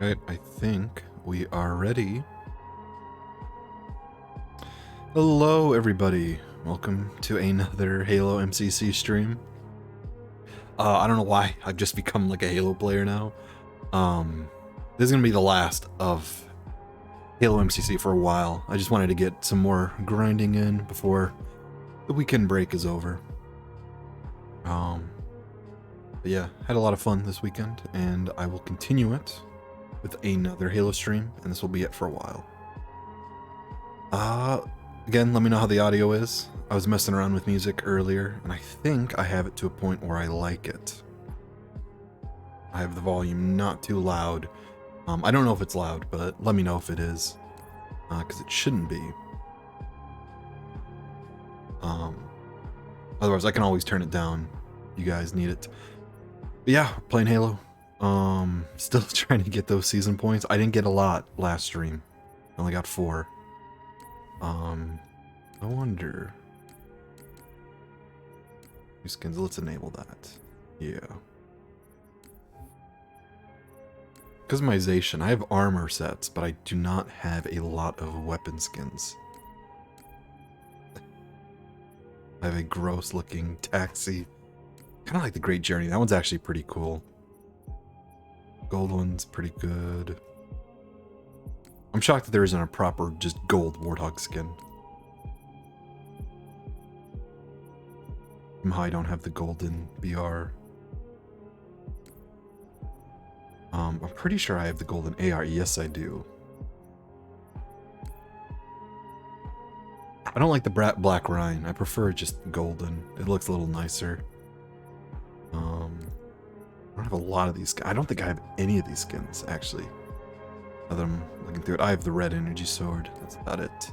Right, I think we are ready. Hello, everybody. Welcome to another Halo MCC stream. I don't know why I've just become like a Halo player now. This is gonna be the last of Halo MCC for a while. I just wanted to get some more grinding in before the weekend break is over. But yeah, had a lot of fun this weekend, and I will continue it with another Halo stream, and this will be it for a while. Again, let me know how the audio is. I was messing around with music earlier, and I think I have it to a point where I like it. I have the volume not too loud. I don't know if it's loud, but let me know if it is, because it shouldn't be. Otherwise, I can always turn it down. You guys need it. But yeah, playing Halo. Still trying to get those season points. I didn't get a lot last stream. I only got 4. I wonder. New skins, let's enable that. Yeah. Customization. I have armor sets, but I do not have a lot of weapon skins. I have a gross looking taxi. Kind of like the Great Journey. That one's actually pretty cool. Gold one's pretty good. I'm shocked that there isn't a proper just gold Warthog skin. Somehow I don't have the golden BR. I'm pretty sure I have the golden AR. Yes, I do. I don't like the Black Rhine. I prefer just golden. It looks a little nicer. I don't have a lot of these. I don't think I have any of these skins, actually. Now that I'm looking through it, I have the red energy sword. That's about it.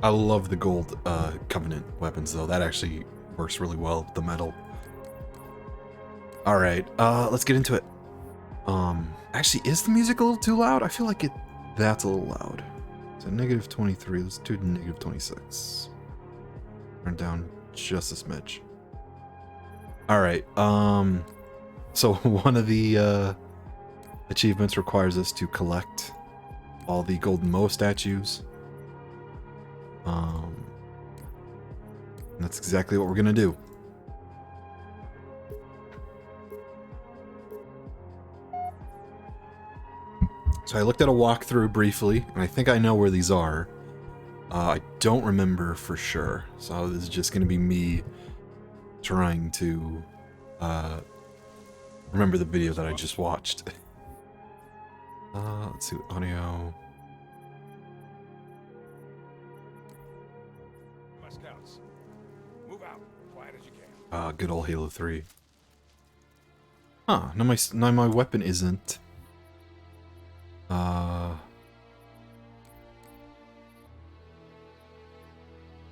I love the gold Covenant weapons, though. That actually works really well with the metal. All right, let's get into it. Actually, is the music a little too loud? I feel like that's a little loud. So negative 23. Let's do negative 26. Turn down just a smidge. All right. So one of the achievements requires us to collect all the Golden Mo statues. And that's exactly what we're gonna do. So I looked at a walkthrough briefly, and I think I know where these are. I don't remember for sure, so this is just gonna be me trying to remember the video that I just watched. Let's see, audio. Scouts, move out, quiet as you can. Good old Halo 3. Huh? Now my weapon isn't.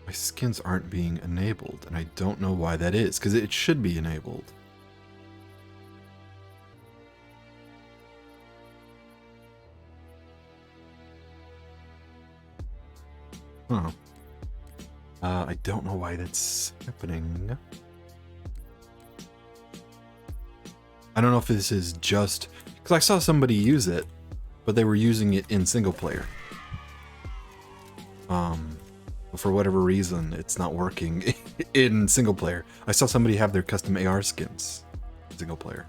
My skins aren't being enabled, and I don't know why that is, because it should be enabled. Huh. I don't know why that's happening. I don't know if this is just... because I saw somebody use it, but they were using it in single player. But for whatever reason, it's not working in single player. I saw somebody have their custom AR skins in single player.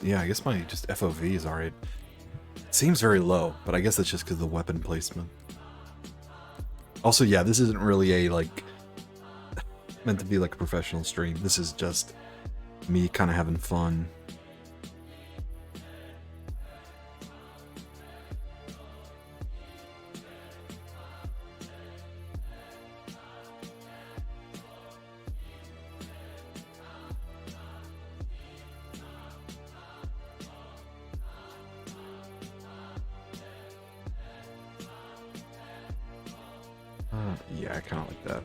Yeah, I guess my just FOV is alright. It seems very low, but I guess that's just because of the weapon placement. Also, yeah, this isn't really a, like, meant to be like a professional stream. This is just me kind of having fun. Yeah, I kind of like that.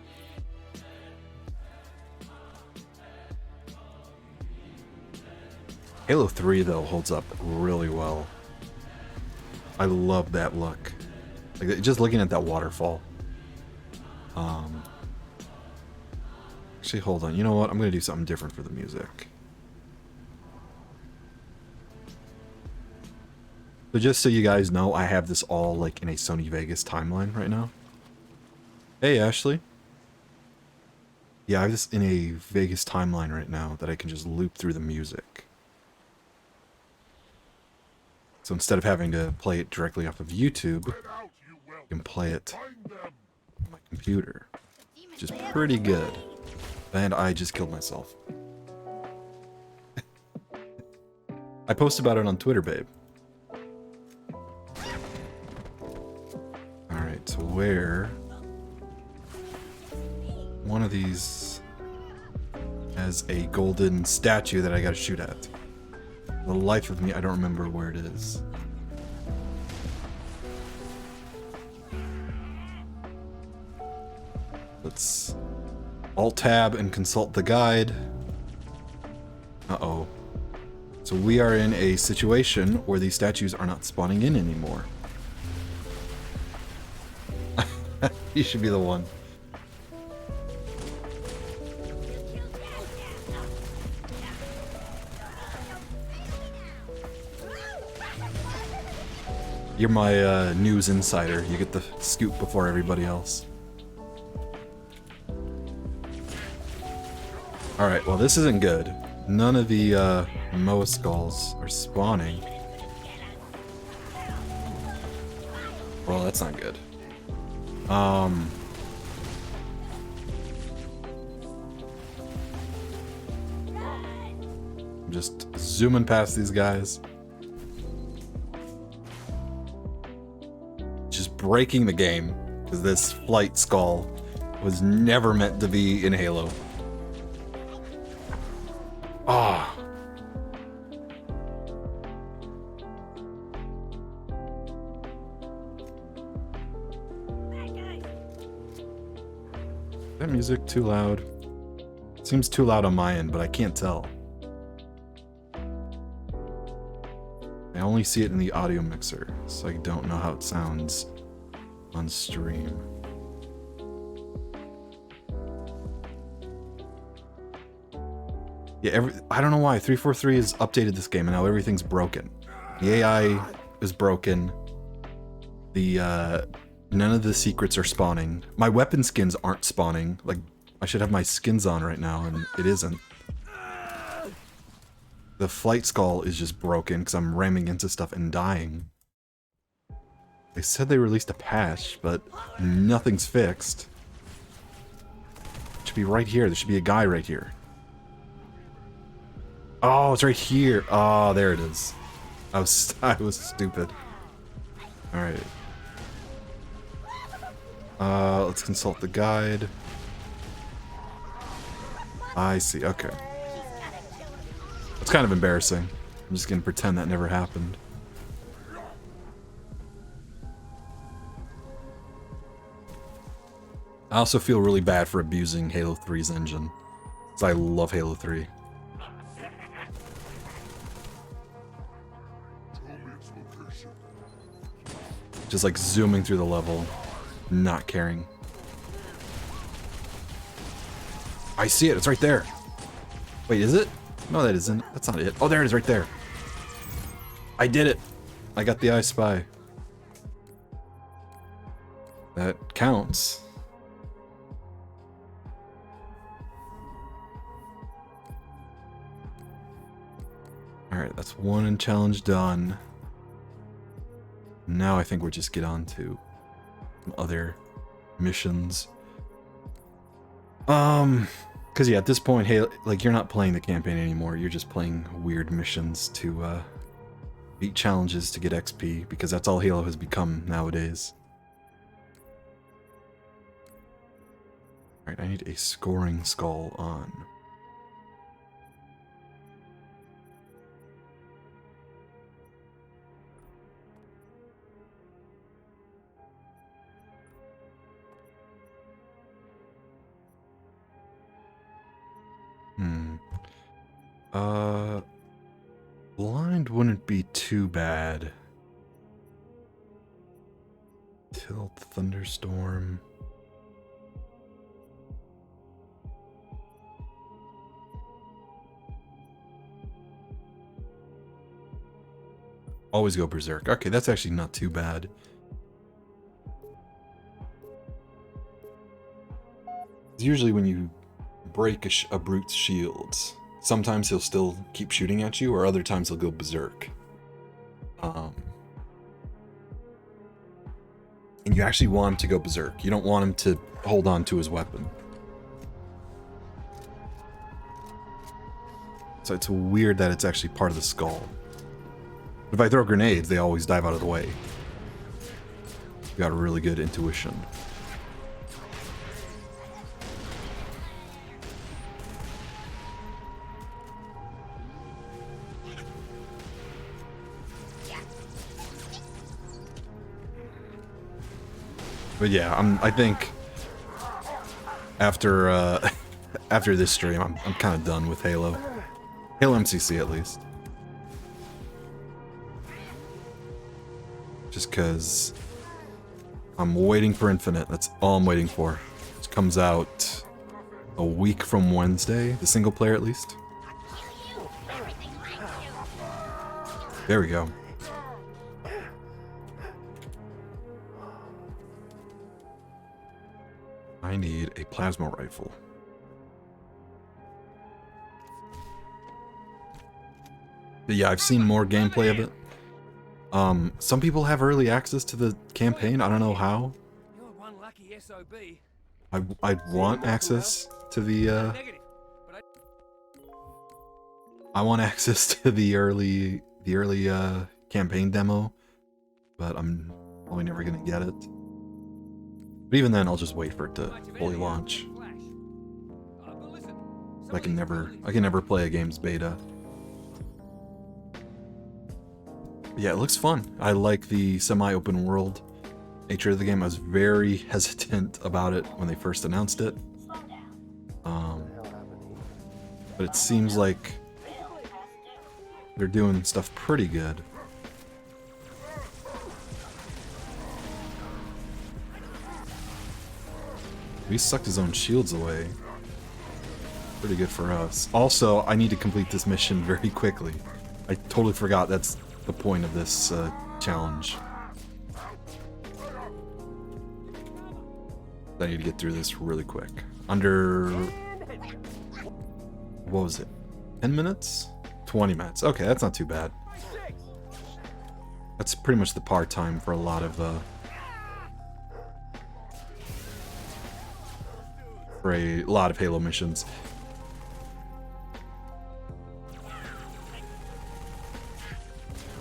Halo 3, though, holds up really well. I love that look. Like, just looking at that waterfall. Actually, hold on. You know what? I'm gonna do something different for the music. So just so you guys know, I have this all like in a Sony Vegas timeline right now. Hey, Ashley. Yeah, I have this in a Vegas timeline right now that I can just loop through the music. So instead of having to play it directly off of YouTube, I can play it on my computer, which is pretty good. And I just killed myself. I posted about it on Twitter, babe. Alright, so where... One of these has a golden statue that I gotta shoot at. The life of me, I don't remember where it is. Let's Alt-tab and consult the guide. Uh-oh. So we are in a situation where these statues are not spawning in anymore. You should be the one. You're my news insider. You get the scoop before everybody else. Alright, well this isn't good. None of the Moa skulls are spawning. Well, that's not good. I'm just zooming past these guys. Just breaking the game, because this flight skull was never meant to be in Halo. Ah. Is that music too loud? Seems too loud on my end, but I can't tell. I only see it in the audio mixer, so I don't know how it sounds on stream. Yeah, I don't know why 343 has updated this game and now everything's broken. The AI is broken. The none of the secrets are spawning. My weapon skins aren't spawning. Like, I should have my skins on right now and it isn't. The flight skull is just broken because I'm ramming into stuff and dying. They said they released a patch, but nothing's fixed. It should be right here. There should be a guy right here. Oh, it's right here. Oh, there it is. I was stupid. All right. Let's consult the guide. I see. Okay. It's kind of embarrassing. I'm just gonna pretend that never happened. I also feel really bad for abusing Halo 3's engine, because I love Halo 3. Just like zooming through the level, not caring. I see it, it's right there. Wait, is it? No, that isn't. That's not it. Oh, there it is, right there. I did it. I got the I Spy. That counts. Alright, that's one challenge done. Now I think we'll just get on to some other missions. Because yeah, at this point, hey, like, you're not playing the campaign anymore. You're just playing weird missions to beat challenges to get XP, because that's all Halo has become nowadays. Alright, I need a scoring skull on. Blind wouldn't be too bad. Tilt, Thunderstorm. Always go Berserk. Okay, that's actually not too bad. Usually when you break a brute's shields, sometimes he'll still keep shooting at you, or other times he'll go Berserk. And you actually want him to go Berserk. You don't want him to hold on to his weapon. So it's weird that it's actually part of the skull. If I throw grenades, they always dive out of the way. You got a really good intuition. But yeah, I think after after this stream, I'm kind of done with Halo. Halo MCC at least. Just because I'm waiting for Infinite. That's all I'm waiting for. It comes out a week from Wednesday, the single player at least. There we go. I need a plasma rifle. But yeah, I've seen more gameplay of it. Some people have early access to the campaign. I don't know how. You're one lucky SOB. I'd want access to the I want access to the early campaign demo, but I'm probably never gonna get it. But even then, I'll just wait for it to fully launch. I can never play a game's beta. But yeah, it looks fun. I like the semi-open world nature of the game. I was very hesitant about it when they first announced it. But it seems like they're doing stuff pretty good. He sucked his own shields away. Pretty good for us. Also, I need to complete this mission very quickly. I totally forgot that's the point of this challenge. I need to get through this really quick. Under... what was it? 10 minutes? 20 minutes. Okay, that's not too bad. That's pretty much the par time for a lot of Halo missions.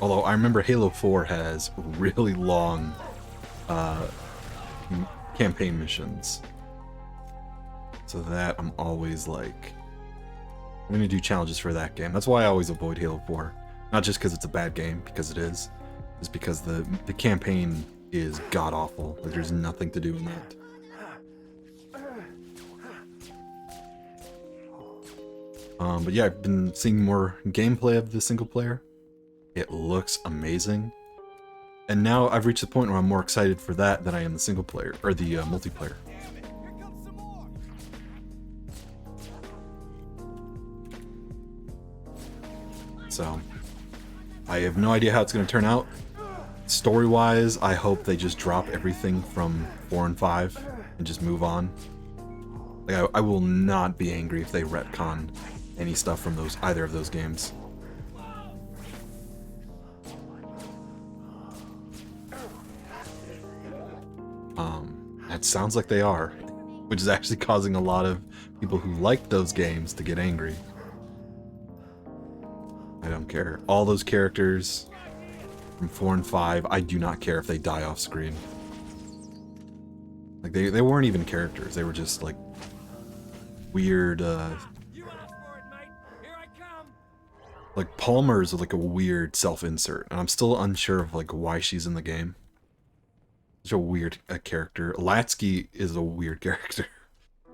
Although I remember Halo 4 has really long campaign missions. So that I'm always like, I'm gonna do challenges for that game. That's why I always avoid Halo 4. Not just because it's a bad game, because it is. It's because the campaign is god-awful. Like, there's nothing to do in that. But yeah, I've been seeing more gameplay of the single player. It looks amazing. And now I've reached the point where I'm more excited for that than I am the single player, or the multiplayer. So, I have no idea how it's going to turn out. Story-wise, I hope they just drop everything from 4 and 5 and just move on. Like, I will not be angry if they retcon any stuff from either of those games. It sounds like they are, which is actually causing a lot of people who like those games to get angry. I don't care. All those characters from 4 and 5, I do not care if they die off screen. Like, they weren't even characters. They were just, like, weird, like, Palmer's like a weird self-insert, and I'm still unsure of, like, why she's in the game. Such a weird character. Latsky is a weird character.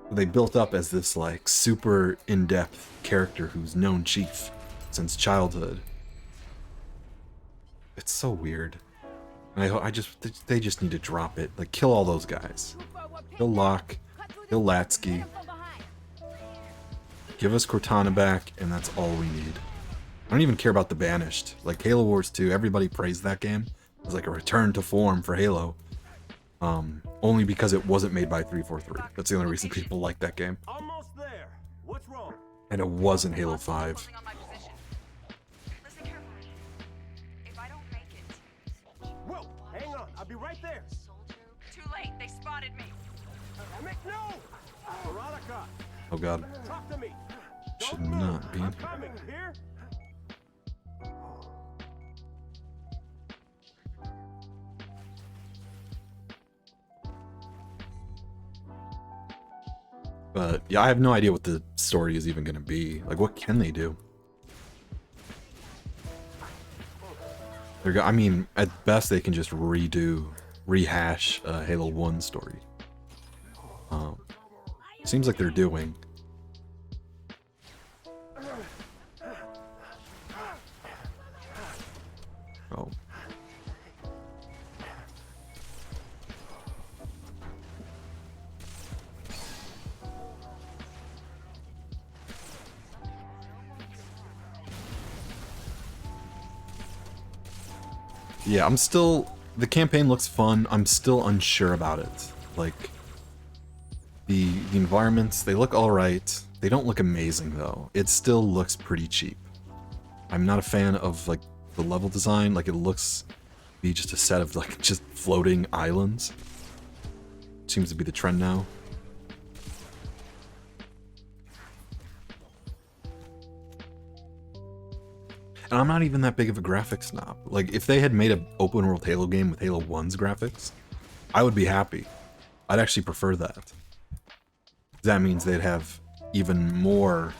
They built up as this, like, super in-depth character who's known Chief since childhood. It's so weird. They just need to drop it. Like, kill all those guys. Kill Locke. Kill Latsky. Give us Cortana back, and that's all we need. I don't even care about the Banished. Like, Halo Wars 2, everybody praised that game. It was like a return to form for Halo. Only because it wasn't made by 343. That's the only reason people like that game. Almost there. What's wrong? And it wasn't Halo 5. Listen carefully. If I don't make it. Whoa, hang on. I'll be right there. Too late. They spotted me. No! Veronica, Oh god. talk to me. Should Don't move. not be. I'm coming. Here. But yeah, I have no idea what the story is even going to be. Like, what can they do? I mean, at best they can just rehash Halo 1 story. Seems like they're doing. Oh. Yeah, the campaign looks fun. I'm still unsure about it. Like, the environments, they look alright. They don't look amazing, though. It still looks pretty cheap. I'm not a fan of, like, the level design. Like, it looks to be just a set of, like, just floating islands. Seems to be the trend now. And I'm not even that big of a graphics snob. Like, if they had made an open world Halo game with Halo 1's graphics, I would be happy. I'd actually prefer that. That means they'd have even more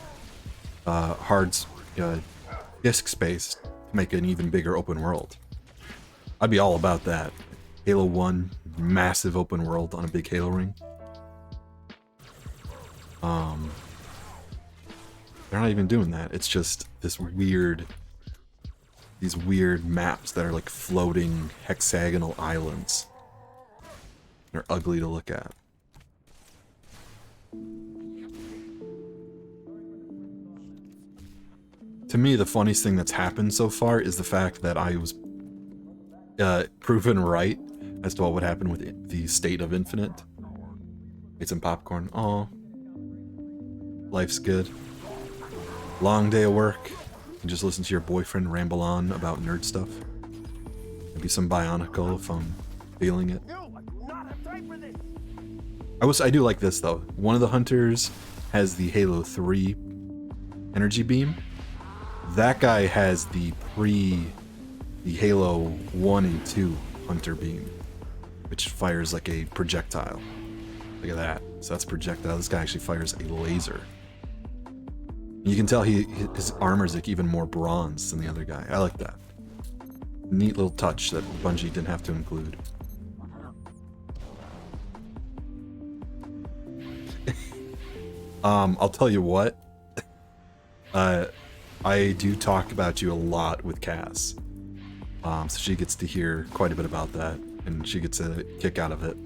disk space to make an even bigger open world. I'd be all about that. Halo 1, massive open world on a big Halo ring. They're not even doing that. It's just this these weird maps that are like floating hexagonal islands. They're ugly to look at. To me, the funniest thing that's happened so far is the fact that I was proven right as to what would happen with the State of Infinite. Ate some popcorn. Aw. Life's good. Long day of work. And just listen to your boyfriend ramble on about nerd stuff. Maybe some Bionicle if I'm feeling it. No, I do not have time for this. I do like this though. One of the hunters has the Halo 3 energy beam. That guy has the Halo 1 and 2 hunter beam, which fires like a projectile. Look at that. So that's projectile. This guy actually fires a laser. You can tell his armor's like even more bronze than the other guy. I like that. Neat little touch that Bungie didn't have to include. I'll tell you what. I do talk about you a lot with Cass. So she gets to hear quite a bit about that, and she gets a kick out of it.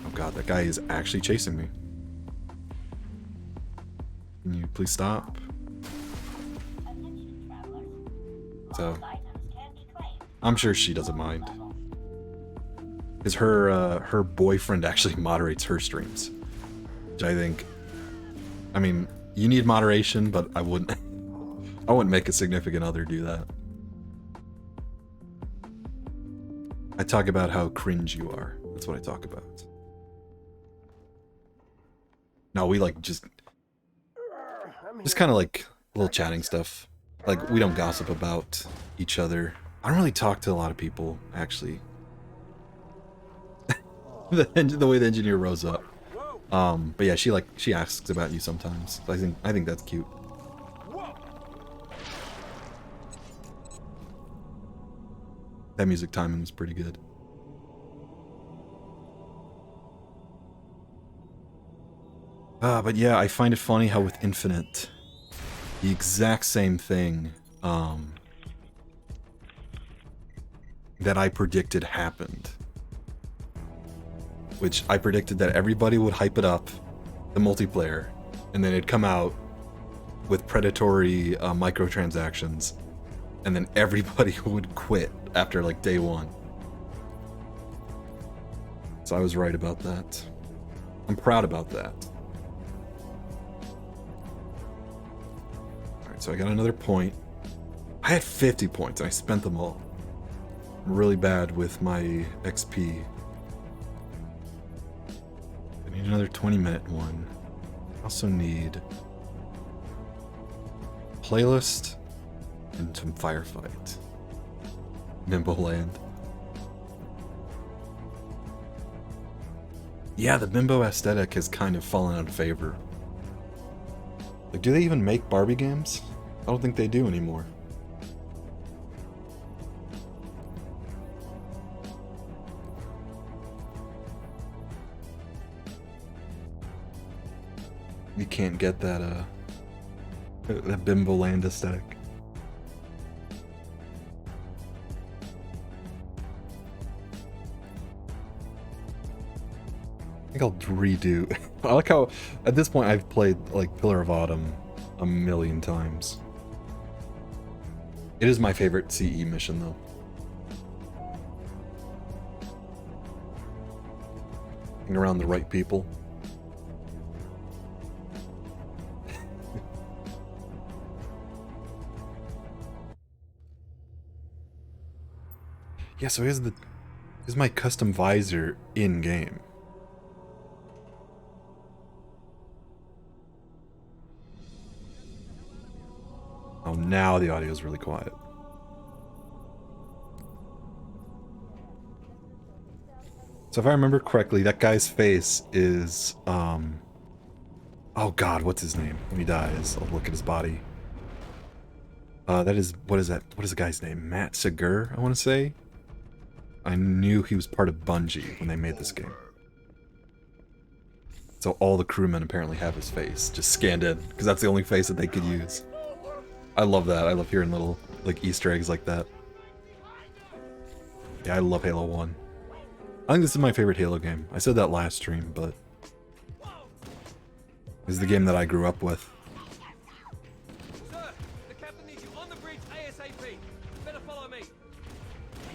Oh god, that guy is actually chasing me. Can you please stop? So, I'm sure she doesn't mind. Because her boyfriend actually moderates her streams. Which I think, I mean, you need moderation, but I wouldn't make a significant other do that. I talk about how cringe you are. That's what I talk about. No, we like just kind of like little chatting stuff. Like, we don't gossip about each other. I don't really talk to a lot of people, actually. The way the engineer rose up. But yeah, she asks about you sometimes. So I think that's cute. That music timing was pretty good. But yeah, I find it funny how with Infinite, the exact same thing that I predicted happened. Which I predicted that everybody would hype it up, the multiplayer, and then it'd come out with predatory microtransactions, and then everybody would quit after like day one. So I was right about that. I'm proud about that. Alright, so I got another point. I had 50 points and I spent them all. I'm really bad with my XP. I need another 20-minute one. I also need playlist and some firefight. Nimble Land. Yeah, the bimbo aesthetic has kind of fallen out of favor. Like, do they even make Barbie games? I don't think they do anymore. You can't get that bimbo land aesthetic. I think I'll redo. I like how at this point I've played like Pillar of Autumn a million times. It is my favorite CE mission though. Hang around the right people. Yeah, so here's my custom visor in game. Oh, now the audio is really quiet. So if I remember correctly, that guy's face is, oh god, what's his name? When he dies, I'll look at his body. That is, what is that? What is the guy's name? Matt Segur, I want to say? I knew he was part of Bungie when they made this game. So all the crewmen apparently have his face, just scanned in, because that's the only face that they could use. I love that. I love hearing little, like, Easter eggs like that. Yeah, I love Halo 1. I think this is my favorite Halo game. I said that last stream, but this is the game that I grew up with. Sir, the captain needs you on the bridge ASAP. Better follow me.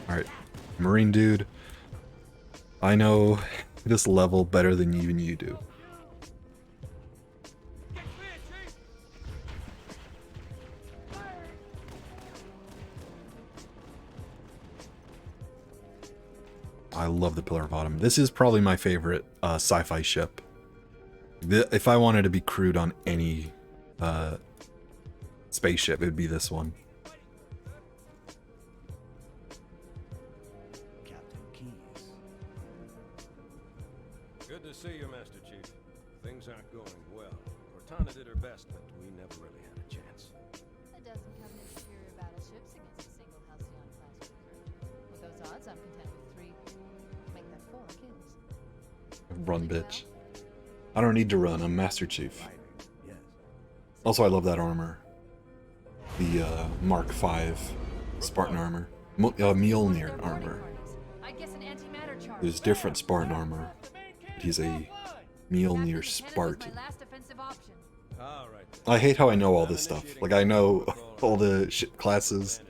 Alright, Marine dude. I know this level better than even you do. Get clear, Chief. I love the Pillar of Autumn. This is probably my favorite sci-fi ship. If I wanted to be crewed on any spaceship, it would be this one. Good to see you, Master Chief. Things aren't going well. Cortana did her best, but we never really had a chance. A dozen Covenant superior battleships against a single Halcyon-class cruiser. With those odds, I'm content with 3. Make that 4 kills. Run, bitch. I don't need to run. I'm Master Chief. Also, I love that armor. The Mark V Spartan armor. Mjolnir armor. There's different Spartan armor. He's a Mjolnir Spartan. I hate how I know all this stuff. Like, I know all the ship classes.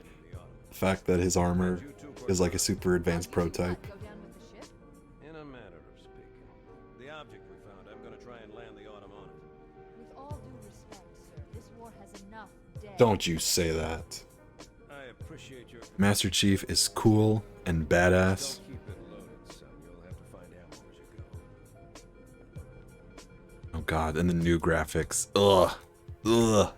The fact that his armor is like a super advanced prototype. In a matter of speaking. The object we found, I'm gonna try and land the Autumn on it. With all due respect, sir, this war has enough dead. Don't you say that. I appreciate your Master Chief is cool and badass. Keep it loaded, son. You'll have to find ammo as you go. Oh god, and the new graphics. Ugh. Ugh.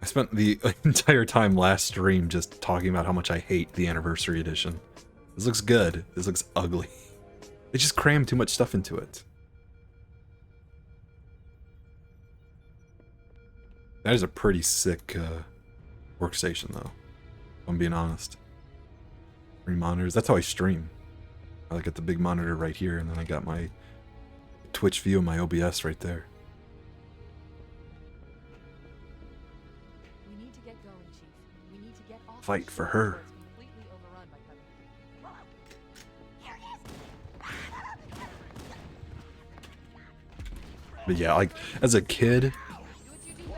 I spent the entire time last stream just talking about how much I hate the Anniversary Edition. This looks good. This looks ugly. They just crammed too much stuff into it. That is a pretty sick workstation, though. If I'm being honest. 3 monitors. That's how I stream. I got the big monitor right here, and then I got my Twitch view and my OBS right there. We need to get going, Chief. We need to get off Fight this for ship her. before it's But yeah, like as a kid,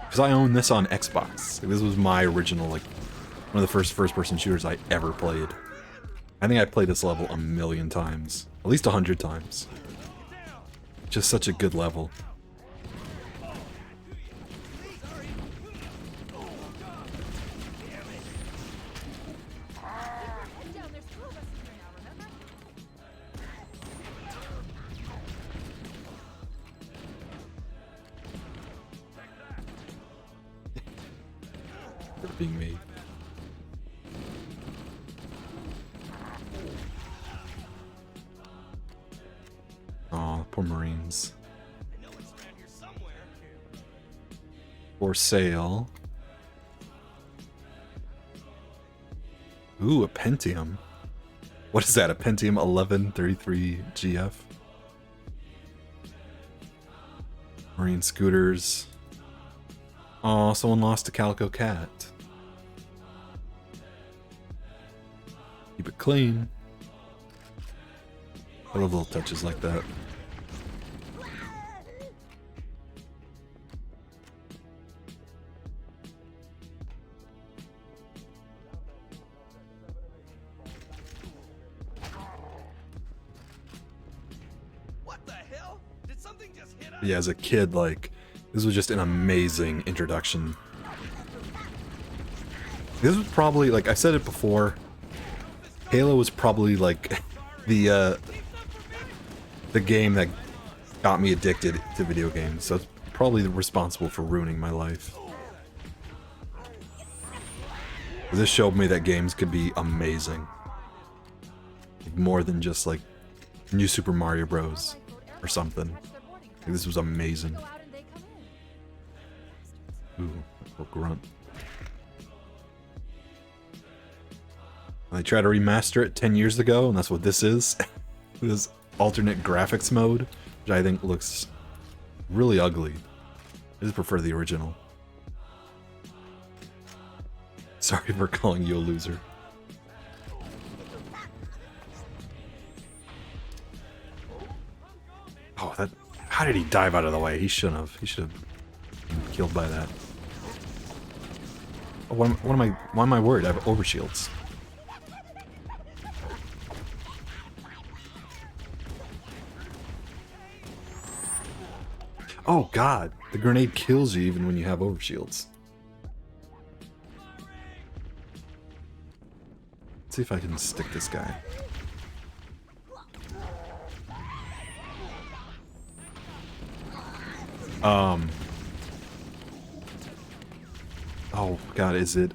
because I owned this on Xbox. Like, this was my original, like one of the first-person shooters I ever played. I think I played this level a million times, at least 100 times. Just such a good level. They're being made. Aw, poor Marines. For sale. Ooh, a Pentium. What is that? A Pentium 1133 GF? Marine scooters. Oh, someone lost a Calico Cat. Keep it clean. I love little touches like that. What the hell? Did something just hit us? Yeah, as a kid, like, this was just an amazing introduction. This was probably, like I said it before, Halo was probably like the game that got me addicted to video games, so it's probably responsible for ruining my life. This showed me that games could be amazing. Like, more than just like New Super Mario Bros. Or something. Like, this was amazing. Ooh, a grunt. They tried to remaster it 10 years ago, and that's what this is. This alternate graphics mode, which I think looks really ugly. I just prefer the original. Sorry for calling you a loser. Oh, that... How did he dive out of the way? He shouldn't have. He should have been killed by that. Oh, why am I worried? I have overshields. Oh god, the grenade kills you even when you have overshields. Let's see if I can stick this guy. Oh god, is it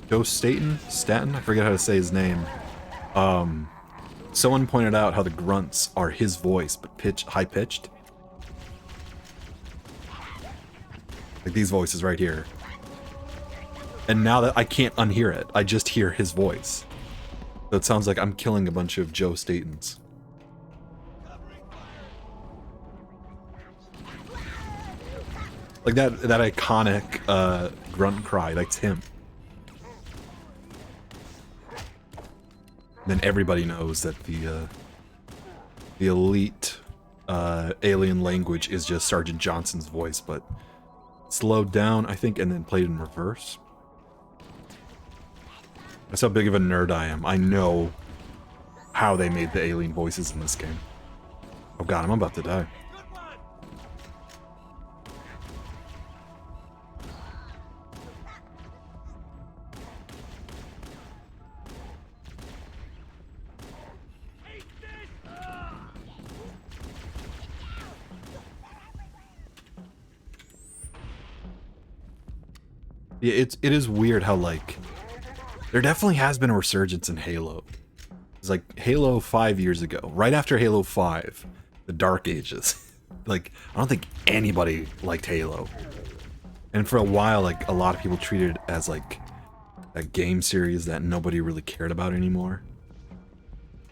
Joe Staten? I forget how to say his name. Someone pointed out how the grunts are his voice, but high pitched. Like these voices right here. And now that I can't unhear it, I just hear his voice. So it sounds like I'm killing a bunch of Joe Statens. Like that iconic grunt cry, that's him. Then everybody knows that the elite alien language is just Sergeant Johnson's voice, but slowed down, I think, and then played in reverse. That's how big of a nerd I am. I know how they made the alien voices in this game. Oh god, I'm about to die. Yeah, it is weird how, like, there definitely has been a resurgence in Halo. It's like Halo 5 years ago, right after Halo 5, the Dark Ages. Like, I don't think anybody liked Halo. And for a while, like, a lot of people treated it as, like, a game series that nobody really cared about anymore.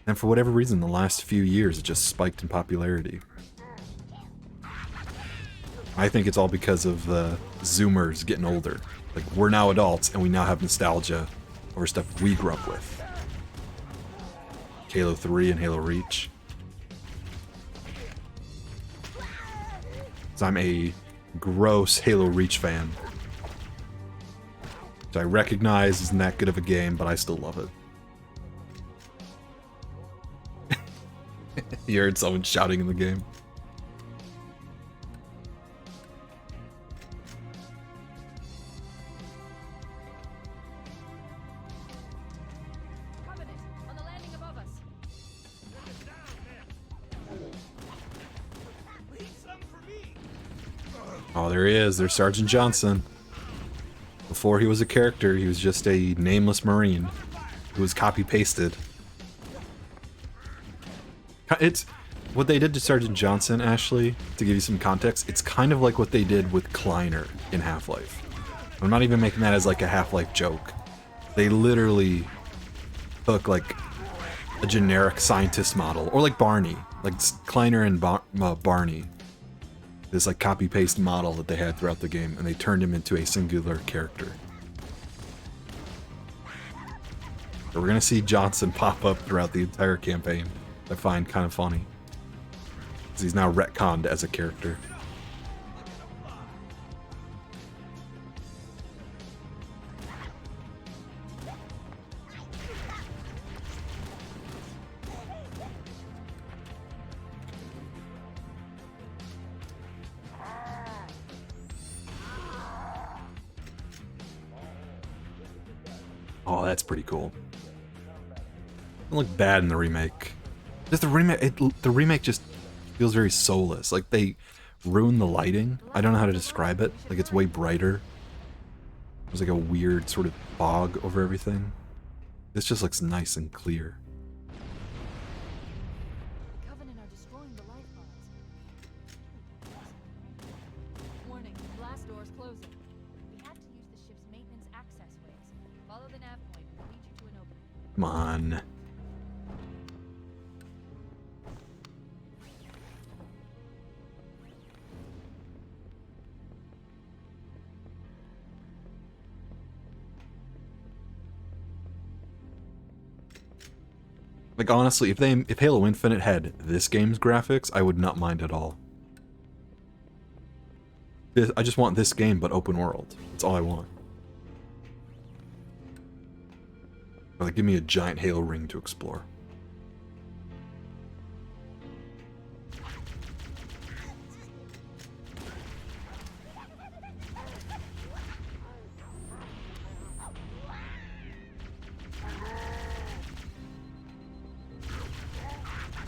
And for whatever reason, the last few years, it just spiked in popularity. I think it's all because of Zoomers getting older. Like, we're now adults, and we now have nostalgia over stuff we grew up with. Halo 3 and Halo Reach. 'Cause I'm a gross Halo Reach fan. Which I recognize isn't that good of a game, but I still love it. You heard someone shouting in the game. Covenant, on the landing above us. Oh, there he is. There's Sergeant Johnson. Before he was a character, he was just a nameless Marine who was copy-pasted. It's what they did to Sergeant Johnson, Ashley, to give you some context. It's kind of like what they did with Kleiner in Half-Life. I'm not even making that as like a Half-Life joke. They literally took like a generic scientist model, or like Barney, like Kleiner and Barney. This like copy-paste model that they had throughout the game, and they turned him into a singular character. So we're gonna see Johnson pop up throughout the entire campaign. I find kind of funny, because he's now retconned as a character. Oh, that's pretty cool. It looked bad in the remake. Just the remake just feels very soulless. Like they ruined the lighting. I don't know how to describe it. Like it's way brighter. There's like a weird sort of fog over everything. This just looks nice and clear. The Covenant are destroying the life pods. Warning, blast doors closing. We have to use the ship's maintenance access ways. Follow the nav point. We'll lead you to an opening. Come on. Like honestly, if Halo Infinite had this game's graphics, I would not mind at all. I just want this game, but open world. That's all I want. Or like, give me a giant Halo ring to explore.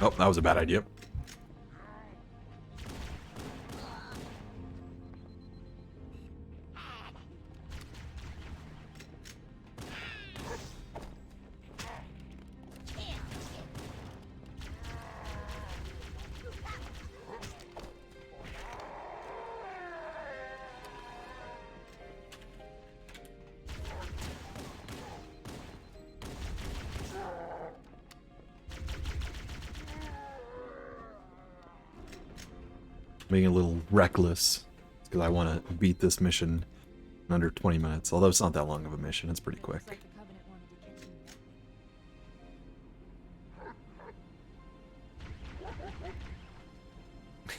Oh, that was a bad idea. Being a little reckless because I want to beat this mission in under 20 minutes. Although it's not that long of a mission, it's pretty quick. Looks like the Covenant wanted to catch you.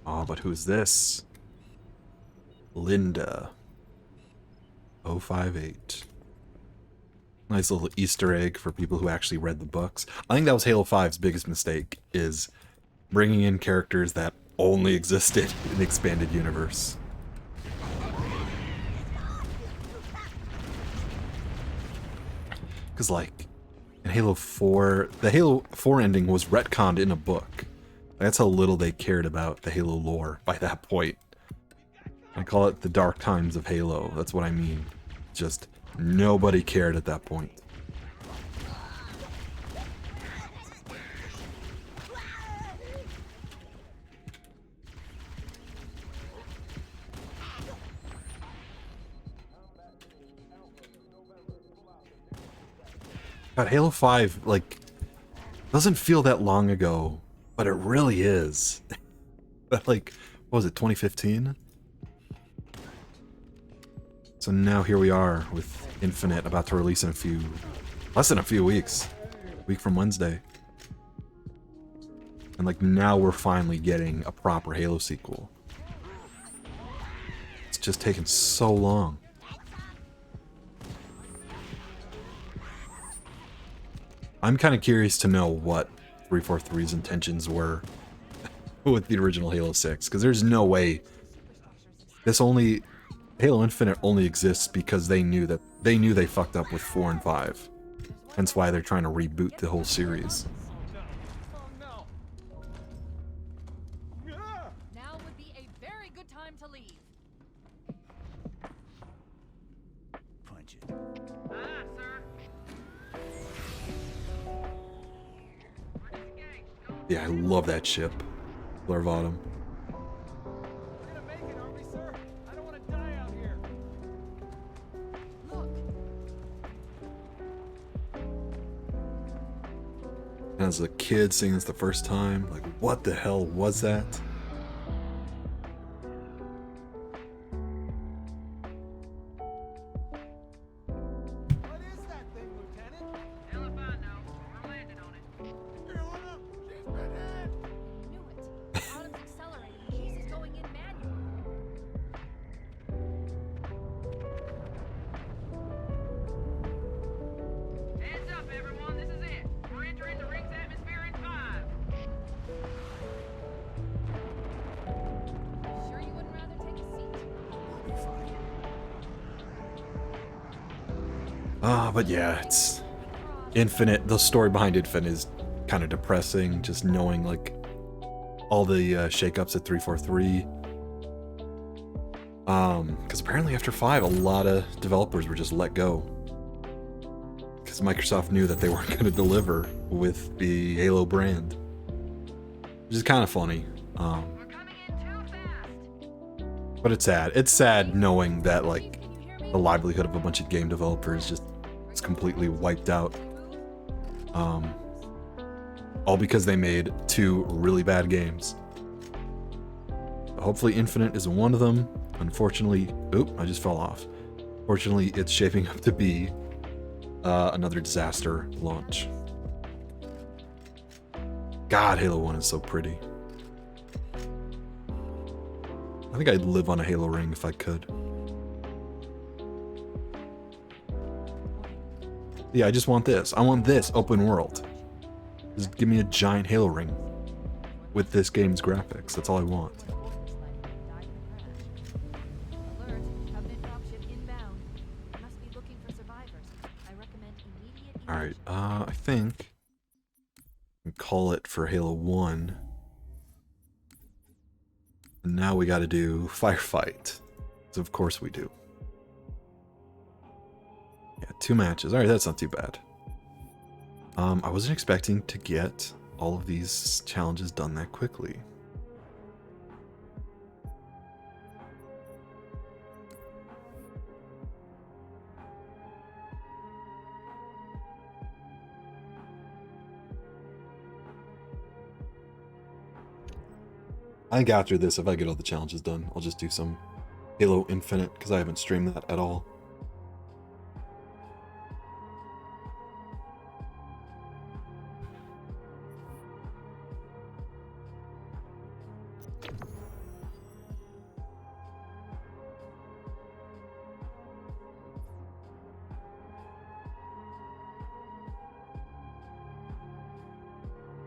Oh, but who's this? Linda. 058. Nice little Easter egg for people who actually read the books. I think that was Halo 5's biggest mistake, is bringing in characters that only existed in the expanded universe. Because, like, in Halo 4, the Halo 4 ending was retconned in a book. That's how little they cared about the Halo lore by that point. I call it the dark times of Halo. That's what I mean. Just nobody cared at that point. God, Halo 5, like, doesn't feel that long ago, but it really is. But like, what was it, 2015? So now here we are with Infinite about to release in less than a few weeks. A week from Wednesday. And like now we're finally getting a proper Halo sequel. It's just taken so long. I'm kind of curious to know what 343's intentions were with the original Halo 6, because there's no way Halo Infinite only exists because they knew they fucked up with 4 and 5. Hence why they're trying to reboot the whole series. Now would be a very good time to leave. Punch it. Yeah, I love that ship. Larvatum. We're gonna make it, aren't we, sir? I don't want to die out here. Look, As a kid seeing this the first time, like, what the hell was that? What is that thing, Lieutenant? Hell if I know. We're landing on it. knew it. Autumn's accelerating. Keys is going in manual. Heads up, everyone. This is it. We're entering the ring's atmosphere in 5. Sure you wouldn't rather take a seat? Be fine. But yeah, it's Infinite. The story behind Infinite is kind of depressing, just knowing like all the shakeups at 343. Because apparently after 5, a lot of developers were just let go. Because Microsoft knew that they weren't going to deliver with the Halo brand. Which is kind of funny. We're coming in too fast. But it's sad. It's sad knowing that like the livelihood of a bunch of game developers just is completely wiped out. All because they made 2 really bad games. But hopefully Infinite is one of them. Unfortunately, oop, I just fell off. Fortunately, it's shaping up to be another disaster launch. God, Halo 1 is so pretty. I think I'd live on a Halo ring if I could. Yeah, I just want this. I want this open world. Just give me a giant Halo ring with this game's graphics. That's all I want. Alert, Covenant dropship inbound. Must be looking for survivors. I recommend immediate Alright, I think we call it for Halo 1. And now we gotta do Firefight. So of course we do. Yeah, 2 matches. Alright, that's not too bad. I wasn't expecting to get all of these challenges done that quickly. I think after this, if I get all the challenges done, I'll just do some Halo Infinite, because I haven't streamed that at all.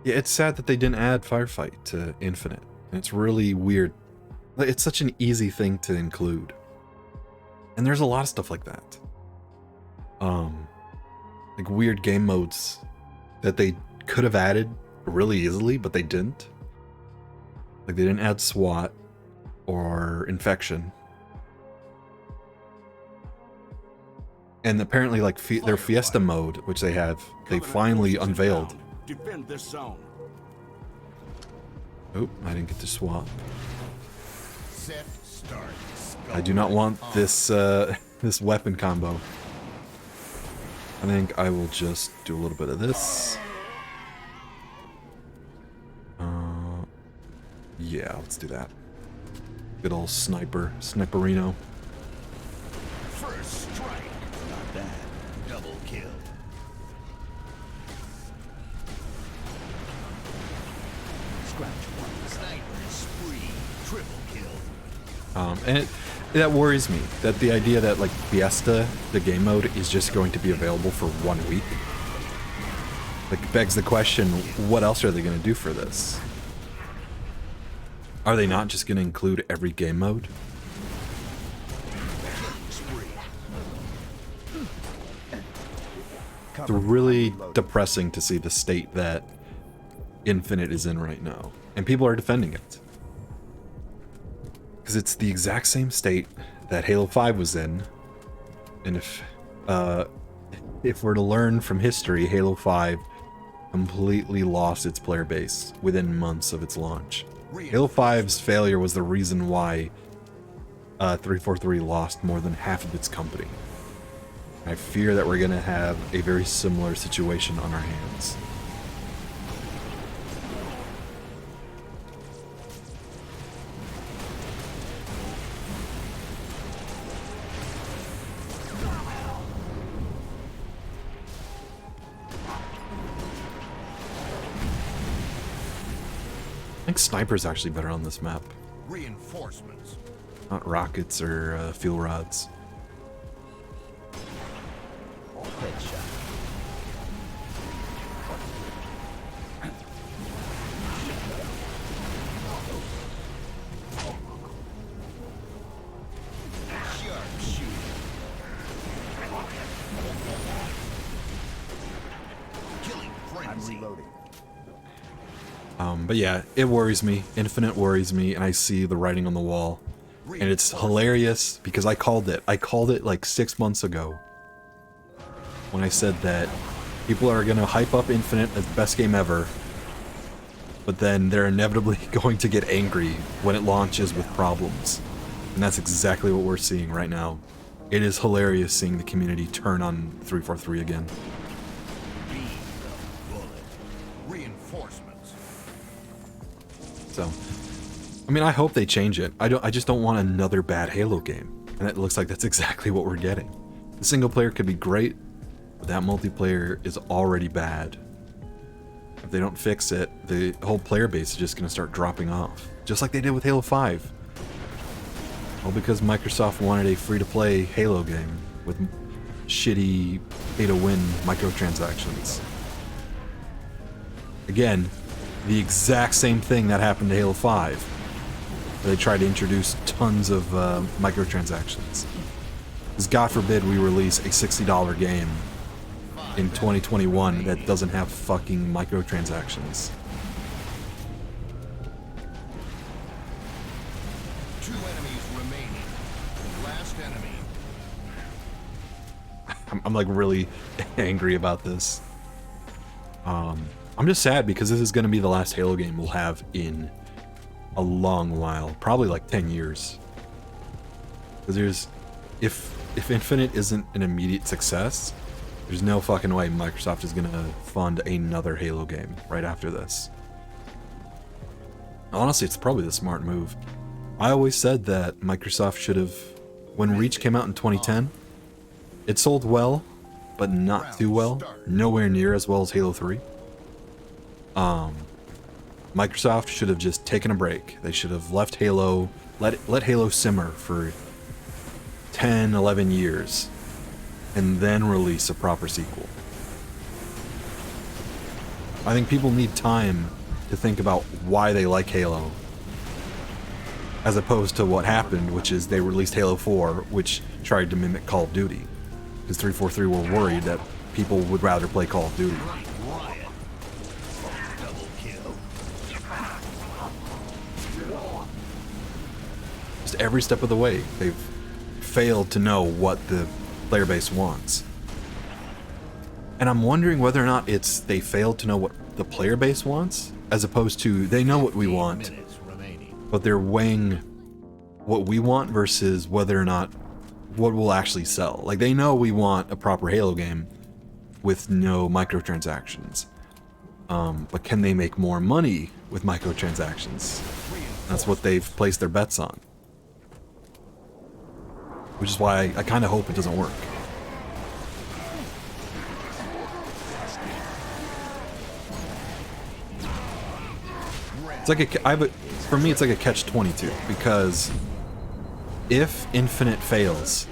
Yeah, it's sad that they didn't add Firefight to Infinite. And it's really weird. It's such an easy thing to include. And there's a lot of stuff like that. Like weird game modes that they could have added really easily, but they didn't. Like they didn't add SWAT or Infection. And apparently like their Fiesta mode, which they finally unveiled. Defend this zone. Oh, I didn't get to swap. Set start. I do not want this this weapon combo. I think I will just do a little bit of this. Yeah, let's do that. Good old sniperino. First strike. Not bad. Double kill. And that worries me, that the idea that like Fiesta, the game mode, is just going to be available for 1 week. Like, begs the question, what else are they going to do for this? Are they not just going to include every game mode? It's really depressing to see the state that Infinite is in right now. And people are defending it. Because it's the exact same state that Halo 5 was in. And if we're to learn from history, Halo 5 completely lost its player base within months of its launch. Halo 5's failure was the reason why 343 lost more than half of its company. I fear that we're going to have a very similar situation on our hands. I think Sniper's actually better on this map. Reinforcements. Not rockets or fuel rods. But yeah, it worries me. Infinite worries me, and I see the writing on the wall. And it's hilarious because I called it. I called it like 6 months ago when I said that people are going to hype up Infinite as the best game ever, but then they're inevitably going to get angry when it launches with problems. And that's exactly what we're seeing right now. It is hilarious seeing the community turn on 343 again. So, I mean, I hope they change it. I just don't want another bad Halo game. And it looks like that's exactly what we're getting. The single player could be great, but that multiplayer is already bad. If they don't fix it, the whole player base is just going to start dropping off. Just like they did with Halo 5. All because Microsoft wanted a free-to-play Halo game with shitty pay-to-win microtransactions. Again, the exact same thing that happened to Halo 5. They tried to introduce tons of microtransactions. Because God forbid we release a $60 game in 2021 that doesn't have fucking microtransactions. Two enemies remaining. Last enemy. I'm like really angry about this. I'm just sad because this is going to be the last Halo game we'll have in a long while, probably like 10 years. Because if Infinite isn't an immediate success, there's no fucking way Microsoft is going to fund another Halo game right after this. Honestly, it's probably the smart move. I always said that Microsoft should have, when Reach came out in 2010, it sold well, but not too well. Nowhere near as well as Halo 3. Microsoft should have just taken a break. They should have left Halo, let Halo simmer for 10, 11 years, and then release a proper sequel. I think people need time to think about why they like Halo, as opposed to what happened, which is they released Halo 4, which tried to mimic Call of Duty, because 343 were worried that people would rather play Call of Duty. Every step of the way, they've failed to know what the player base wants. And I'm wondering whether or not it's they failed to know what the player base wants, as opposed to they know what we want, but they're weighing what we want versus whether or not what will actually sell. Like, they know we want a proper Halo game with no microtransactions. But can they make more money with microtransactions? That's what they've placed their bets on. Which is why I kind of hope it doesn't work. It's like for me, it's like a catch-22, because if Infinite fails,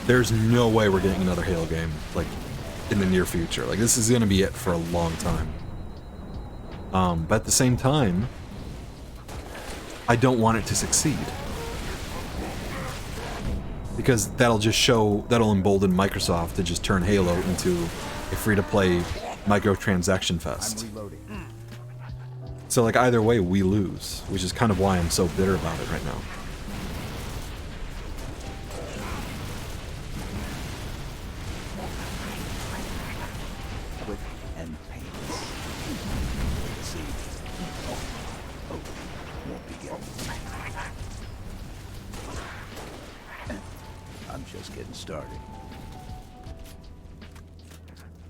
there's no way we're getting another Halo game, like, in the near future. Like, this is gonna be it for a long time. But at the same time, I don't want it to succeed. Because that'll embolden Microsoft to just turn Halo into a free-to-play microtransaction fest. So, like, either way, we lose, which is kind of why I'm so bitter about it right now. Quick and painless. Let's see. Oh, won't begin. I'm just getting started.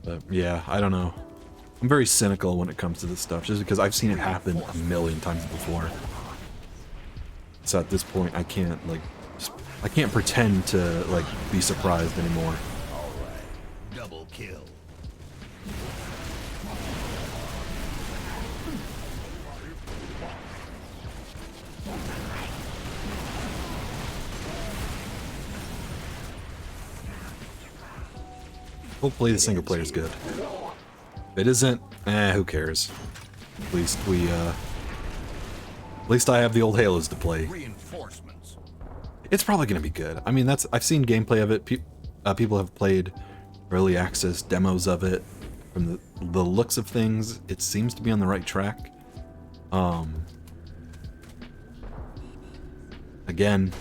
But yeah, I don't know. I'm very cynical when it comes to this stuff, just because I've seen it happen a million times before. So at this point, I can't I can't pretend to like be surprised anymore. All right. Double kill. Hopefully the single player is good. If it isn't, who cares? At least I have the old Halos to play. Reinforcements. It's probably gonna be good. I mean, I've seen gameplay of it. People have played early access demos of it. From the looks of things, it seems to be on the right track. Again,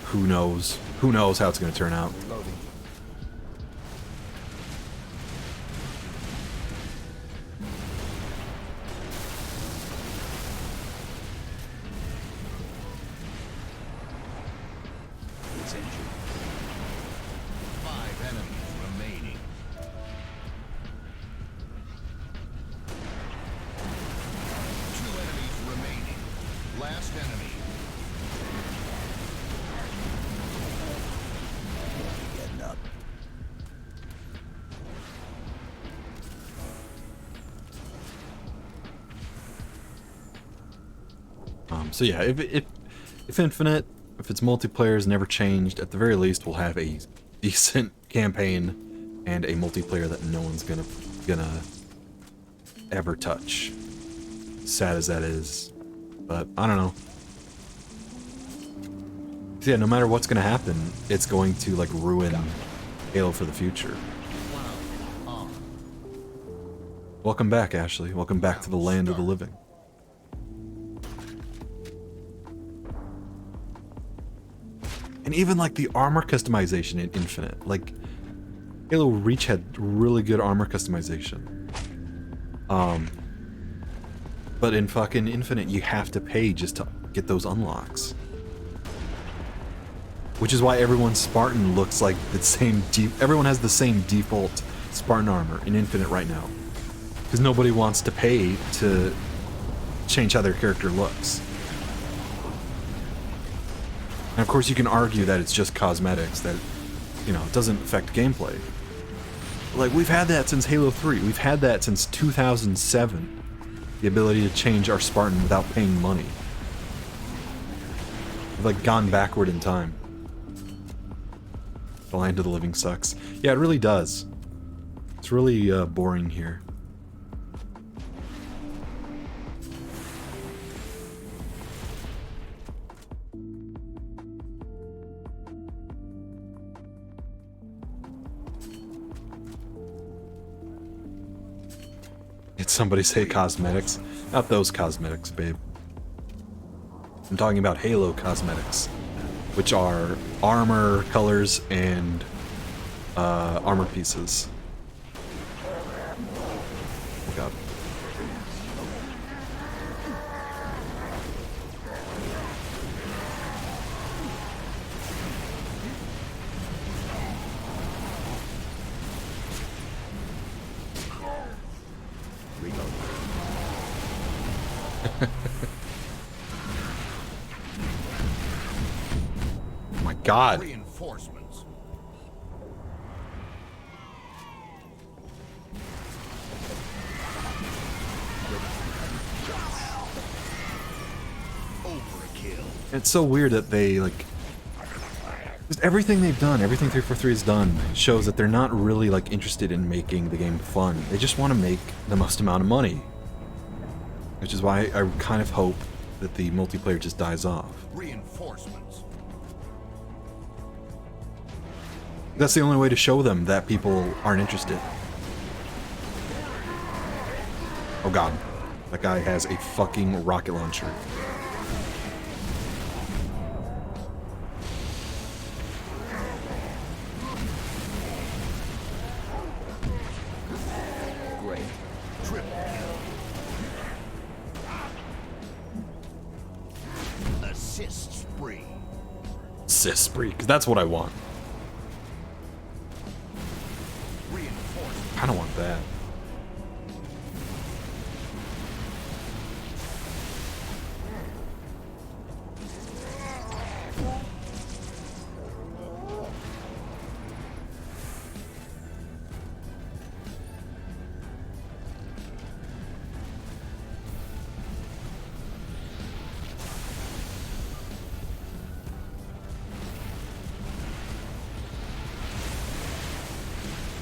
who knows? Who knows how it's gonna turn out? It's injured. 5 enemies remaining. Two enemies remaining. Last enemy. Getting up. So yeah, if Infinite, if its multiplayer is never changed, at the very least we'll have a decent campaign and a multiplayer that no one's gonna ever touch. Sad as that is, but I don't know. So yeah, no matter what's gonna happen, it's going to like ruin Halo for the future. Welcome back, Ashley. Welcome back to the land of the living. And even like the armor customization in Infinite, like Halo Reach had really good armor customization. But in fucking Infinite, you have to pay just to get those unlocks. Which is why everyone's Spartan looks like the same everyone has the same default Spartan armor in Infinite right now. Because nobody wants to pay to change how their character looks. And of course you can argue that it's just cosmetics, that, you know, it doesn't affect gameplay. Like, we've had that since Halo 3. We've had that since 2007. The ability to change our Spartan without paying money. We've, like, gone backward in time. The land of the living sucks. Yeah, it really does. It's really boring here. Did somebody say cosmetics? Not those cosmetics, babe. I'm talking about Halo cosmetics, which are armor colors and armor pieces. Oh god. Oh my god. Reinforcements. Overkill. It's so weird that they, like, Just everything they've done, everything 343 has done, shows that they're not really like interested in making the game fun. They just want to make the most amount of money. Which is why I kind of hope that the multiplayer just dies off. Reinforcements. That's the only way to show them that people aren't interested. Oh god. That guy has a fucking rocket launcher. Great. Triple kill. Assist spree. Sis spree, because that's what I want. Reinforcements. I don't want that.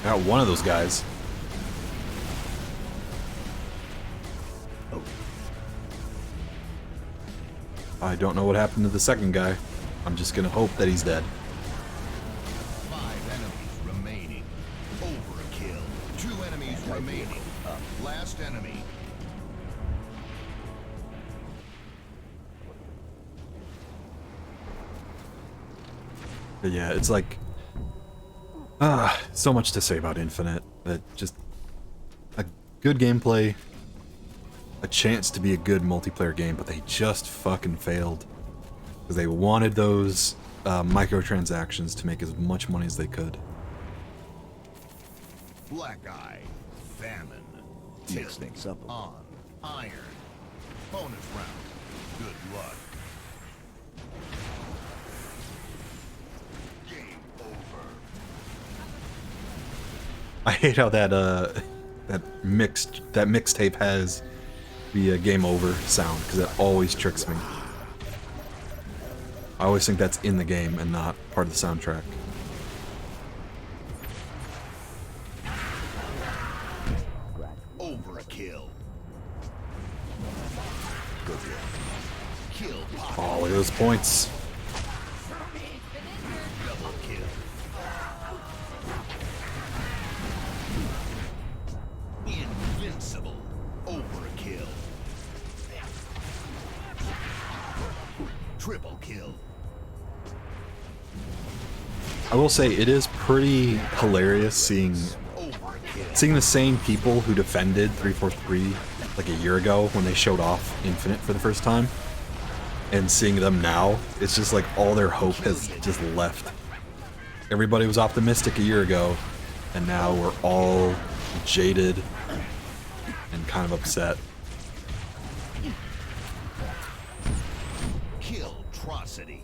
Got one of those guys. Oh, I don't know what happened to the second guy. I'm just gonna hope that he's dead. 5 enemies remaining. Overkill. 2 enemies remaining. Last enemy. But yeah, it's like so much to say about Infinite. That just a good gameplay, a chance to be a good multiplayer game, but they just fucking failed because they wanted those microtransactions to make as much money as they could. Black Eye. Famine. mix things up. On. Iron. Bonus round. Good luck. Game over. I hate how that mixtape has the game over sound because it always tricks me. I always think that's in the game and not part of the soundtrack. Overkill. Good deal. Kill pop. Oh, look at those points. Double kill. Invincible. Overkill. Triple kill. I will say it is pretty hilarious seeing the same people who defended 343 like a year ago when they showed off Infinite for the first time, and seeing them now. It's just like all their hope has just left. Everybody was optimistic a year ago, and now we're all jaded and kind of upset. Killtrocity.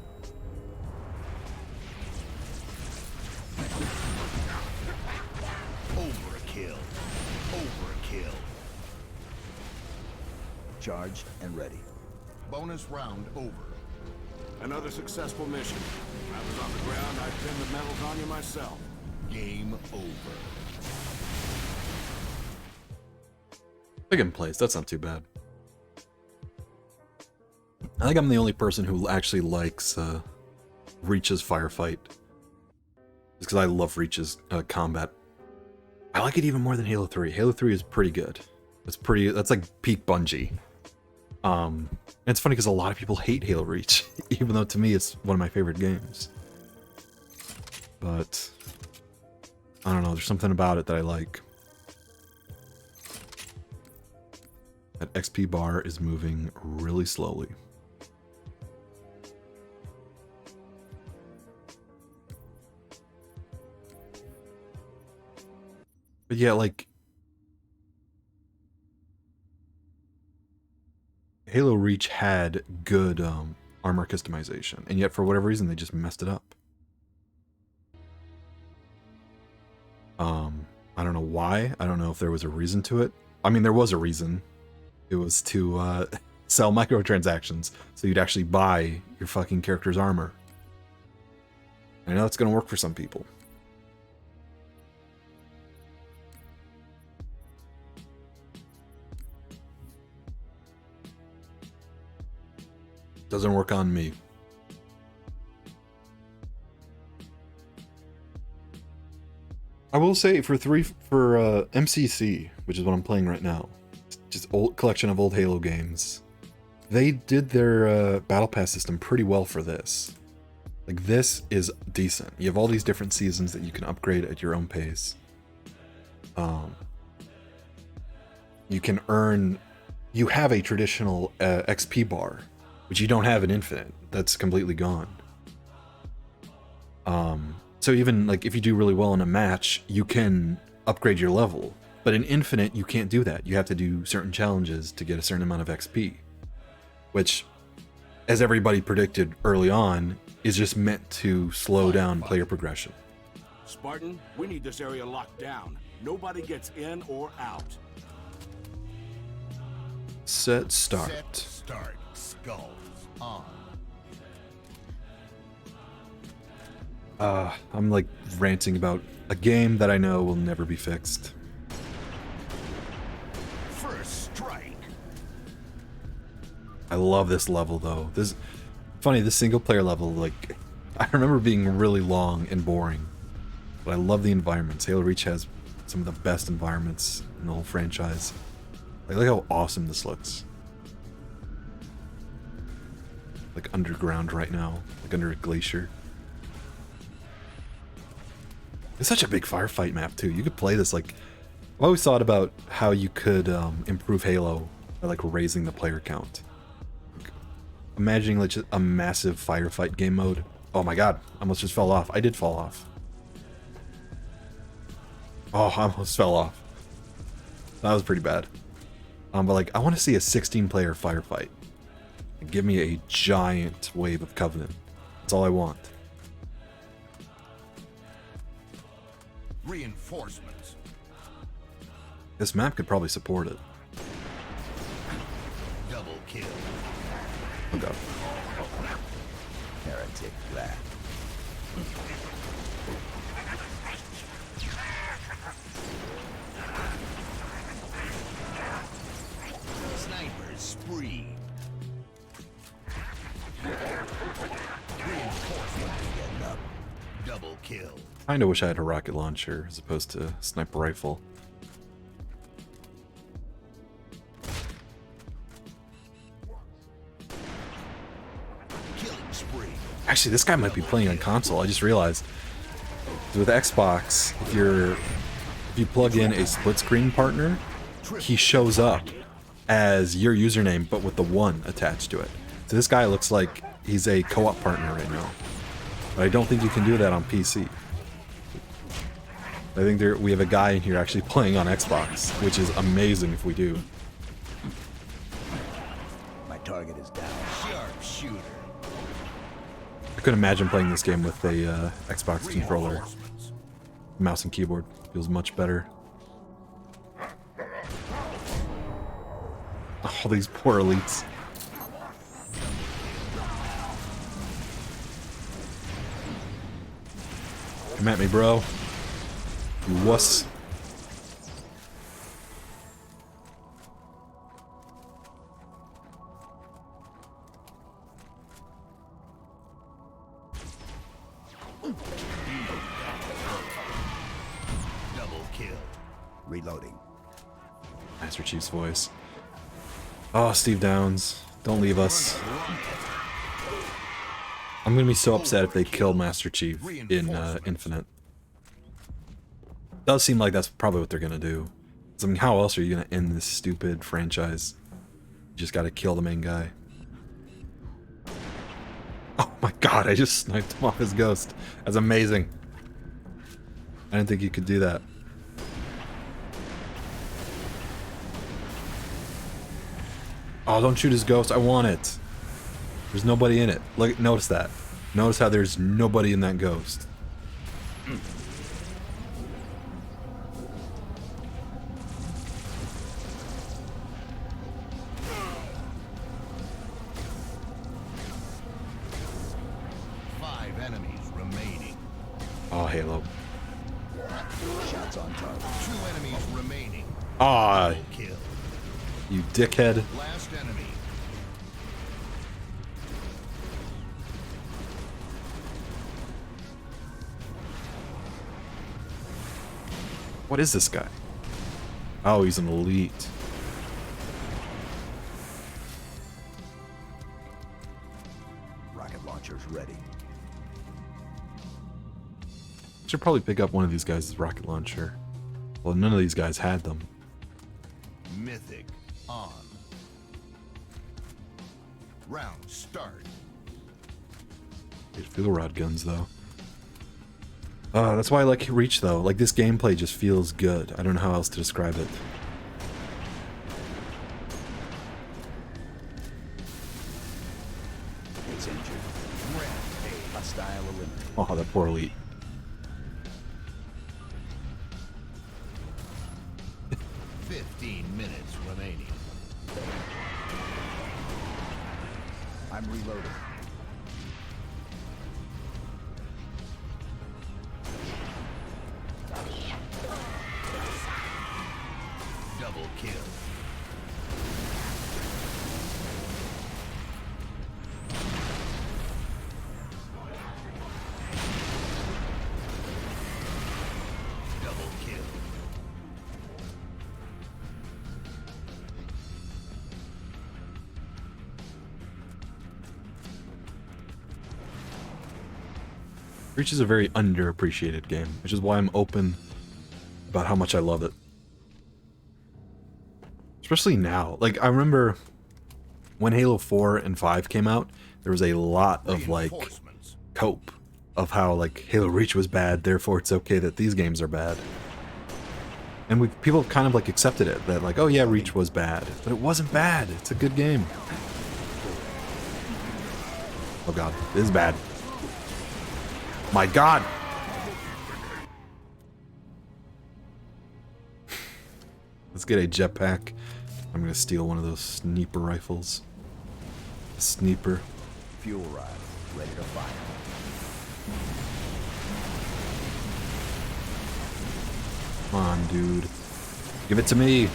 Overkill. Overkill. Charged and ready. Bonus round over. Another successful mission. I was on the ground, I'd pin the medals on you myself. Game over. Second place, that's not too bad. I think I'm the only person who actually likes Reach's firefight. Just because I love Reach's combat. I like it even more than Halo 3. Halo 3 is pretty good. That's like peak Bungie. And it's funny because a lot of people hate Halo Reach, even though to me it's one of my favorite games. But I don't know, there's something about it that I like. That XP bar is moving really slowly. But yeah, like Halo Reach had good armor customization, and yet for whatever reason they just messed it up. I don't know why. I don't know if there was a reason to it. I mean, there was a reason. It was to sell microtransactions, so you'd actually buy your fucking character's armor. I know it's going to work for some people. Doesn't work on me. I will say for MCC, which is what I'm playing right now, just old collection of old Halo games, they did their battle pass system pretty well for this. Like, this is decent. You have all these different seasons that you can upgrade at your own pace. You can earn. You have a traditional XP bar, which you don't have in Infinite. That's completely gone. So even like if you do really well in a match, you can upgrade your level. But in Infinite, you can't do that. You have to do certain challenges to get a certain amount of XP, which, as everybody predicted early on, is just meant to slow down player progression. Spartan, we need this area locked down. Nobody gets in or out. Set start. Set start. Skulls on. I'm like ranting about a game that I know will never be fixed. First strike. I love this level though. This funny, this single player level, like, I remember being really long and boring, but I love the environments. Halo Reach has some of the best environments in the whole franchise. Like, look how awesome this looks. Like underground right now, like under a glacier. It's such a big firefight map too. You could play this like, I've always thought about how you could improve Halo by like raising the player count. Like, imagining like just a massive firefight game mode. Oh my god, I almost just fell off. I did fall off. Oh, I almost fell off. That was pretty bad. But like, I want to see a 16-player firefight. Give me a giant wave of Covenant. That's all I want. Reinforcements. This map could probably support it. Double kill. Oh god. Heretic rat. Sniper spree. Reinforcements getting up. Double kill. Kinda wish I had a rocket launcher as opposed to sniper rifle. Killing spree. Actually, this guy might be playing on console. I just realized. With Xbox, if you plug in a split screen partner, he shows up as your username, but with the 1 attached to it. So this guy looks like he's a co-op partner right now. But I don't think you can do that on PC. I think we have a guy in here actually playing on Xbox, which is amazing if we do. My target is down. Sharpshooter. I couldn't imagine playing this game with a Xbox controller. Reinforcements. Mouse and keyboard feels much better. All these poor elites. Come at me, bro. You wuss. Double kill. Reloading. Master Chief's voice. Oh, Steve Downs. Don't leave us. I'm gonna be so upset if they kill Master Chief in Infinite. Does seem like that's probably what they're gonna do. 'Cause, I mean, how else are you gonna end this stupid franchise? You just gotta kill the main guy. Oh my god, I just sniped him off his ghost. That's amazing. I didn't think you could do that. Oh, don't shoot his ghost. I want it. There's nobody in it. Look, notice that. Notice how there's nobody in that ghost. Five enemies remaining. Halo. Shots on target. 2 enemies remaining. Ah, Kill. you dickhead. Last enemy. What is this guy? Oh, he's an elite. Rocket launchers ready. Should probably pick up one of these guys' rocket launcher. Well, none of these guys had them. Mythic on. Round start. These fuel rod guns, though. That's why I like Reach, though. Like, this gameplay just feels good. I don't know how else to describe it. It's injured. Hostile eliminated. Oh, that poor elite. Minutes remaining. I'm reloading. Double kill. Double kill. Reach is a very underappreciated game, which is why I'm open about how much I love it. Especially now. Like, I remember when Halo 4 and 5 came out, there was a lot of, like, cope of how, like, Halo Reach was bad, therefore it's okay that these games are bad. And people kind of, like, accepted it, that, like, oh yeah, Reach was bad. But it wasn't bad. It's a good game. Oh god, this is bad. My god! Let's get a jetpack. I'm gonna steal one of those sniper rifles. Sniper. Fuel rod ready to fire. Come on, dude. Give it to me.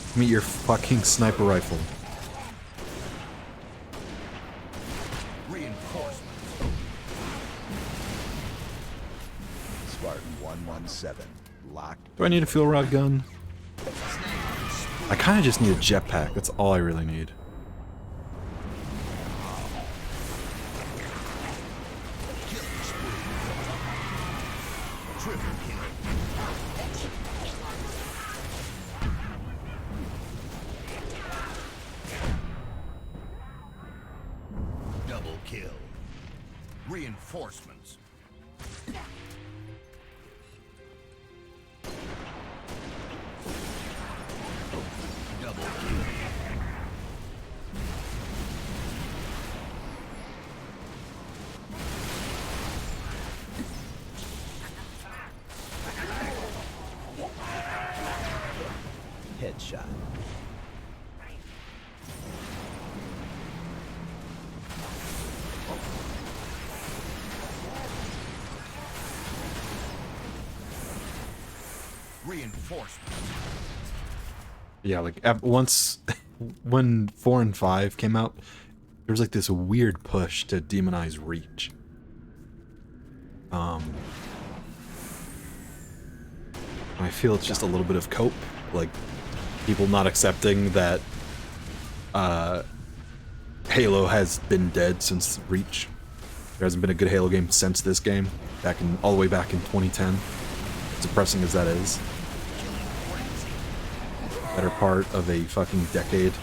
Give me your fucking sniper rifle. Spartan 117. Locked. Do I need a fuel rod gun? I kind of just need a jetpack. That's all I really need. Triple kill. Double kill. Reinforcements. Double kill. Headshot. Reinforcements. Yeah, like once when 4 and 5 came out, there was like this weird push to demonize Reach. I feel it's just a little bit of cope, like people not accepting that Halo has been dead since Reach. There hasn't been a good Halo game since this game, all the way back in 2010. As depressing as that is. Better part of a fucking decade.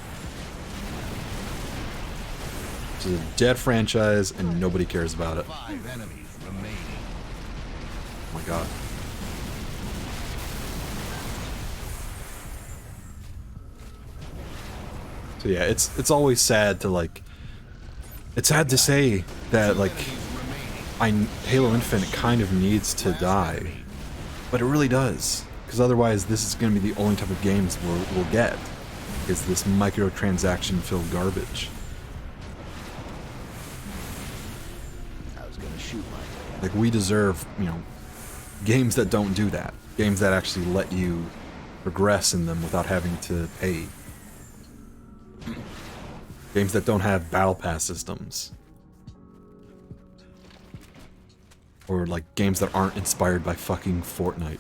It's a dead franchise and nobody cares about it. 5 enemies remaining. Oh my god. So yeah, it's always sad to like. It's sad to say that like, Halo Infinite kind of needs to die, but it really does, because otherwise this is going to be the only type of games we'll get. Is this microtransaction filled garbage. Like, we deserve, you know, games that don't do that. Games that actually let you progress in them without having to pay. Games that don't have battle pass systems. Or, like, games that aren't inspired by fucking Fortnite.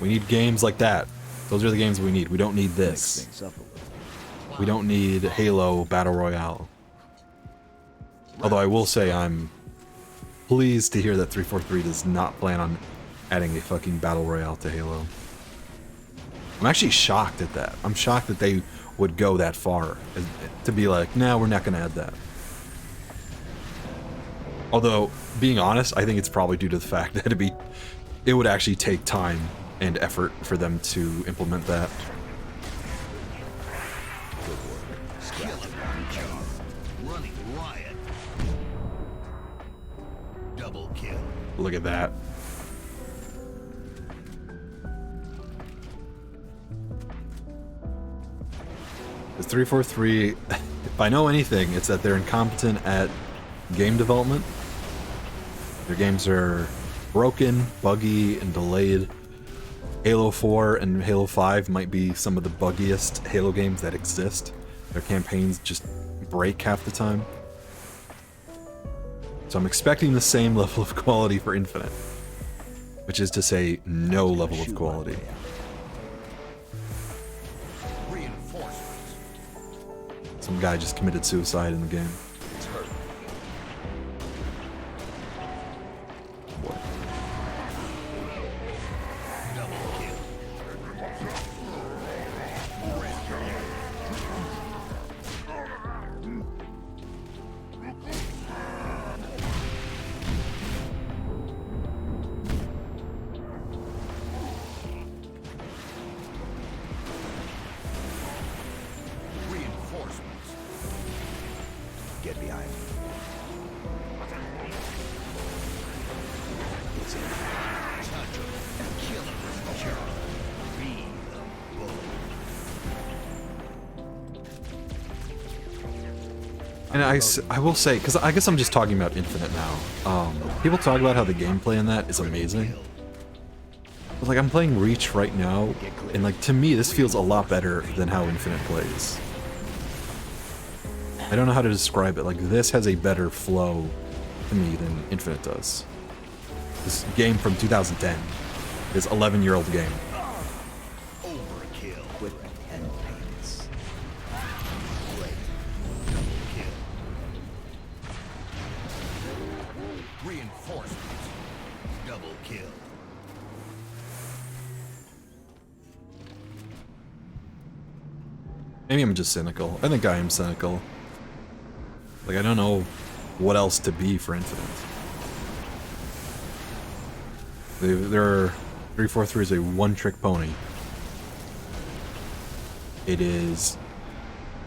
We need games like that. Those are the games we need. We don't need this. Mix things up a little. We don't need Halo Battle Royale. Although I will say I'm pleased to hear that 343 does not plan on adding a fucking Battle Royale to Halo. I'm actually shocked at that. I'm shocked that they would go that far to be like, nah, we're not going to add that. Although, being honest, I think it's probably due to the fact that it would actually take time and effort for them to implement that. Running riot. Double kill. Look at that. The 343, if I know anything, it's that they're incompetent at game development. Their games are broken, buggy, and delayed. Halo 4 and Halo 5 might be some of the buggiest Halo games that exist. Their campaigns just break half the time. So I'm expecting the same level of quality for Infinite. Which is to say, no level of quality. Reinforcements. Some guy just committed suicide in the game. Boy. Double kill. Reinforcements. Get behind me. It's in. Touch him. Kill him. Sure. Be the bull. And I will say, because I guess I'm just talking about Infinite now. People talk about how the gameplay in that is amazing. But like, I'm playing Reach right now, and like, to me, this feels a lot better than how Infinite plays. I don't know how to describe it. Like, this has a better flow to me than Infinite does. This game from 2010, this 11-year-old game. Overkill. Quick and painless. Great. Double kill. Reinforcements. Double kill. Maybe I'm just cynical. I think I am cynical. Like, I don't know what else to be for Infinite. Their 343 is a one-trick pony. It is...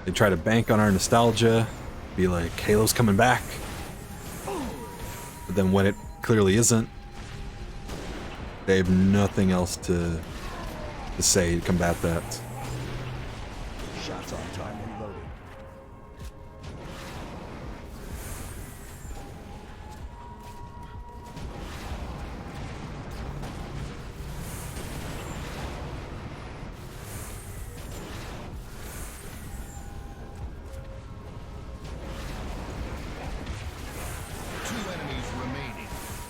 They try to bank on our nostalgia, be like, Halo's coming back. But then when it clearly isn't, they have nothing else to say to combat that. Shots on target. Loaded. Two enemies remaining.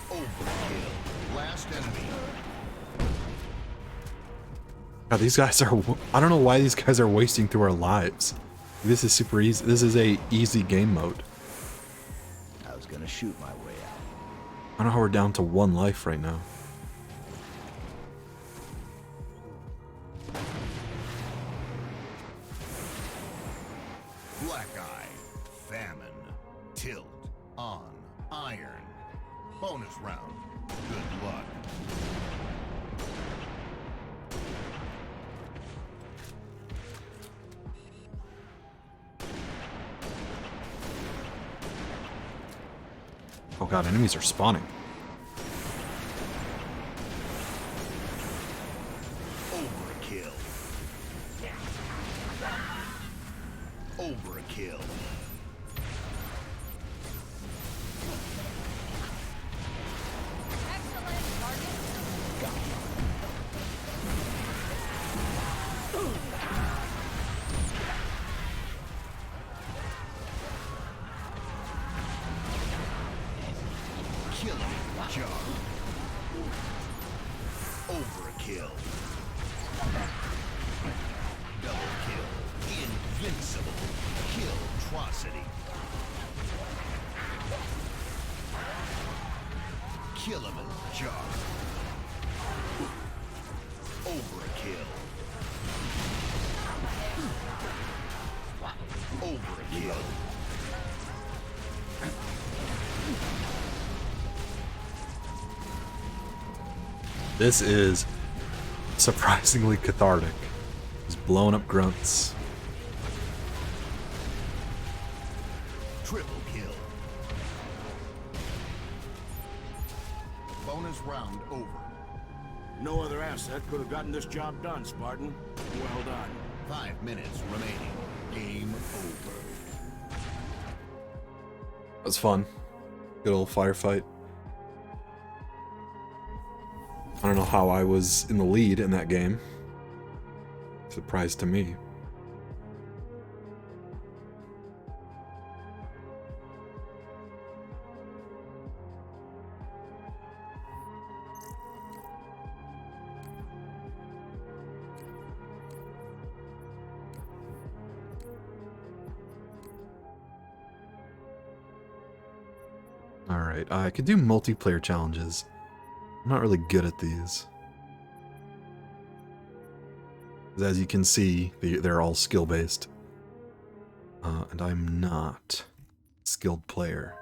Overkill. Last enemy. God, these guys are... I don't know why these guys are wasting through our lives. This is super easy. This is a easy game mode. I was gonna shoot my way out. I don't know how we're down to one life right now. Black Eye. Famine. Tilt. On. Iron. Bonus round. Good luck. Oh god, enemies are spawning. Overkill. Overkill. Overkill. Double kill. Invincible. Killtrocity. Kilimanjaro. Overkill. Overkill. This is surprisingly cathartic. Just blowing up grunts. Triple kill. Bonus round over. No other asset could have gotten this job done, Spartan. Well done. 5 minutes remaining. Game over. That was fun. Good old firefight. I don't know how I was in the lead in that game. Surprise to me. Alright, I could do multiplayer challenges. I'm not really good at these. As you can see, they're all skill-based. And I'm not a skilled player.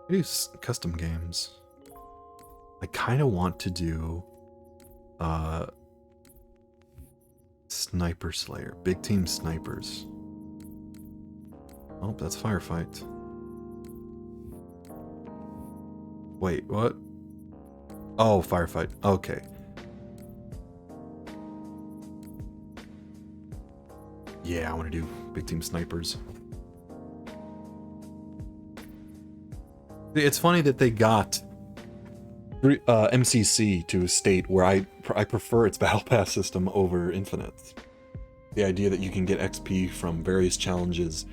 I do custom games. I kind of want to do Sniper Slayer. Big Team Snipers. Oh, that's Firefight. Wait, what? Oh, Firefight. Okay. Yeah, I want to do Big Team Snipers. It's funny that they got MCC to a state where I prefer its Battle Pass system over Infinite. The idea that you can get XP from various challenges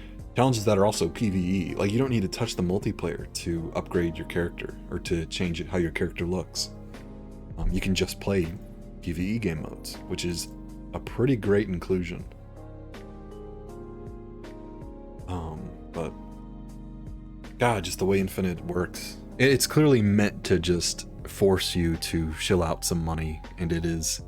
that are also PvE. Like, you don't need to touch the multiplayer to upgrade your character or to change how your character looks. You can just play PvE game modes, which is a pretty great inclusion. But God, just the way Infinite works. It's clearly meant to just force you to shill out some money, and it is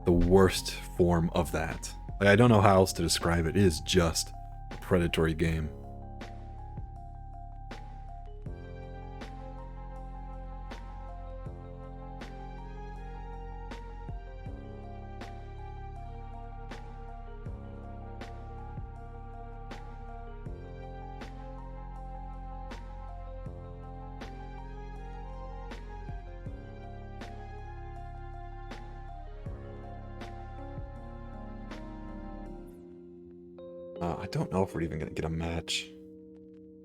the worst form of that. Like, I don't know how else to describe it. It is just a predatory game. I don't know if we're even going to get a match.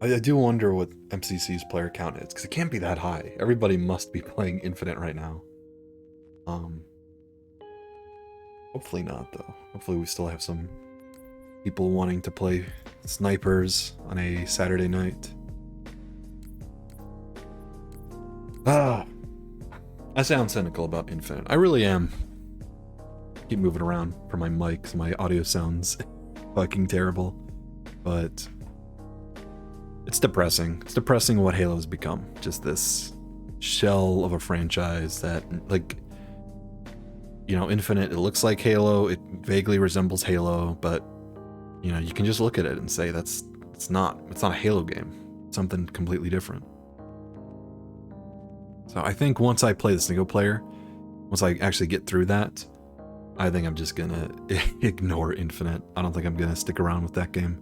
I do wonder what MCC's player count is, because it can't be that high. Everybody must be playing Infinite right now. Hopefully not, though. Hopefully we still have some people wanting to play snipers on a Saturday night. I sound cynical about Infinite. I really am. Keep moving around for my mic, so my audio sounds fucking terrible. But it's depressing. It's depressing what Halo's become. Just this shell of a franchise that, like, you know, Infinite, it looks like Halo, it vaguely resembles Halo, but, you know, you can just look at it and say it's not a Halo game. It's something completely different. So I think once I play the single player, once I actually get through that, I think I'm just gonna ignore Infinite. I don't think I'm gonna stick around with that game.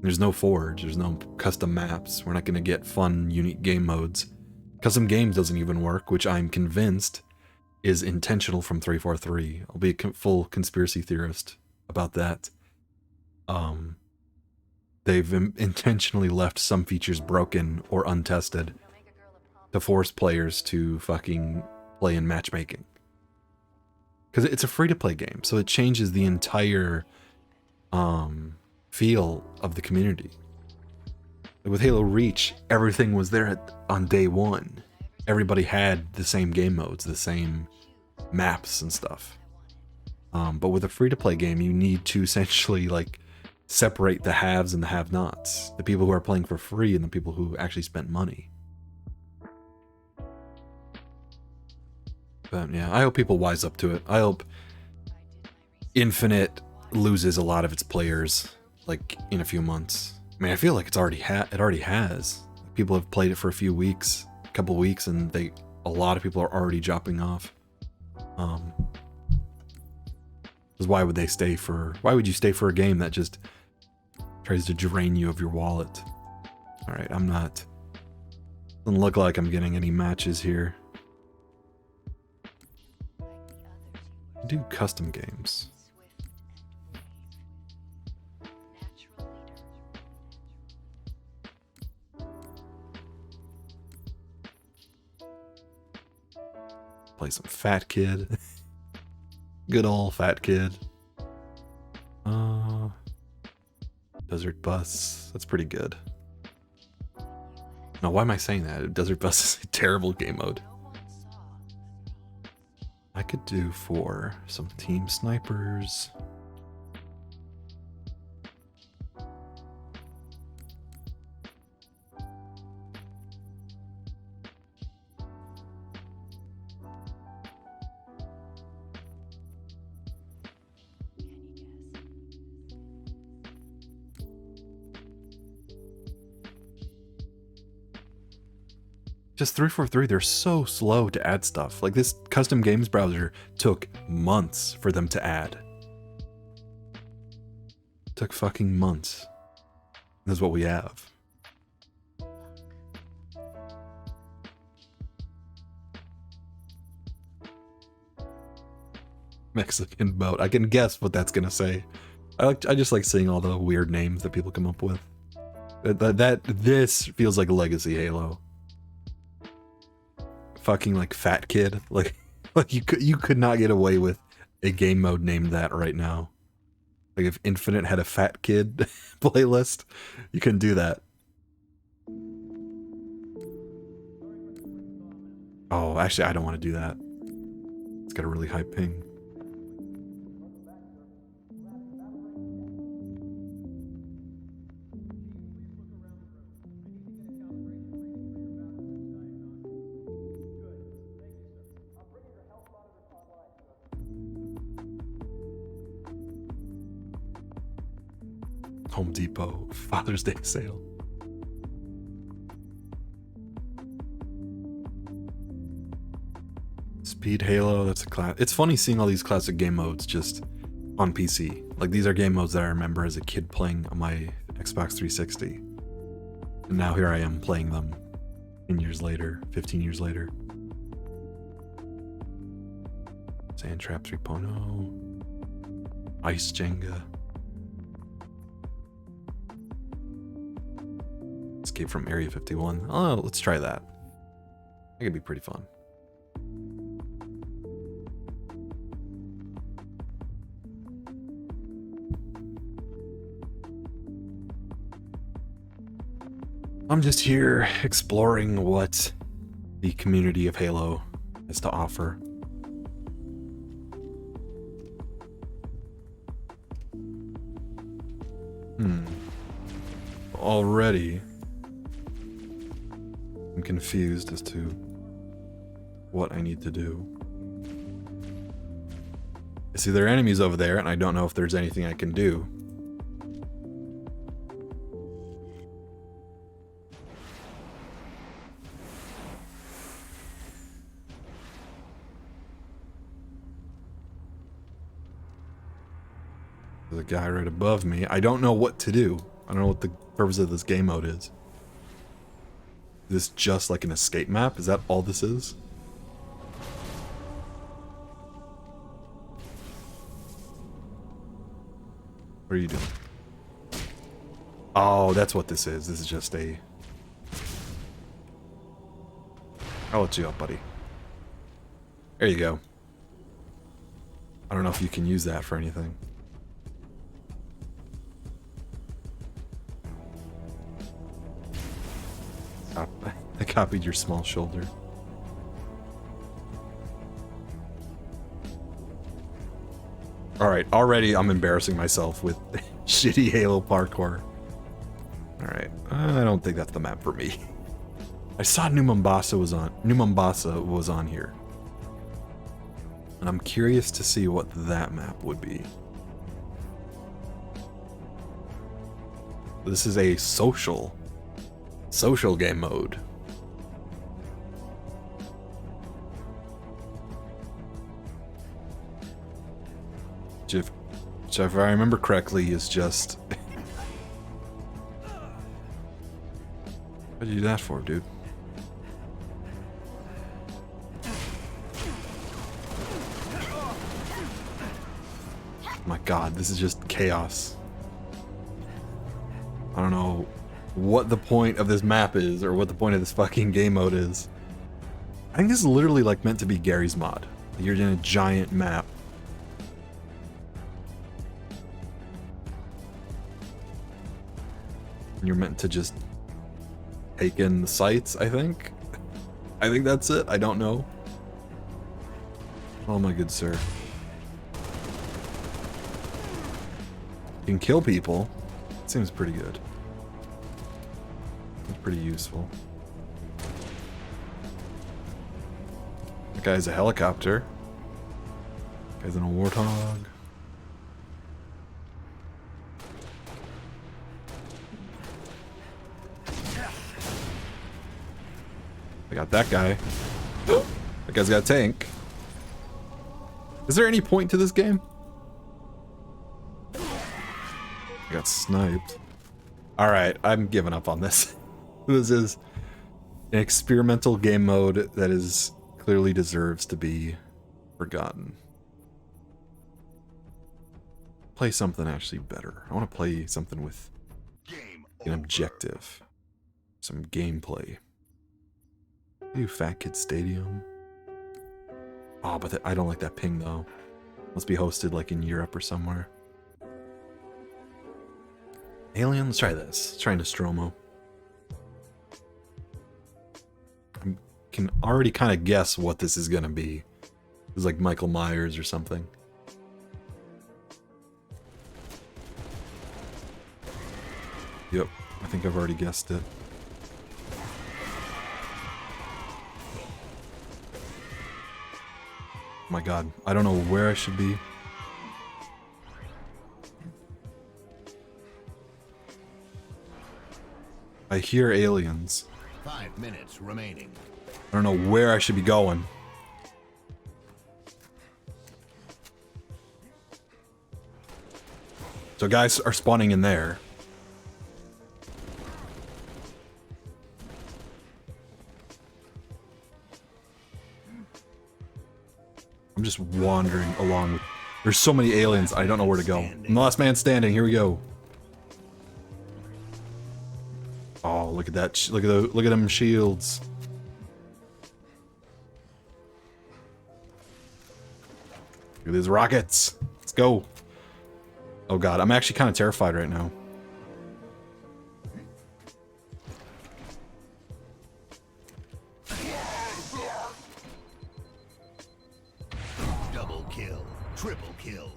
There's no Forge, there's no custom maps, we're not gonna get fun, unique game modes. Custom games doesn't even work, which I'm convinced is intentional from 343. I'll be a full conspiracy theorist about that. They've intentionally left some features broken or untested to force players to fucking play in matchmaking. Because it's a free-to-play game, so it changes the entire feel of the community. Like with Halo Reach, everything was there on day one. everybody had the same game modes, the same maps and stuff. But with a free-to-play game, you need to essentially like separate the haves and the have-nots, the people who are playing for free and the people who actually spent money. But yeah, I hope people wise up to it. I hope Infinite loses a lot of its players like in a few months. I mean, I feel like it already has. People have played it for a few weeks, a couple weeks, and a lot of people are already dropping off. Because why would you stay for a game that just tries to drain you of your wallet? All right, doesn't look like I'm getting any matches here. Do custom games. Play some Fat Kid. Good old Fat Kid. Desert Bus. That's pretty good. No, why am I saying that? Desert Bus is a terrible game mode. I could do for some team snipers. Just 343, they're so slow to add stuff. Like this custom games browser took months for them to add. Took fucking months. That's what we have. Mexican boat. I can guess what that's gonna say. I just like seeing all the weird names that people come up with. This feels like a legacy Halo. Fucking like Fat Kid, like you could not get away with a game mode named that right now. Like if Infinite had a Fat Kid playlist, you couldn't do that. Oh, actually, I don't want to do that. It's got a really high ping. Home Depot Father's Day sale. Speed Halo, that's a class. It's funny seeing all these classic game modes just on PC. Like these are game modes that I remember as a kid playing on my Xbox 360. And now here I am playing them 10 years later, 15 years later. Sand Trap 3.0. Ice Jenga. Escape from Area 51. Oh, let's try that. That could be pretty fun. I'm just here exploring what the community of Halo has to offer. Already, I'm confused as to what I need to do. I see there are enemies over there, and I don't know if there's anything I can do. There's a guy right above me. I don't know what to do. I don't know what the purpose of this game mode is. Is this just like an escape map? Is that all this is? What are you doing? Oh, that's what this is. This is just a... I'll let you up, buddy. There you go. I don't know if you can use that for anything. I copied your small shoulder. Alright, already I'm embarrassing myself with shitty Halo parkour. Alright, I don't think that's the map for me. I saw New Mombasa was on here. And I'm curious to see what that map would be. This is a social game mode. Which, if I remember correctly, is just... What did you do that for, dude? Oh my god, this is just chaos. I don't know what the point of this map is, or what the point of this fucking game mode is. I think this is literally like meant to be Gary's mod. You're in a giant map. And you're meant to just take in the sights, I think. I think that's it. I don't know. Oh my good sir. You can kill people. Seems pretty good. It's pretty useful. That guy's a helicopter. That guy's in a warthog. I got that guy. That guy's got a tank. Is there any point to this game? I got sniped. Alright, I'm giving up on this. This is an experimental game mode that is clearly deserves to be forgotten. Play something actually better. I want to play something with an objective. Some gameplay. Maybe Fat Kid Stadium. Oh, but I don't like that ping though. Must be hosted like in Europe or somewhere. Alien, let's try this. Let's try Nostromo. I can already kind of guess what this is gonna be. It's like Michael Myers or something. Yep, I think I've already guessed it. Oh my god, I don't know where I should be. I hear aliens. 5 minutes remaining. I don't know where I should be going. So guys are spawning in there. I'm just wandering along. There's so many aliens, I don't know where to go. I'm the last man standing, here we go. Oh, look at that. Look at them shields. Look at these rockets. Let's go. Oh god, I'm actually kind of terrified right now. Double kill. Triple kill.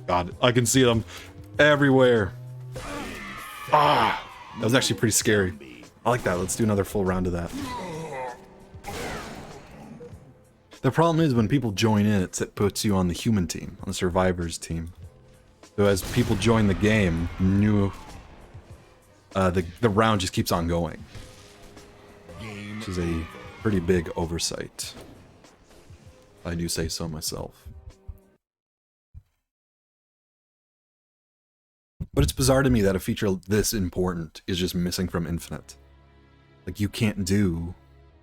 God, I can see them everywhere. Ah, that was actually pretty scary. I like that. Let's do another full round of that. The problem is when people join in, it puts you on the human team, on the survivors team. So as people join the game, the round just keeps on going, which is a pretty big oversight. I do say so myself. But it's bizarre to me that a feature this important is just missing from Infinite. Like, you can't do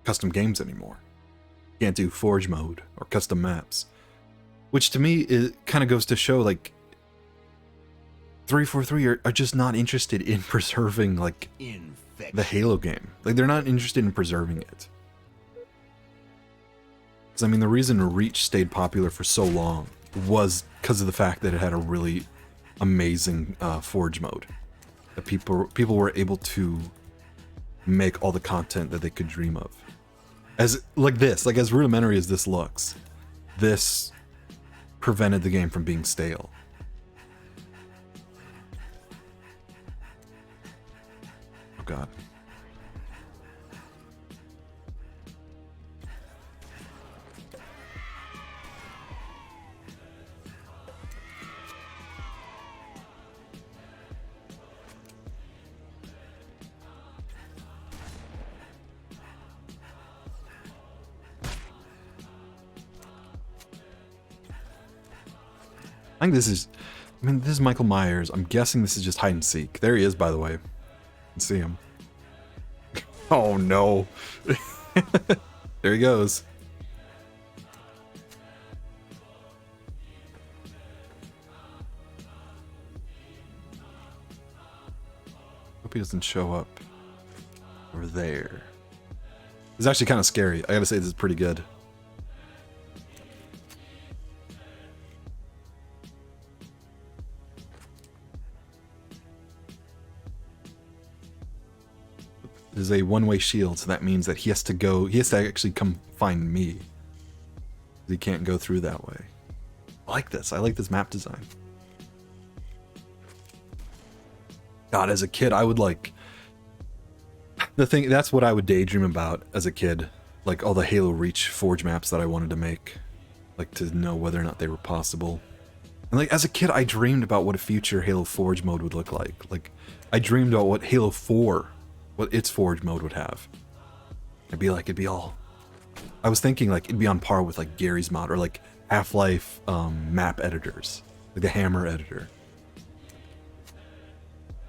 custom games anymore. You can't do Forge mode or custom maps. Which to me, it kind of goes to show, like, 343 are just not interested in preserving, like, the Halo game. Like, they're not interested in preserving it. Because, I mean, the reason Reach stayed popular for so long was because of the fact that it had a really amazing Forge mode. That people were able to make all the content that they could dream of. As like this, like as rudimentary as this looks, this prevented the game from being stale. Oh god. I think this is, I mean, this is Michael Myers. I'm guessing this is just hide and seek. There he is, by the way. You can see him. Oh no. There he goes. Hope he doesn't show up over there. It's actually kind of scary. I gotta say, this is pretty good. There's a one-way shield, so that means that he has to actually come find me. He can't go through that way. I like this. I like this map design. God, as a kid, I would like... that's what I would daydream about as a kid. Like all the Halo Reach Forge maps that I wanted to make. Like to know whether or not they were possible. And like as a kid, I dreamed about what a future Halo Forge mode would look like. Like, I dreamed about what Halo 4... what its Forge mode would have. It'd be all... I was thinking like it'd be on par with like Gary's mod or like Half-Life map editors. Like the Hammer editor.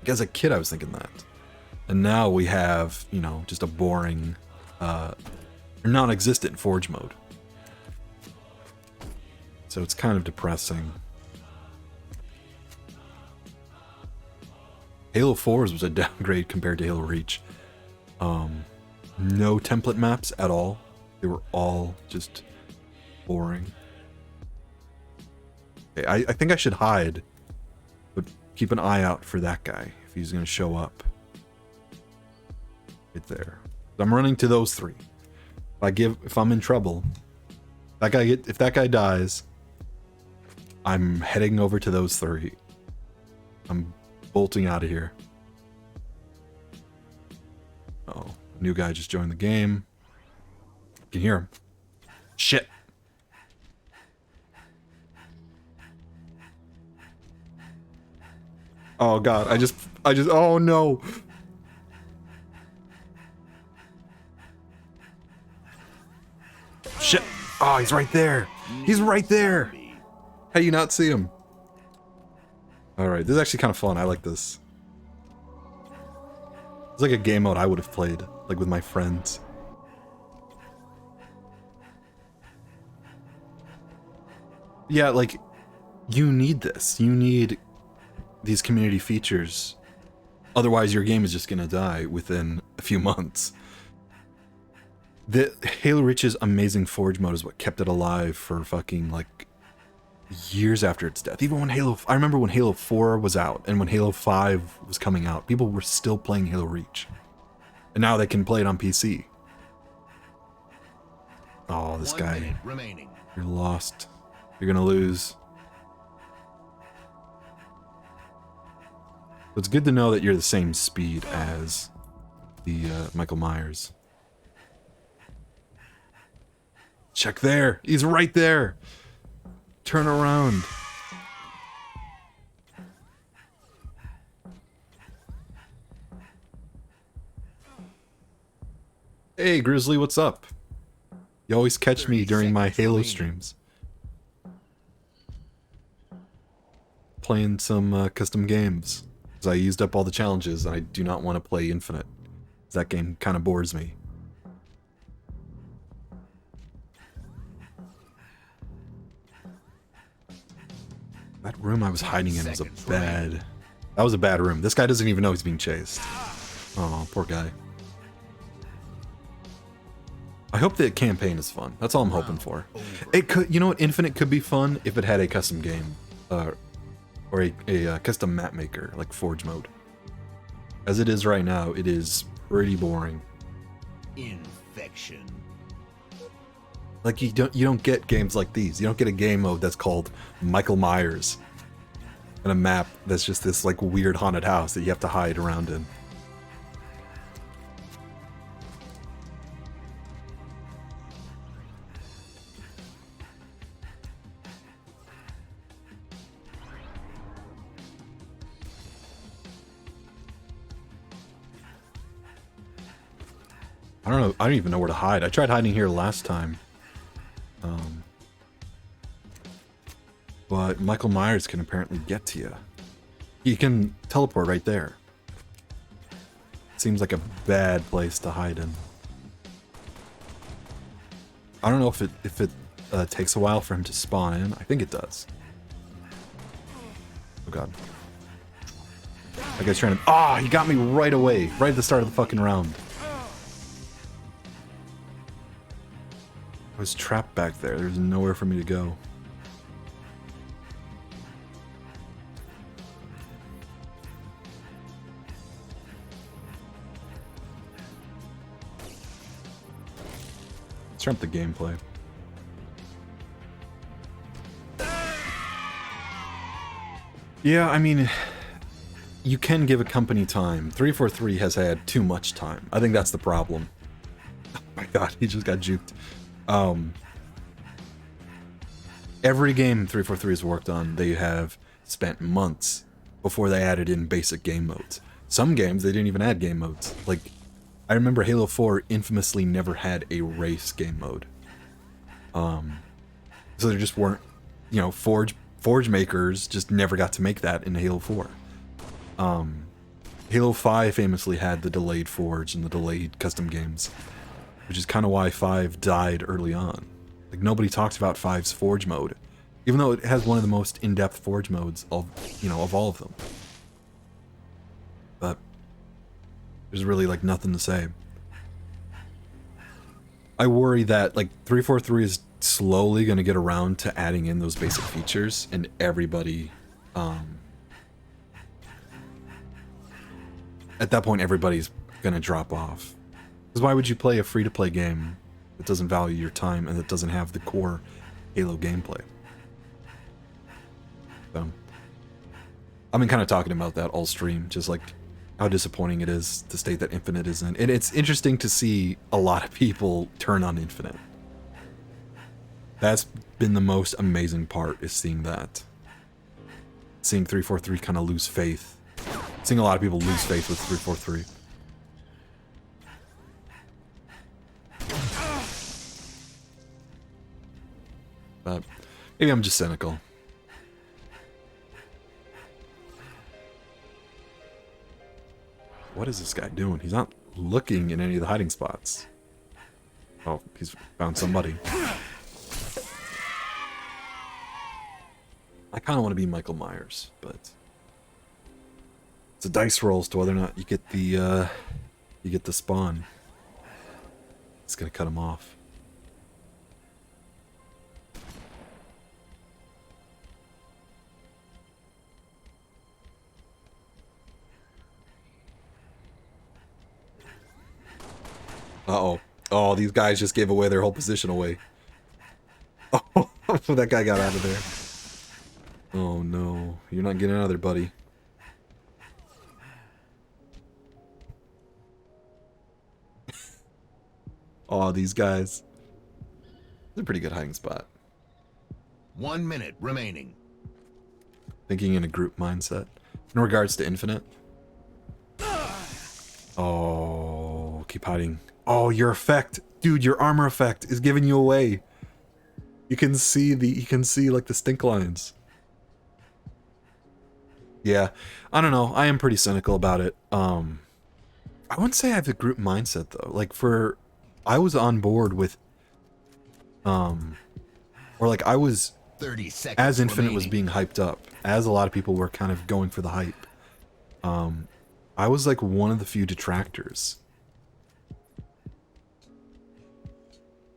Like, as a kid I was thinking that. And now we have, you know, just a boring, non-existent Forge mode. So it's kind of depressing. Halo 4's was a downgrade compared to Halo Reach. No template maps at all. They were all just boring. Okay, I think I should hide, but keep an eye out for that guy if he's going to show up. Right there. I'm running to those three. If I'm in trouble, if that guy dies, I'm heading over to those three. I'm bolting out of here. Oh, new guy just joined the game. You can hear him. Shit. Oh god, I just, oh no. Shit. Oh, he's right there. He's right there. How do you not see him? Alright, this is actually kind of fun. I like this. It's like a game mode I would have played, like with my friends. Yeah, like, you need this. You need these community features. Otherwise, your game is just gonna die within a few months. The Halo Reach's amazing Forge mode is what kept it alive for fucking, like, years after its death. Even when I remember when Halo 4 was out and when Halo 5 was coming out, people were still playing Halo Reach. And now they can play it on PC. Oh, this guy. You're lost. You're gonna lose. But it's good to know that you're the same speed as the Michael Myers. Check there. He's right there. Turn around. Hey, Grizzly, what's up? You always catch me during my Halo streams. Playing some custom games. Because I used up all the challenges and I do not want to play Infinite. That game kind of bores me. That room I was hiding in was that was a bad room. This guy doesn't even know he's being chased. Oh, poor guy. I hope the campaign is fun. That's all I'm hoping for. It could, you know what, Infinite could be fun if it had a custom game, or a custom map maker like Forge mode. As it is right now, it is pretty boring. Infection. Like you don't get games like these. You don't get a game mode that's called Michael Myers and a map that's just this like weird haunted house that you have to hide around in. I don't know. I don't even know where to hide. I tried hiding here last time. But Michael Myers can apparently get to you. He can teleport right there. Seems like a bad place to hide in. I don't know if it takes a while for him to spawn in. I think it does. Oh god. That guy's trying to... Ah, he got me right away. Right at the start of the fucking round. I was trapped back there. There's nowhere for me to go. Let's trump the gameplay. Yeah, I mean, you can give a company time. 343 has had too much time. I think that's the problem. Oh my god, he just got juked. Every game 343 has worked on, they have spent months before they added in basic game modes. Some games, they didn't even add game modes. Like, I remember Halo 4 infamously never had a race game mode. So there just weren't, you know, Forge makers just never got to make that in Halo 4. Halo 5 famously had the delayed Forge and the delayed custom games, which is kind of why 5 died early on. Like, nobody talks about 5's Forge mode, even though it has one of the most in-depth Forge modes of, you know, of all of them. But there's really, like, nothing to say. I worry that, like, 343 is slowly going to get around to adding in those basic features, and everybody, at that point, everybody's going to drop off. Because why would you play a free-to-play game that doesn't value your time and that doesn't have the core Halo gameplay? So, I've been kind of talking about that all stream, just like how disappointing it is to state that Infinite isn't. And it's interesting to see a lot of people turn on Infinite. That's been the most amazing part, is seeing that. Seeing 343 kind of lose faith. Seeing a lot of people lose faith with 343. But maybe I'm just cynical. What is this guy doing? He's not looking in any of the hiding spots. Oh, he's found somebody. I kind of want to be Michael Myers, but it's a dice roll as to whether or not you get the spawn. It's gonna cut him off. Uh-oh. Oh, these guys just gave away their whole position away. Oh, that guy got out of there. Oh no, you're not getting out of there, buddy. Oh, these guys. They're a pretty good hiding spot. 1 minute remaining. Thinking in a group mindset. In regards to Infinite. Oh, keep hiding. Oh, your effect. Dude, your armor effect is giving you away. You can see like the stink lines. Yeah, I don't know. I am pretty cynical about it. I wouldn't say I have the group mindset though. Like I was on board with, or like I was, 30 seconds as Infinite remaining. was being hyped up, as a lot of people were kind of going for the hype. I was like one of the few detractors.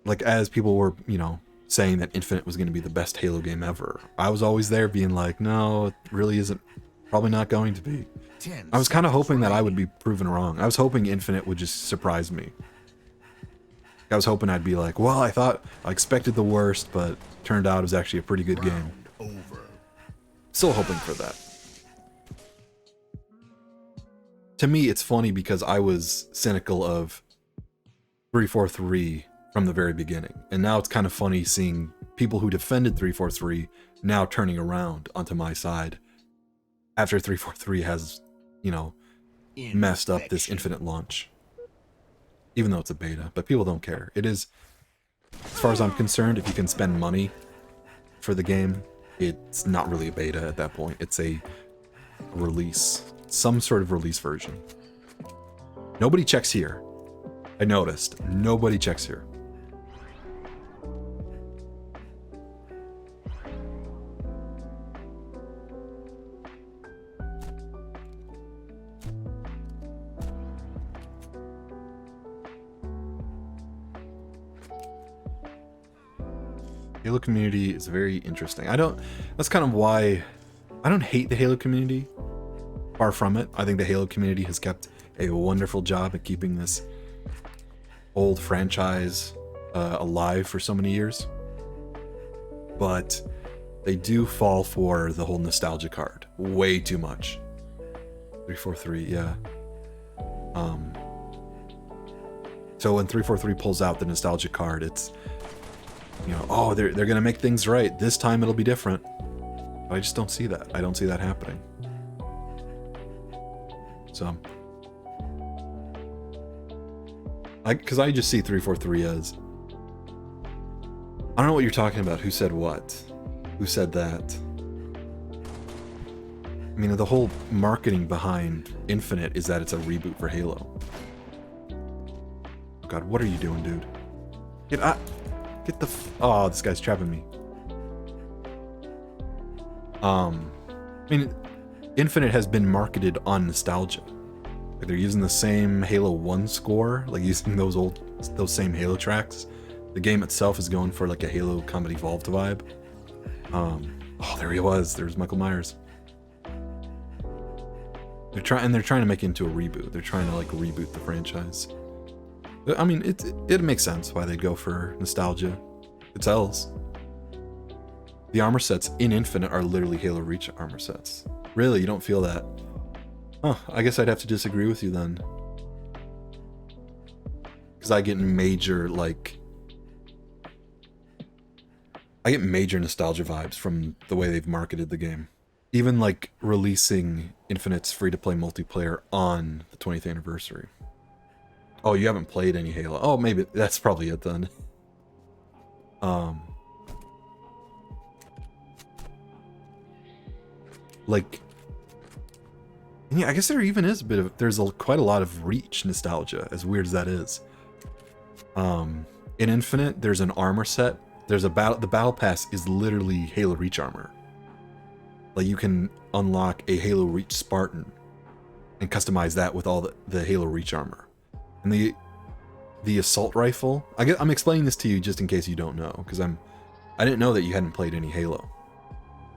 Like as people were, you know, saying that Infinite was going to be the best Halo game ever, I was always there being like, no, it really isn't Probably not going to be. 10 I was kind of seconds hoping that I would remaining. be proven wrong. I was hoping Infinite would just surprise me. I was hoping I'd be like, well, I expected the worst, but turned out it was actually a pretty good game. Over. Still hoping for that. To me, it's funny because I was cynical of 343 from the very beginning. And now it's kind of funny seeing people who defended 343 now turning around onto my side after 343 has, you know, messed up this Infinite launch. Even though it's a beta, but people don't care. It is, as far as I'm concerned, if you can spend money for the game, it's not really a beta at that point. It's a release. Some sort of release version. Nobody checks here. I noticed. Nobody checks here. Halo community is very interesting. That's kind of why I don't hate the Halo community. Far from it. I think the Halo community has kept a wonderful job at keeping this old franchise alive for so many years. But they do fall for the whole nostalgia card way too much. 343, yeah. So when 343 pulls out the nostalgia card, it's, you know, oh, they're gonna make things right. This time it'll be different. But I just don't see that. I don't see that happening. So, because I just see 343 as, I don't know what you're talking about. Who said what? Who said that? I mean, the whole marketing behind Infinite is that it's a reboot for Halo. God, what are you doing, dude? Get the oh, this guy's trapping me. I mean, Infinite has been marketed on nostalgia. Like they're using the same Halo 1 score, like using those same Halo tracks. The game itself is going for like a Halo Combat Evolved vibe. Oh, there he was. There's Michael Myers. They're trying to make it into a reboot. They're trying to like reboot the franchise. I mean, it makes sense why they go for nostalgia. It sells. The armor sets in Infinite are literally Halo Reach armor sets. Really, you don't feel that? Huh, I guess I'd have to disagree with you then. Because I get major nostalgia vibes from the way they've marketed the game. Even like releasing Infinite's free-to-play multiplayer on the 20th anniversary. Oh, you haven't played any Halo. Oh, maybe that's probably it then. Like, yeah, I guess there even is quite a lot of Reach nostalgia, as weird as that is. In Infinite, there's an armor set. The battle pass is literally Halo Reach armor. Like you can unlock a Halo Reach Spartan and customize that with all the Halo Reach armor. And the assault rifle, I'm explaining this to you just in case you don't know, because I didn't know that you hadn't played any Halo.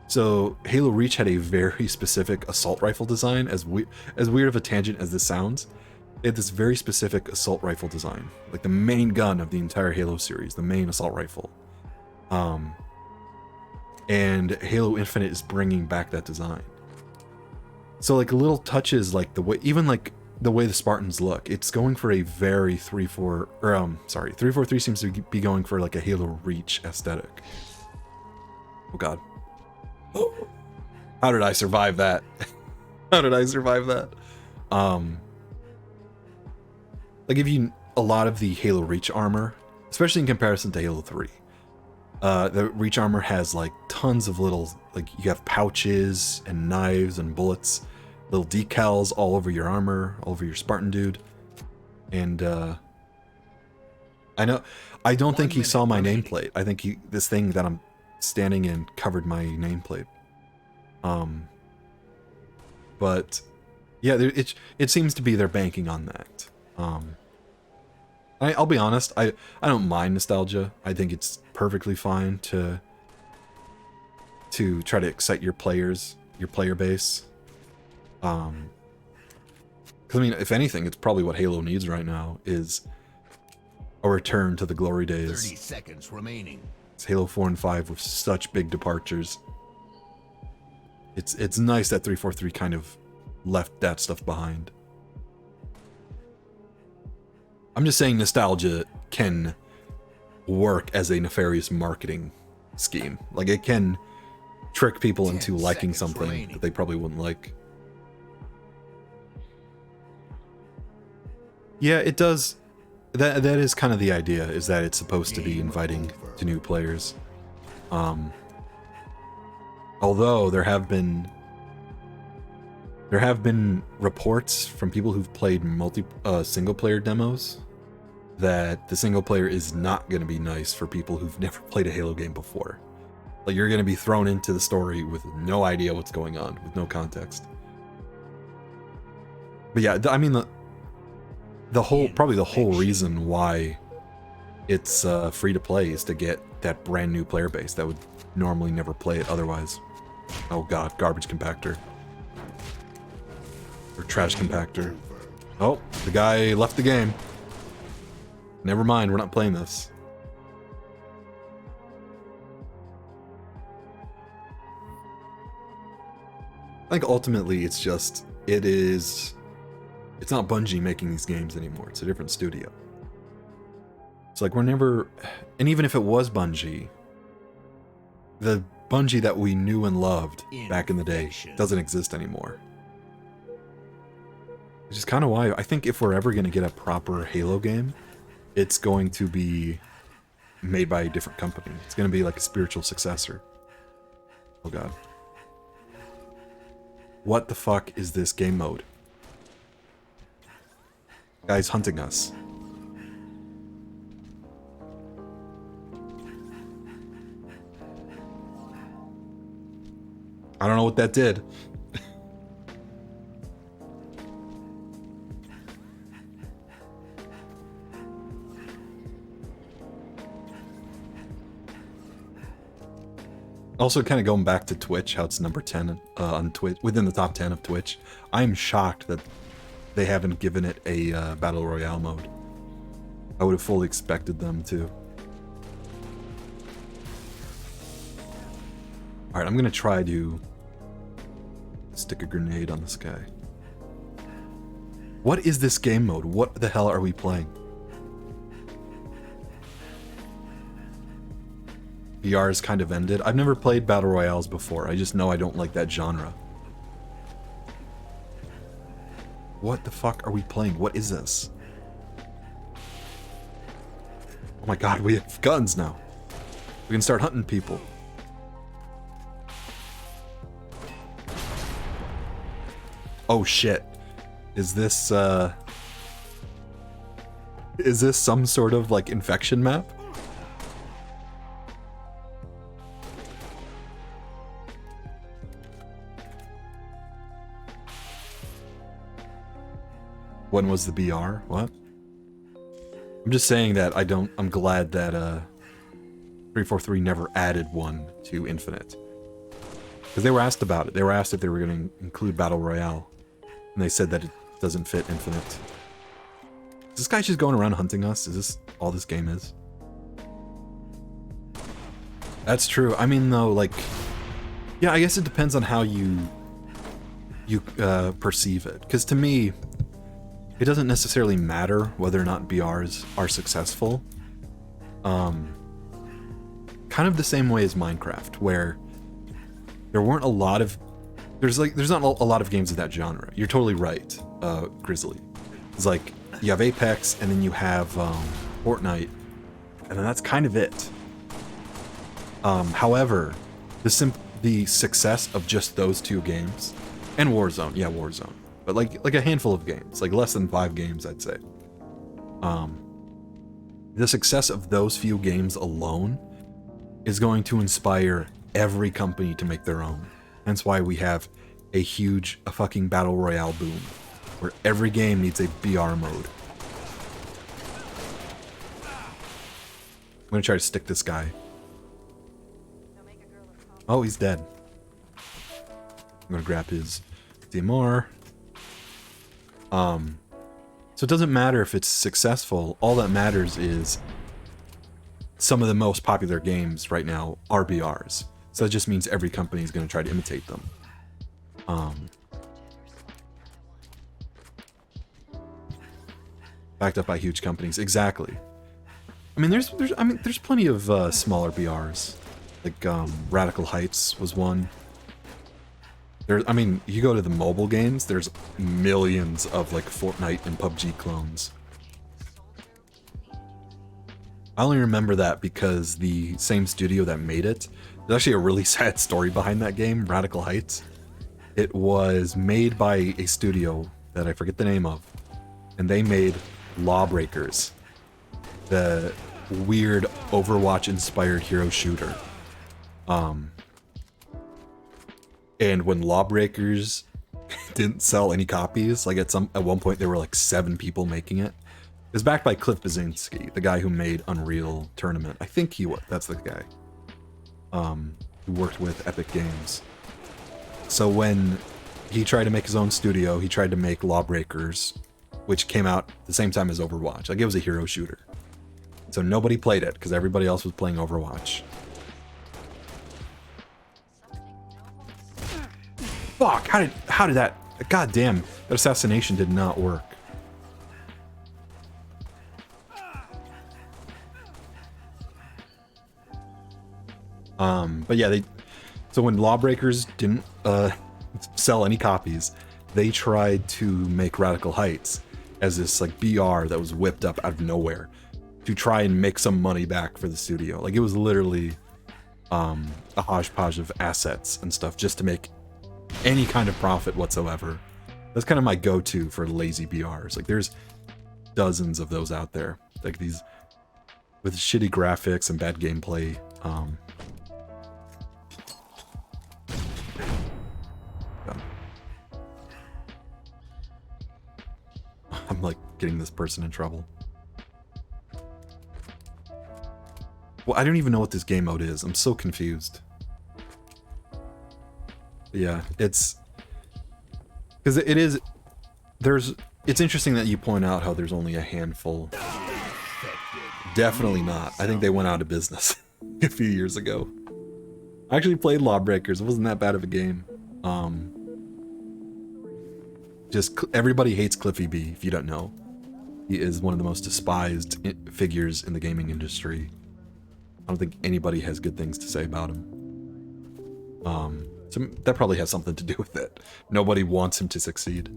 So Halo Reach had a very specific assault rifle design. As weird of a tangent as this sounds, they had this very specific assault rifle design, like the main gun of the entire Halo series, the main assault rifle. And Halo Infinite is bringing back that design. So like little touches, like the way the Spartans look, it's going for a very 343 seems to be going for like a Halo Reach aesthetic. Oh god. How did I survive that? How did I survive that? Like if you a lot of the Halo Reach armor, especially in comparison to Halo 3, the Reach armor has like tons of little, like you have pouches and knives and bullets, little decals all over your armor, all over your Spartan dude. And I don't think he saw my nameplate. I think this thing that I'm standing in covered my nameplate. But yeah, it seems to be they're banking on that. I'll be honest, I don't mind nostalgia. I think it's perfectly fine to try to excite your player base. Because, I mean, if anything, it's probably what Halo needs right now, is a return to the glory 30 days. seconds remaining. It's Halo 4 and 5 with such big departures. It's nice that 343 kind of left that stuff behind. I'm just saying nostalgia can work as a nefarious marketing scheme. Like, it can trick people into liking something that they probably wouldn't like. Yeah, it does. That is kind of the idea, is that it's supposed to be inviting to new players. Although there have been reports from people who've played single player demos that the single player is not going to be nice for people who've never played a Halo game before. Like, you're going to be thrown into the story with no idea what's going on, with no context. But yeah, I mean, probably the whole reason why it's free to play is to get that brand new player base that would normally never play it otherwise. Oh god, garbage compactor. Or trash compactor. Oh, the guy left the game. Never mind, we're not playing this. I think ultimately it's not Bungie making these games anymore. It's a different studio. It's like and even if it was Bungie, the Bungie that we knew and loved back in the day doesn't exist anymore. Which is kind of why I think if we're ever going to get a proper Halo game, it's going to be made by a different company. It's going to be like a spiritual successor. Oh god. What the fuck is this game mode? Guy's hunting us. I don't know what that did. Also, kind of going back to Twitch, how it's number 10 on Twitch, within the top 10 of Twitch. I'm shocked that they haven't given it a Battle Royale mode. I would have fully expected them to. Alright, I'm gonna try to stick a grenade on this guy. What is this game mode? What the hell are we playing? VR is kind of ended. I've never played Battle Royales before. I just know I don't like that genre. What the fuck are we playing? What is this? Oh my god, we have guns now. We can start hunting people. Oh shit. Is this some sort of like infection map? When was the BR? What? I'm just saying that I'm glad that 343 never added one to Infinite. Because they were asked about it. They were asked if they were going to include Battle Royale. And they said that it doesn't fit Infinite. Is this guy just going around hunting us? Is this all this game is? That's true. I mean, though, like... Yeah, I guess it depends on how you perceive it. Because to me, it doesn't necessarily matter whether or not BRs are successful. Kind of the same way as Minecraft, where there weren't a lot of... There's not a lot of games of that genre. You're totally right, Grizzly. It's like, you have Apex, and then you have Fortnite, and then that's kind of it. However, the success of just those two games, and Warzone, yeah, Warzone, but like a handful of games, like less than 5 games, I'd say. The success of those few games alone is going to inspire every company to make their own. Hence why we have a fucking Battle Royale boom, where every game needs a BR mode. I'm gonna try to stick this guy. Oh, he's dead. I'm gonna grab his DMR. So it doesn't matter if it's successful. All that matters is some of the most popular games right now are BRs. So that just means every company is going to try to imitate them. Backed up by huge companies, exactly. I mean, there's plenty of smaller BRs, like Radical Heights was one. I mean, you go to the mobile games, there's millions of like Fortnite and PUBG clones. I only remember that because the same studio that made it, there's actually a really sad story behind that game, Radical Heights. It was made by a studio that I forget the name of, and they made Lawbreakers, the weird Overwatch-inspired hero shooter. And when Lawbreakers didn't sell any copies, like at one point there were like 7 people making it. It was backed by Cliff Bleszinski, the guy who made Unreal Tournament. I think that's the guy. Who worked with Epic Games. So when he tried to make his own studio, he tried to make Lawbreakers, which came out the same time as Overwatch. Like, it was a hero shooter. So nobody played it because everybody else was playing Overwatch. Fuck! How did that? God damn! That assassination did not work. But yeah, so when Lawbreakers didn't sell any copies, they tried to make Radical Heights as this like BR that was whipped up out of nowhere to try and make some money back for the studio. Like, it was literally a hodgepodge of assets and stuff just to make any kind of profit whatsoever. That's kind of my go-to for lazy BRs. Like, there's dozens of those out there, like these with shitty graphics and bad gameplay. I'm like getting this person in trouble. Well, I don't even know what this game mode is. I'm so confused. Yeah, it's because it is. It's interesting that you point out how there's only a handful. Definitely not. I think they went out of business a few years ago. I actually played Lawbreakers. It wasn't that bad of a game. Just everybody hates Cliffy B, if you don't know. He is one of the most despised figures in the gaming industry. I don't think anybody has good things to say about him. So that probably has something to do with it. Nobody wants him to succeed.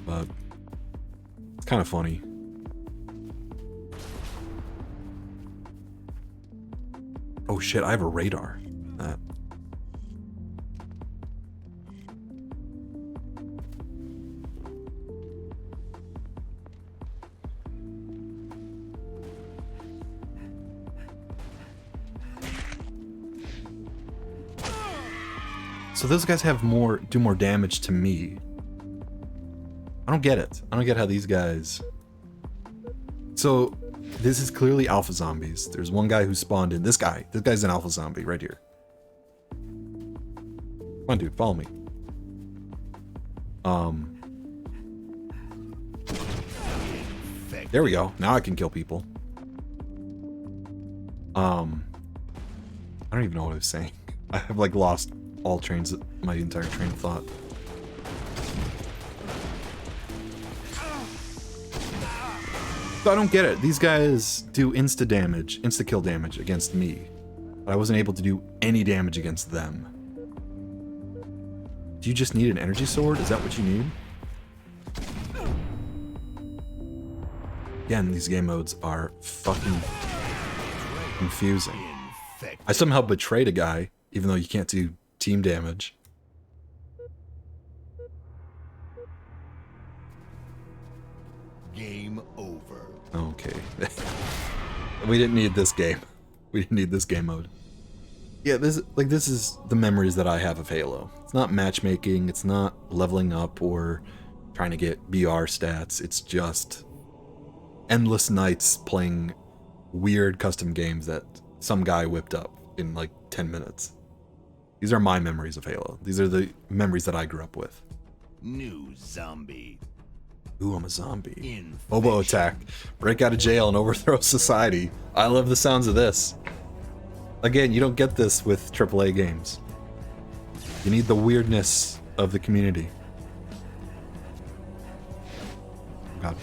But it's kind of funny. Oh shit, I have a radar. So those guys do more damage to me. I don't get it. I don't get how these guys... So, this is clearly alpha zombies. There's one guy who spawned in. This guy's an alpha zombie right here. Come on, dude, follow me. There we go. Now I can kill people. I don't even know what I was saying. I have like lost my entire train of thought. So I don't get it. These guys do insta-kill damage against me. But I wasn't able to do any damage against them. Do you just need an energy sword? Is that what you need? Again, these game modes are fucking confusing. I somehow betrayed a guy, even though you can't do team damage. Game over. Okay. We didn't need this game. We didn't need this game mode. Yeah, this is the memories that I have of Halo. It's not matchmaking, it's not leveling up or trying to get BR stats. It's just endless nights playing weird custom games that some guy whipped up in like 10 minutes. These are my memories of Halo. These are the memories that I grew up with. New zombie. Ooh, I'm a zombie. Infection. Hobo attack. Break out of jail and overthrow society. I love the sounds of this. Again, you don't get this with AAA games. You need the weirdness of the community. Oh god.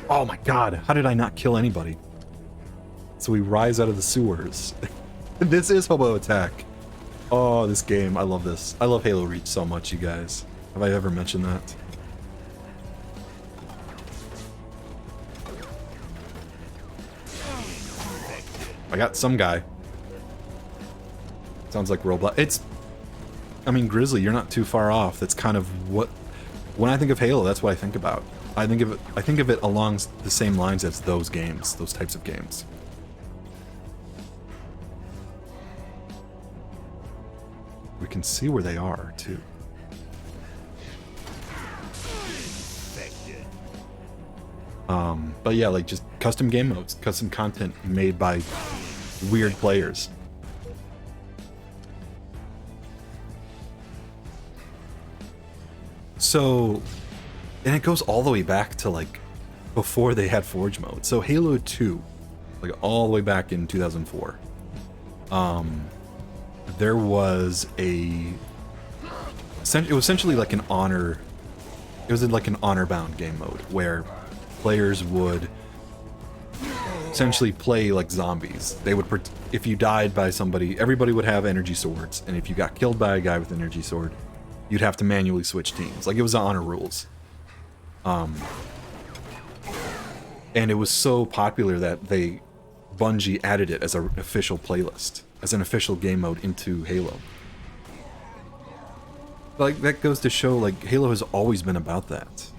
Oh my god, how did I not kill anybody? So we rise out of the sewers. This is Hobo Attack. Oh, this game, I love this. I love Halo Reach so much, you guys. Have I ever mentioned that? I got some guy. Sounds like Roblox. It's... I mean, Grizzly, you're not too far off. That's kind of what... When I think of Halo, that's what I think about. I think of it along the same lines as those games, those types of games. We can see where they are, too. But yeah, like just custom game modes, custom content made by weird players. So, and it goes all the way back to like before they had Forge mode. So Halo 2, like all the way back in 2004, there was it was essentially like an honor, it was like an honor-bound game mode where players would essentially play like zombies. They would, if you died by somebody, everybody would have energy swords, and if you got killed by a guy with an energy sword, you'd have to manually switch teams. Like, it was honor rules. And it was so popular that Bungie added it as an official playlist, as an official game mode into Halo. Like, that goes to show, like, Halo has always been about that.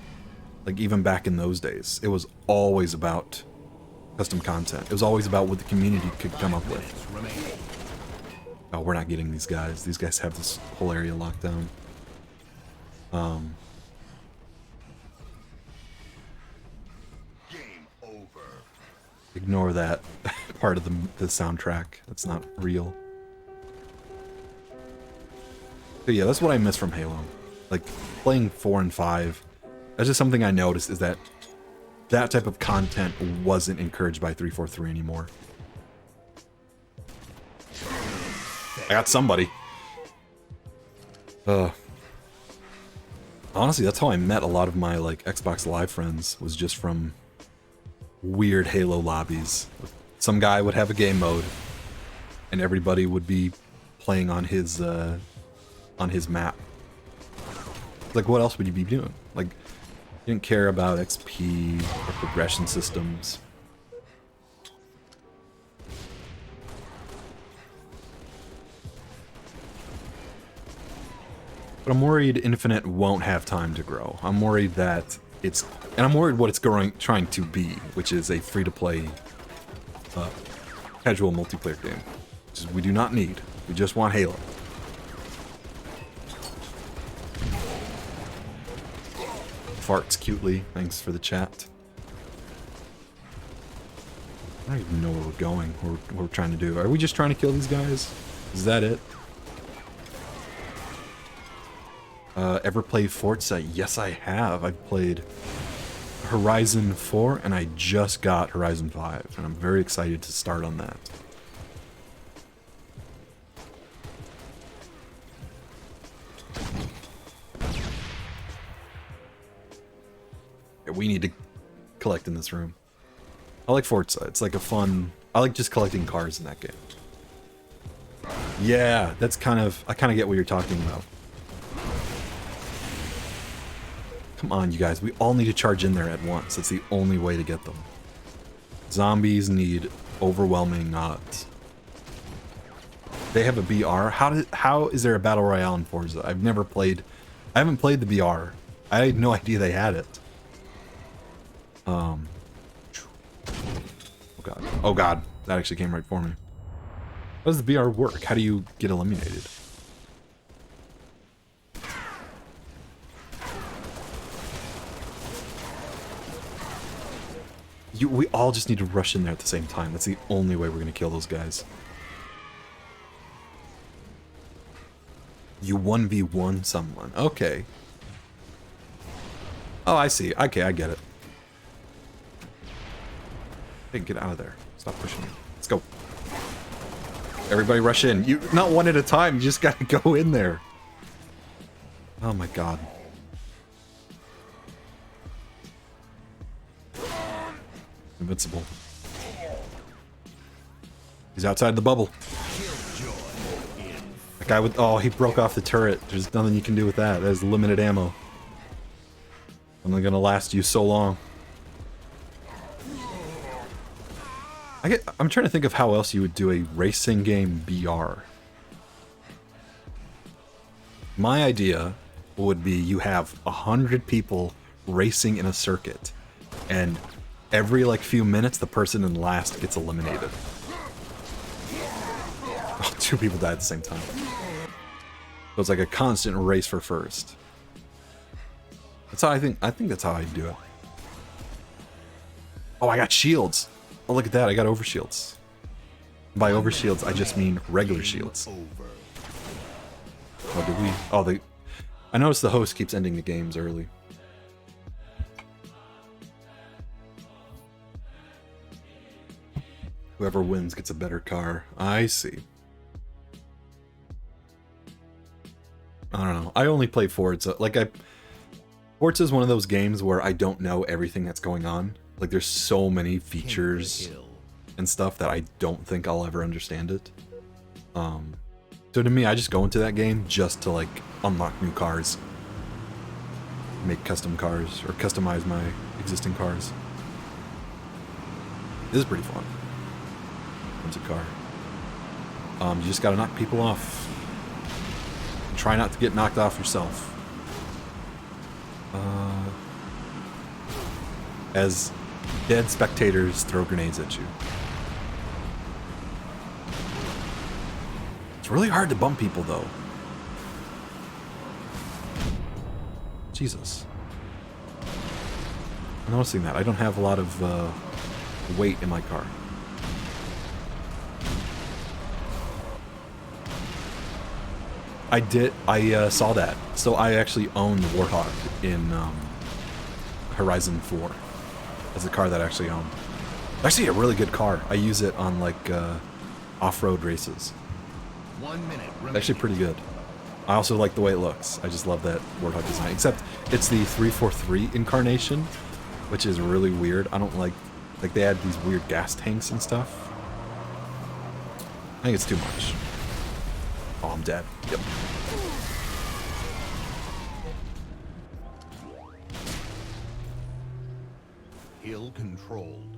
Like, even back in those days, it was always about custom content. It was always about what the community could come up with. Oh, we're not getting these guys. These guys have this whole area locked down. Game over. Ignore that part of the soundtrack. That's not real. But yeah, that's what I miss from Halo. Like, playing 4 and 5, that's just something I noticed, is that that type of content wasn't encouraged by 343 anymore. I got somebody. Honestly, that's how I met a lot of my like Xbox Live friends, was just from weird Halo lobbies. Some guy would have a game mode, and everybody would be playing on his map. Like, what else would you be doing? Like, you didn't care about XP or progression systems. But I'm worried Infinite won't have time to grow. I'm worried that it's... And I'm worried what it's trying to be, which is a free-to-play casual multiplayer game. Which is, we do not need. We just want Halo. Farts cutely. Thanks for the chat. I don't even know where we're going, what we're trying to do. Are we just trying to kill these guys? Is that it? Ever played Forza? Yes, I have. I've played Horizon 4, and I just got Horizon 5, and I'm very excited to start on that. Yeah, we need to collect in this room. I like Forza. It's like a fun... I like just collecting cars in that game. Yeah, that's kind of... I kind of get what you're talking about. Come on, you guys. We all need to charge in there at once. That's the only way to get them. Zombies need overwhelming odds. They have a BR? How is there a Battle Royale in Forza? I've never played... I haven't played the BR. I had no idea they had it. Oh god. Oh god. That actually came right for me. How does the BR work? How do you get eliminated? We all just need to rush in there at the same time. That's the only way we're going to kill those guys. You 1v1 someone. Okay. Oh, I see. Okay, I get it. Hey, get out of there. Stop pushing me. Let's go. Everybody rush in. You not one at a time. You just gotta go in there. Oh my god. Invincible. He's outside the bubble. That guy with... Oh, he broke off the turret. There's nothing you can do with that. That is limited ammo. Only gonna last you so long. I'm trying to think of how else you would do a racing game BR. My idea would be you have 100 people racing in a circuit, and every like few minutes the person in last gets eliminated. Oh, 2 people died at the same time. So it's like a constant race for first. That's how I think that's how I'd do it. Oh, I got shields. Oh, look at that. I got overshields. By overshields, I just mean regular shields. Oh, did we? Oh, I noticed the host keeps ending the games early. Whoever wins gets a better car. I see. I don't know. I only play Forza. Forza is one of those games where I don't know everything that's going on. Like, there's so many features and stuff that I don't think I'll ever understand it. So to me, I just go into that game just to, like, unlock new cars. Make custom cars, or customize my existing cars. This is pretty fun. It's a car. You just gotta knock people off. Try not to get knocked off yourself. As dead spectators throw grenades at you. It's really hard to bump people, though. Jesus. I'm noticing that. I don't have a lot of weight in my car. I saw that. So I actually own the Warthog in Horizon 4. That's a car that I actually own. It's actually a really good car. I use it on, like, off-road races. 1 minute. It's actually pretty good. I also like the way it looks. I just love that Warthog design. Except it's the 343 incarnation, which is really weird. I don't like they add these weird gas tanks and stuff. I think it's too much. Oh, I'm dead. Yep. Hill controlled.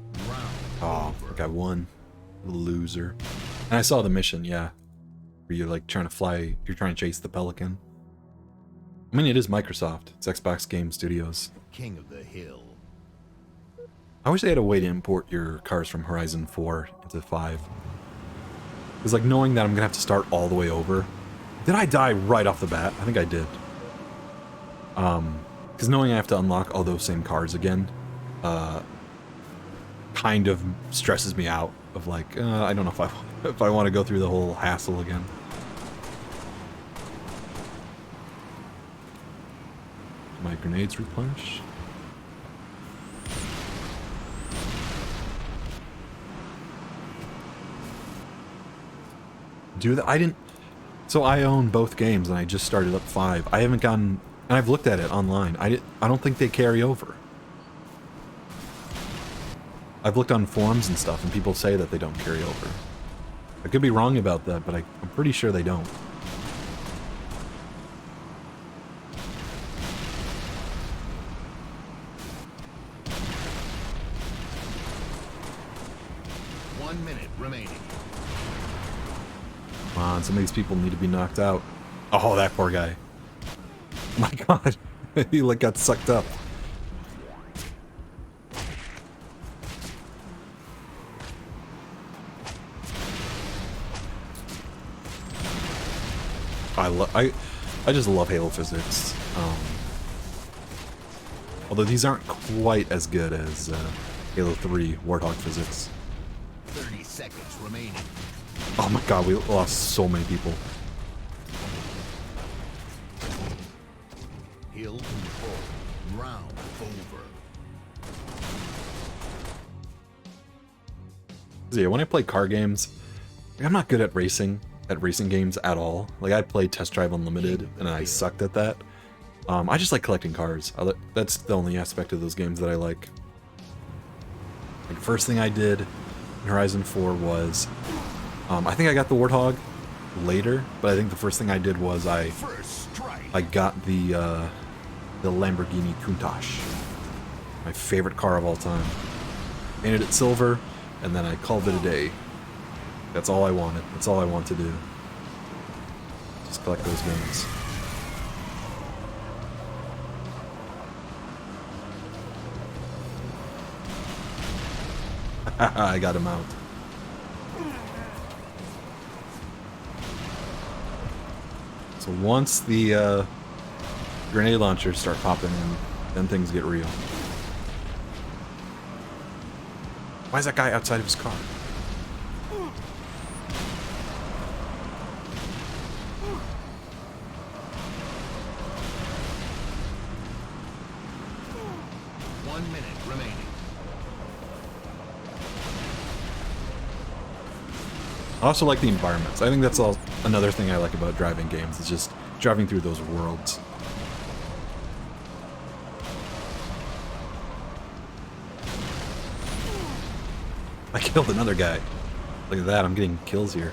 Oh, I got one. Loser. And I saw the mission, yeah. Where you're like trying to fly, you're trying to chase the Pelican. I mean, it is Microsoft. It's Xbox Game Studios. King of the Hill. I wish they had a way to import your cars from Horizon 4 into 5. It's like knowing that I'm going to have to start all the way over. Did I die right off the bat? I think I did. Because knowing I have to unlock all those same cars again, kind of stresses me out. Of like, I don't know if I want to go through the whole hassle again. My grenades replenish. Do that? I didn't. So I own both games, and I just started up 5. I haven't gotten, and I've looked at it online. I don't think they carry over. I've looked on forums and stuff, and people say that they don't carry over. I could be wrong about that, but I'm pretty sure they don't. One minute remaining. Come on, some of these people need to be knocked out. Oh, that poor guy. Oh my god. He like got sucked up. I just love Halo physics. Although these aren't quite as good as Halo 3 Warthog physics. 30 seconds remaining. Oh my god, we lost so many people. Hill control. Round over. Yeah, when I play car games, like, I'm not good at racing games at all. Like, I played Test Drive Unlimited, and I sucked at that. I just like collecting cars. That's the only aspect of those games that I like. Like, first thing I did in Horizon 4 was, I think I got the Warthog later, but I think the first thing I did was I got the Lamborghini Countach, my favorite car of all time. Painted it silver, and then I called it a day. That's all I wanted. That's all I want to do. Just collect those guns. I got him out. So once the grenade launchers start popping in, then things get real. Why is that guy outside of his car? I also like the environments. I think that's another thing I like about driving games, is just driving through those worlds. I killed another guy. Look at that, I'm getting kills here.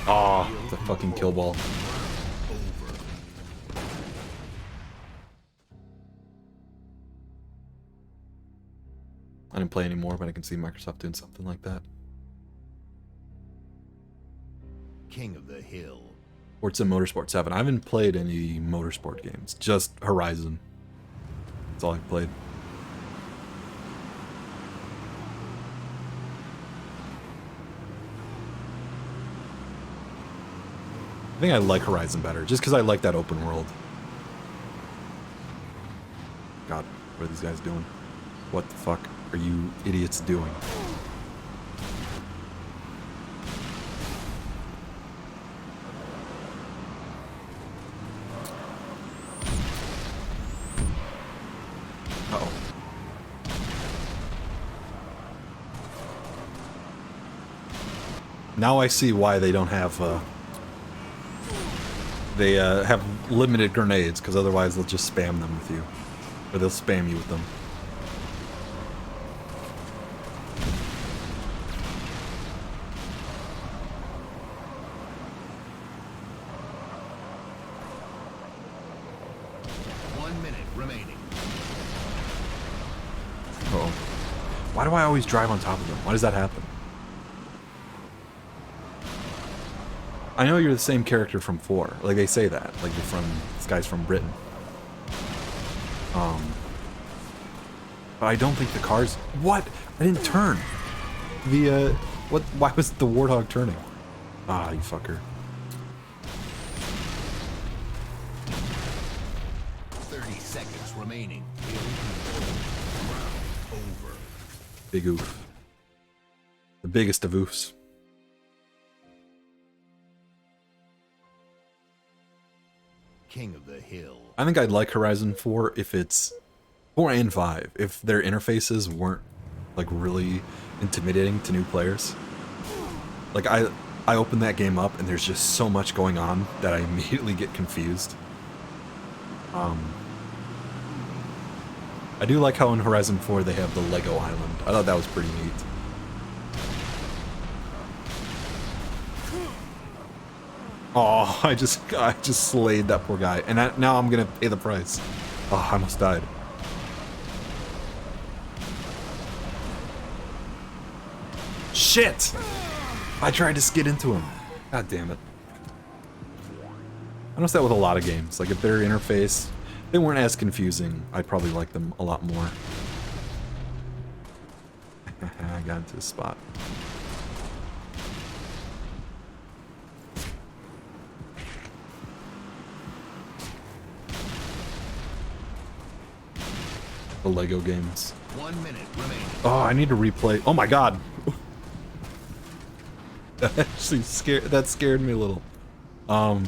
Aw, the fucking kill ball. I didn't play anymore, but I can see Microsoft doing something like that. King of the Hill. Forza Motorsport 7. I haven't played any motorsport games. Just Horizon. That's all I've played. I think I like Horizon better, just because I like that open world. God, what are these guys doing? What the fuck are you idiots doing? Uh-oh. Now I see why they don't have, they have limited grenades, because otherwise they'll just spam them with you. Or they'll spam you with them. Uh-oh. Why do I always drive on top of them? Why does that happen? I know you're the same character from 4. Like, they say that. Like, you're from... This guy's from Britain. But I don't think the car's... What? I didn't turn. The, What? Why was the Warthog turning? Ah, you fucker. 30 seconds remaining. Over. Big oof. The biggest of oofs. King of the Hill. I think I'd like Horizon 4 if it's 4 and 5, if their interfaces weren't like really intimidating to new players. Like I open that game up and there's just so much going on that I immediately get confused. I do like how in Horizon 4 they have the Lego Island. I thought that was pretty neat. Oh, I just slayed that poor guy, and now I'm gonna pay the price. Oh, I almost died. Shit! I tried to skid into him. God damn it. I noticed that with a lot of games. Like, if their interface, they weren't as confusing, I'd probably like them a lot more. I got into a spot. The Lego games. 1 minute remaining. Oh, I need to replay. Oh my god. That actually scared me a little. What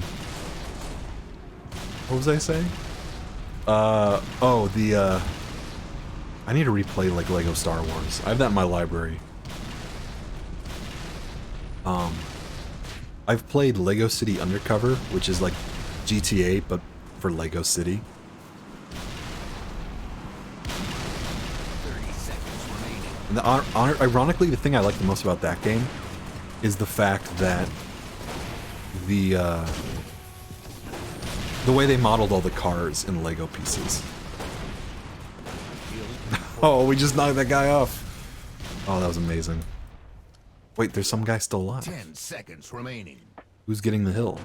was I saying? I need to replay like Lego Star Wars. I have that in my library. I've played Lego City Undercover, which is like GTA but for Lego City. 30 seconds remaining. And ironically, the thing I like the most about that game is the fact that the way they modeled all the cars in Lego pieces. Oh, we just knocked that guy off. Oh, that was amazing. Wait, there's some guy still alive. 10 seconds remaining. Who's getting the hill?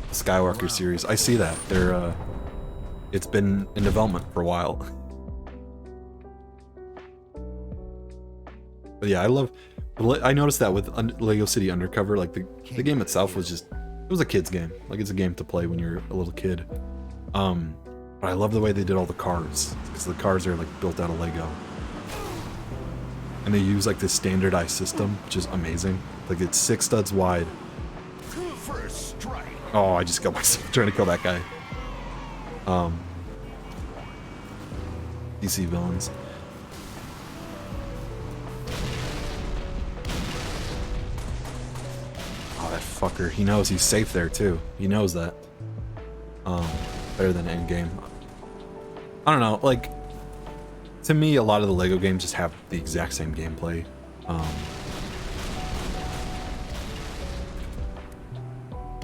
The Skywalker series. I see that. They're it's been in development for a while. But yeah, I noticed that with Lego City Undercover, like the game itself was just, it was a kid's game. Like it's a game to play when you're a little kid. But I love the way they did all the cars, because the cars are like built out of Lego. And they use like this standardized system, which is amazing. Like it's 6 studs wide. First strike. Oh, I just killed myself trying to kill that guy. DC villains. Oh, that fucker. He knows he's safe there too. He knows that. Better than Endgame. I don't know, like, to me, a lot of the Lego games just have the exact same gameplay. I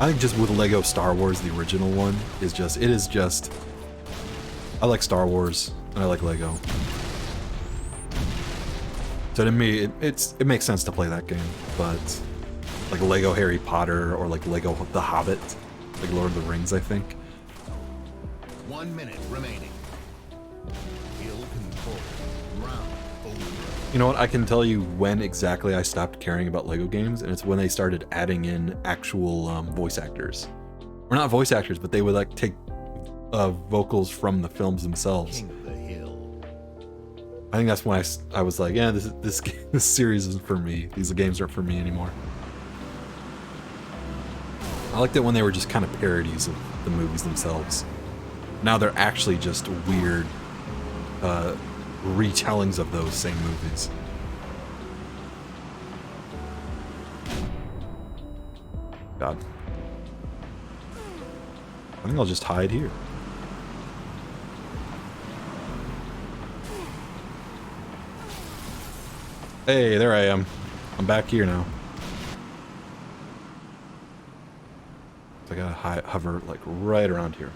think just with Lego Star Wars, the original one, it is just, I like Star Wars, and I like Lego. So to me, it makes sense to play that game, but like Lego Harry Potter, or like Lego The Hobbit, like Lord of the Rings, I think. 1 minute remaining. Hill control. Round over. You know what? I can tell you when exactly I stopped caring about Lego games, and it's when they started adding in actual voice actors. Or not voice actors, but they would like take vocals from the films themselves. King of the Hill. I think that's when I was like, yeah, this series isn't for me. These games aren't for me anymore. I liked it when they were just kind of parodies of the movies themselves. Now they're actually just weird retellings of those same movies. God. I think I'll just hide here. Hey, there I am. I'm back here now. So I gotta hover like right around here.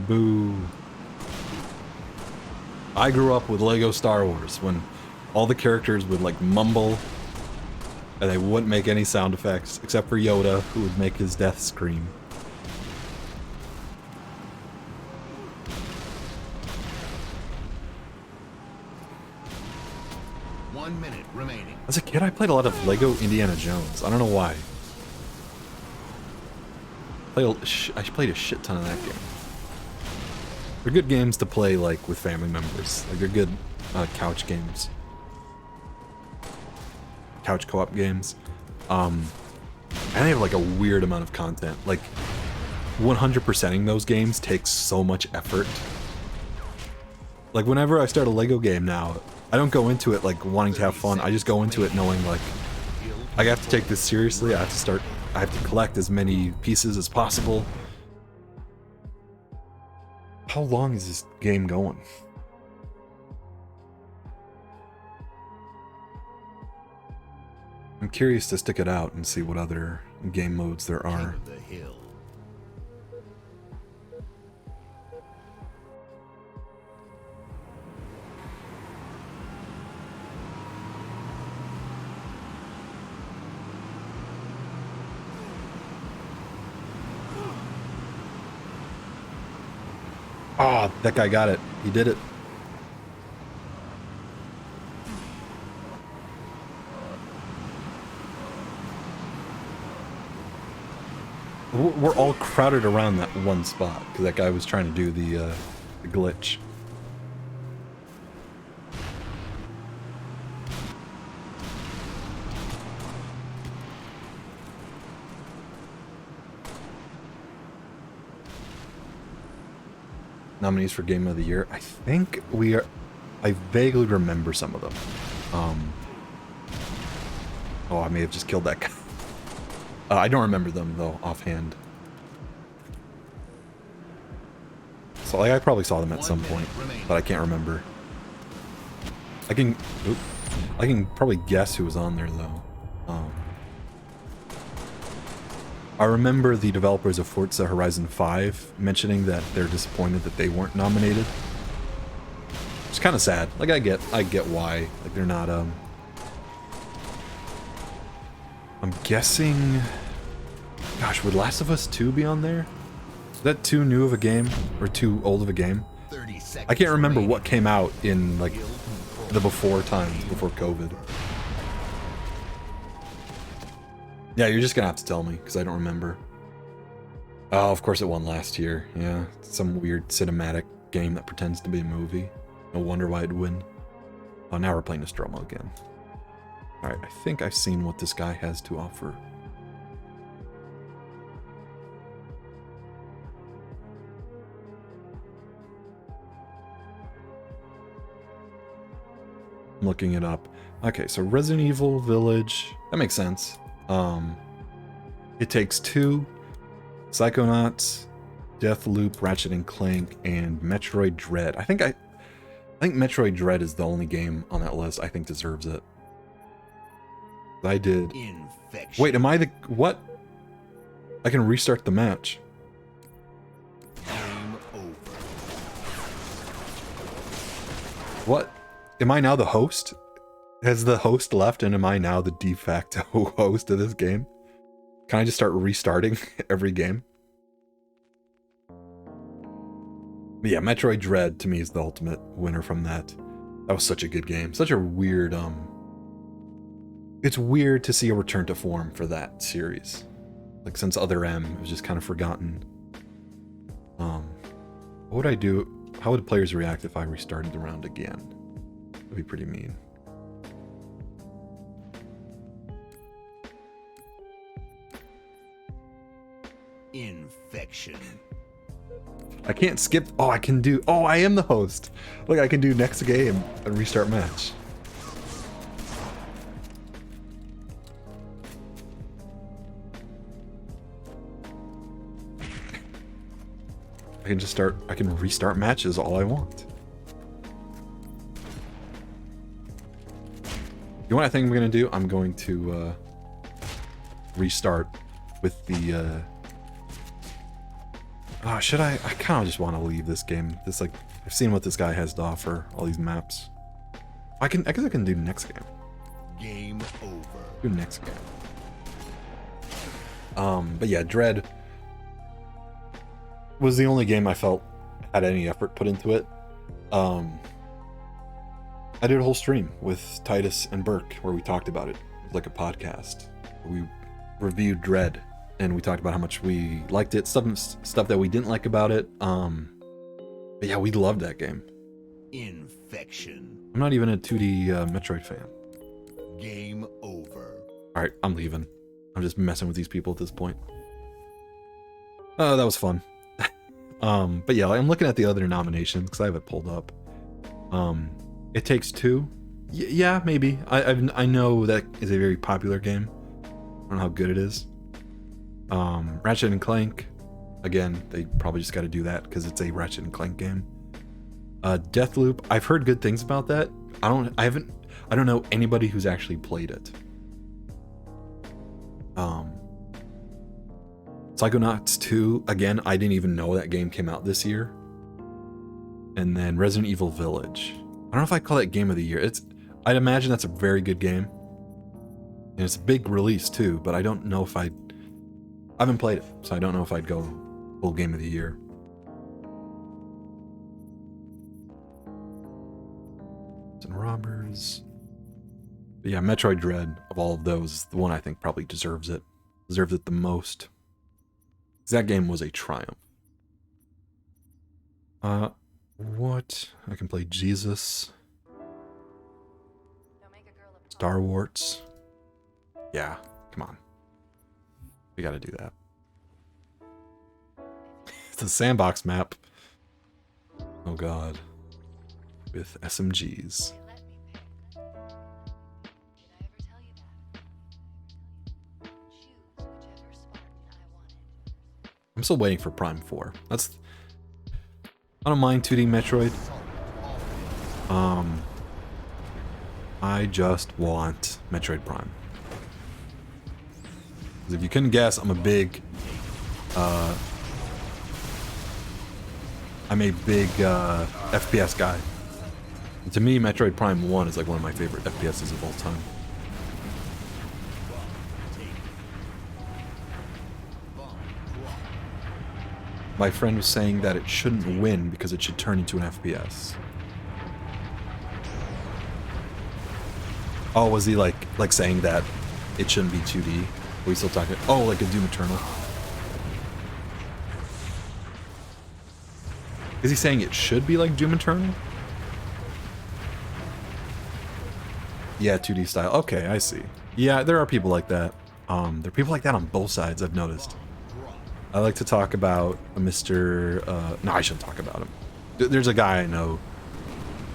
Boo. I grew up with Lego Star Wars when all the characters would like mumble and they wouldn't make any sound effects except for Yoda, who would make his death scream. One minute remaining. As a kid, I played a lot of Lego Indiana Jones. I don't know why. I played a shit ton of that game. They're good games to play like with family members. Like they're good couch games, couch co-op games. And they have like a weird amount of content. Like 100%ing those games takes so much effort. Like whenever I start a Lego game now, I don't go into it like wanting to have fun. I just go into it knowing like I have to take this seriously. I have to collect as many pieces as possible. How long is this game going? I'm curious to stick it out and see what other game modes there are. King of the Hill. Oh, that guy got it. He did it. we're all crowded around that one spot because that guy was trying to do the glitch. Nominees for Game of the Year. I think we are. I vaguely remember some of them. Oh, I may have just killed that guy. I don't remember them though offhand. So like, I probably saw them at some point, but I can't remember. I can probably guess who was on there though. I remember the developers of Forza Horizon 5 mentioning that they're disappointed that they weren't nominated. It's kind of sad. Like I get why. Like they're not I'm guessing, gosh, would Last of Us 2 be on there? Is that too new of a game or too old of a game? I can't remember what came out in like the before times, before COVID. Yeah, you're just gonna have to tell me, because I don't remember. Oh, of course it won last year. Yeah, some weird cinematic game that pretends to be a movie. No wonder why it'd win. Oh, now we're playing Nostromo again. Alright, I think I've seen what this guy has to offer. I'm looking it up. Okay, so Resident Evil Village. That makes sense. It Takes Two, Psychonauts, Deathloop, Ratchet and Clank, and Metroid Dread. I think Metroid Dread is the only game on that list I think deserves it. I did. Infection. Wait, am I the what? I can restart the match. Game over. What? Am I now the host? Has the host left and am I now the de facto host of this game? Can I just start restarting every game? But yeah, Metroid Dread to me is the ultimate winner from that. That was such a good game. Such a weird, it's weird to see a return to form for that series. Like since Other M, it was just kind of forgotten. What would I do? How would players react if I restarted the round again? That'd be pretty mean. Infection. I can't skip. Oh, I can do. Oh, I am the host. Look, I can do next game and restart match. I can just start. I can restart matches all I want. You know what I think I'm gonna do? I'm going to restart with the. Oh, should I? I kind of just want to leave this game. This like I've seen what this guy has to offer. All these maps. I guess I can do next game. Game over. Do next game. But yeah, Dread was the only game I felt had any effort put into it. I did a whole stream with Titus and Burke where we talked about it. It was like a podcast. We reviewed Dread. And we talked about how much we liked it, stuff that we didn't like about it. But yeah, we loved that game. Infection. I'm not even a 2D Metroid fan. Game over. All right, I'm leaving. I'm just messing with these people at this point. Oh, that was fun. But yeah, I'm looking at the other nominations because I have it pulled up. It Takes Two. Yeah, maybe. I know that is a very popular game. I don't know how good it is. Ratchet and Clank, again, they probably just got to do that because it's a Ratchet and Clank game. Deathloop, I've heard good things about that. I don't know anybody who's actually played it. Psychonauts 2, again, I didn't even know that game came out this year. And then Resident Evil Village. I don't know if I'd call that Game of the Year. I'd imagine that's a very good game. And it's a big release too, but I don't know if I haven't played it, so I don't know if I'd go full Game of the Year. And Robbers. But yeah, Metroid Dread, of all of those, the one I think probably deserves it. Deserves it the most. That game was a triumph. What? I can play Jesus. Star Wars. Yeah, come on. We gotta do that. It's a sandbox map. Oh god. With SMGs. I'm still waiting for Prime 4. I don't mind 2D Metroid. I just want Metroid Prime. Because if you couldn't guess, I'm a big FPS guy. And to me, Metroid Prime 1 is like one of my favorite FPSs of all time. My friend was saying that it shouldn't win because it should turn into an FPS. Oh, was he like saying that it shouldn't be 2D? Are we still talking? Oh, like a Doom Eternal? Is he saying it should be like Doom Eternal? Yeah, 2D style. Okay, I see. Yeah, there are people like that. There are people like that on both sides, I've noticed. I like to talk about Mr. No, I shouldn't talk about him. There's a guy I know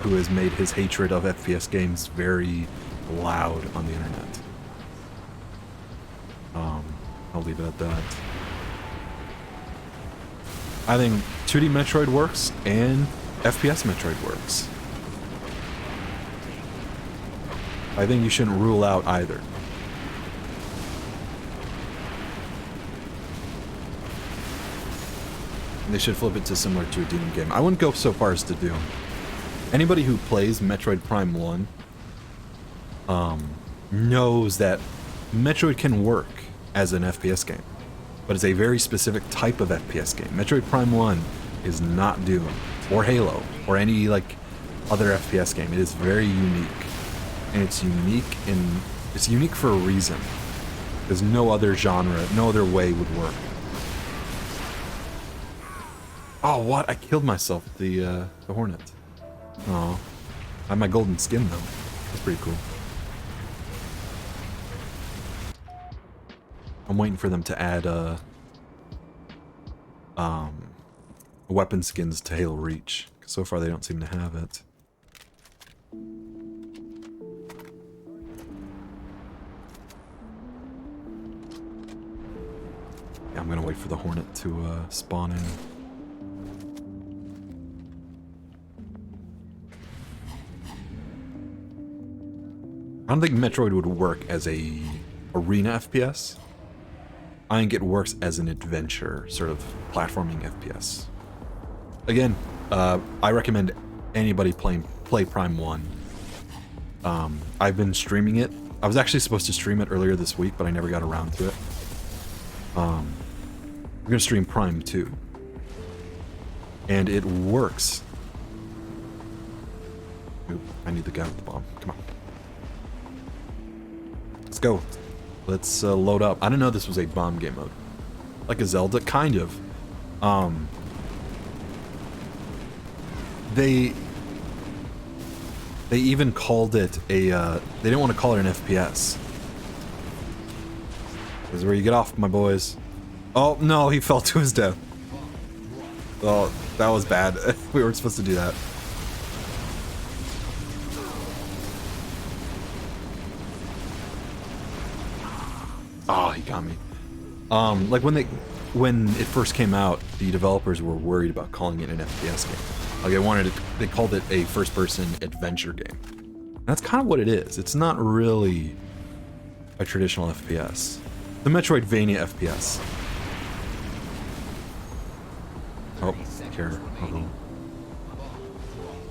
who has made his hatred of FPS games very loud on the internet. I'll leave it at that. I think 2D Metroid works and FPS Metroid works. I think you shouldn't rule out either. They should flip it to similar to a Doom game. I wouldn't go so far as to Doom. Anybody who plays Metroid Prime 1 knows that Metroid can work as an FPS game, but it's a very specific type of FPS game. Metroid Prime 1 is not Doom or Halo or any like other FPS game. It is very unique, and it's unique for a reason. There's no other genre, no other way would work. Oh, what? I killed myself with the Hornet. Oh, I have my golden skin though. That's pretty cool. I'm waiting for them to add weapon skins to Halo Reach. So far, they don't seem to have it. Yeah, I'm gonna wait for the Hornet to spawn in. I don't think Metroid would work as a arena FPS. I think it works as an adventure, sort of platforming FPS. Again, I recommend anybody play Prime 1. I've been streaming it. I was actually supposed to stream it earlier this week, but I never got around to it. We're gonna stream Prime 2. And it works. Oop, I need the guy with the bomb. Come on. Let's go. Let's load up. I didn't know this was a bomb game mode. Like a Zelda? Kind of. They even called it a, they didn't want to call it an FPS. This is where you get off, my boys. Oh, no, he fell to his death. Oh, that was bad. We weren't supposed to do that. Oh, he got me. Like when it first came out, the developers were worried about calling it an FPS game. Like they called it a first-person adventure game. And that's kind of what it is. It's not really a traditional FPS. The Metroidvania FPS. Oh, here. Uh-oh.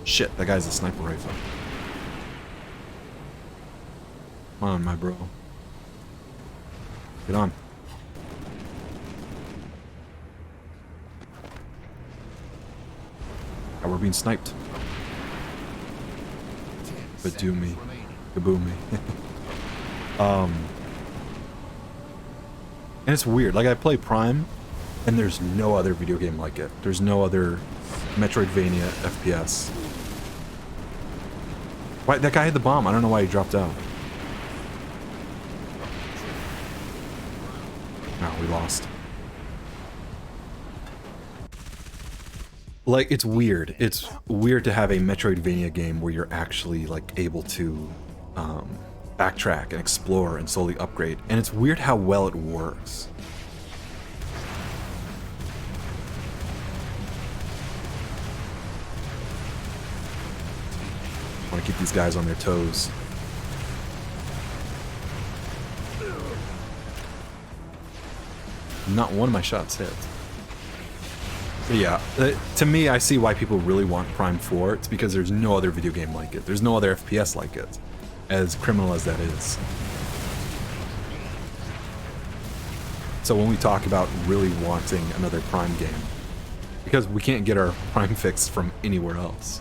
Shit, that guy's a sniper rifle. Come on, my bro. Get on. Oh, we're being sniped. But do me. Kaboom me. And it's weird. Like, I play Prime, And there's no other video game like it. There's no other Metroidvania FPS. Why, that guy had the bomb. I don't know why he dropped out. No, we lost. Like, it's weird. It's weird to have a Metroidvania game where you're actually, like, able to backtrack and explore and slowly upgrade. And it's weird how well it works. I want to keep these guys on their toes. Not one of my shots hit. But yeah, to me, I see why people really want Prime 4. It's because there's no other video game like it. There's no other FPS like it, as criminal as that is. So when we talk about really wanting another Prime game, because we can't get our Prime fix from anywhere else.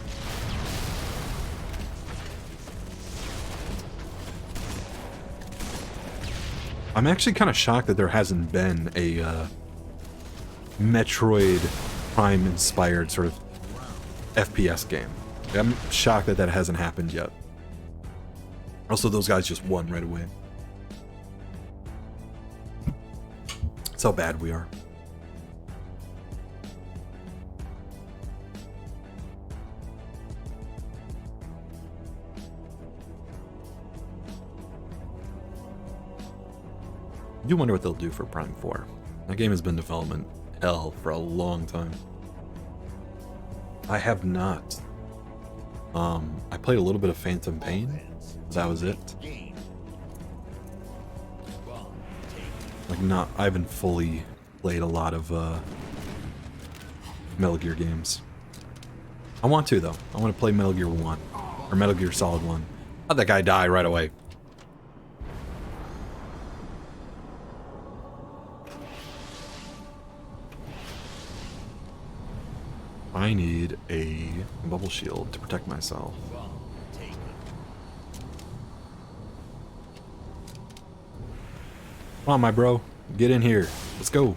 I'm actually kind of shocked that there hasn't been a Metroid Prime-inspired sort of FPS game. I'm shocked that that hasn't happened yet. Also, those guys just won right away. That's how bad we are. I do wonder what they'll do for Prime 4. That game has been in development hell for a long time. I have not. I played a little bit of Phantom Pain. That was it. Like, not. I haven't fully played a lot of Metal Gear games. I want to though. I want to play Metal Gear 1 or Metal Gear Solid 1. How'd that guy die right away? I need a bubble shield to protect myself. Come on, my bro. Get in here. Let's go.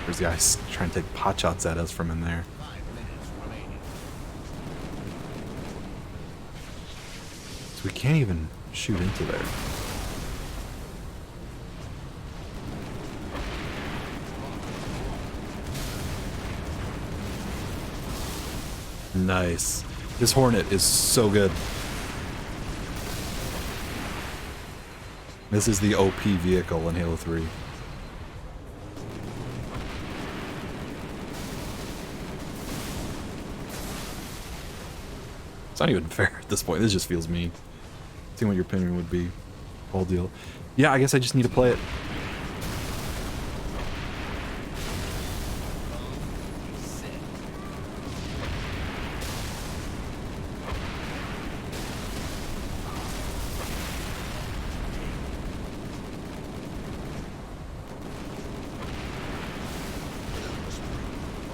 There's guys trying to take pot shots at us from in there. 5 minutes remaining. So we can't even shoot into there. Nice. This Hornet is so good. This is the OP vehicle in Halo 3. It's not even fair at this point. This just feels mean. Seeing what your opinion would be. Whole deal. Yeah, I guess I just need to play it.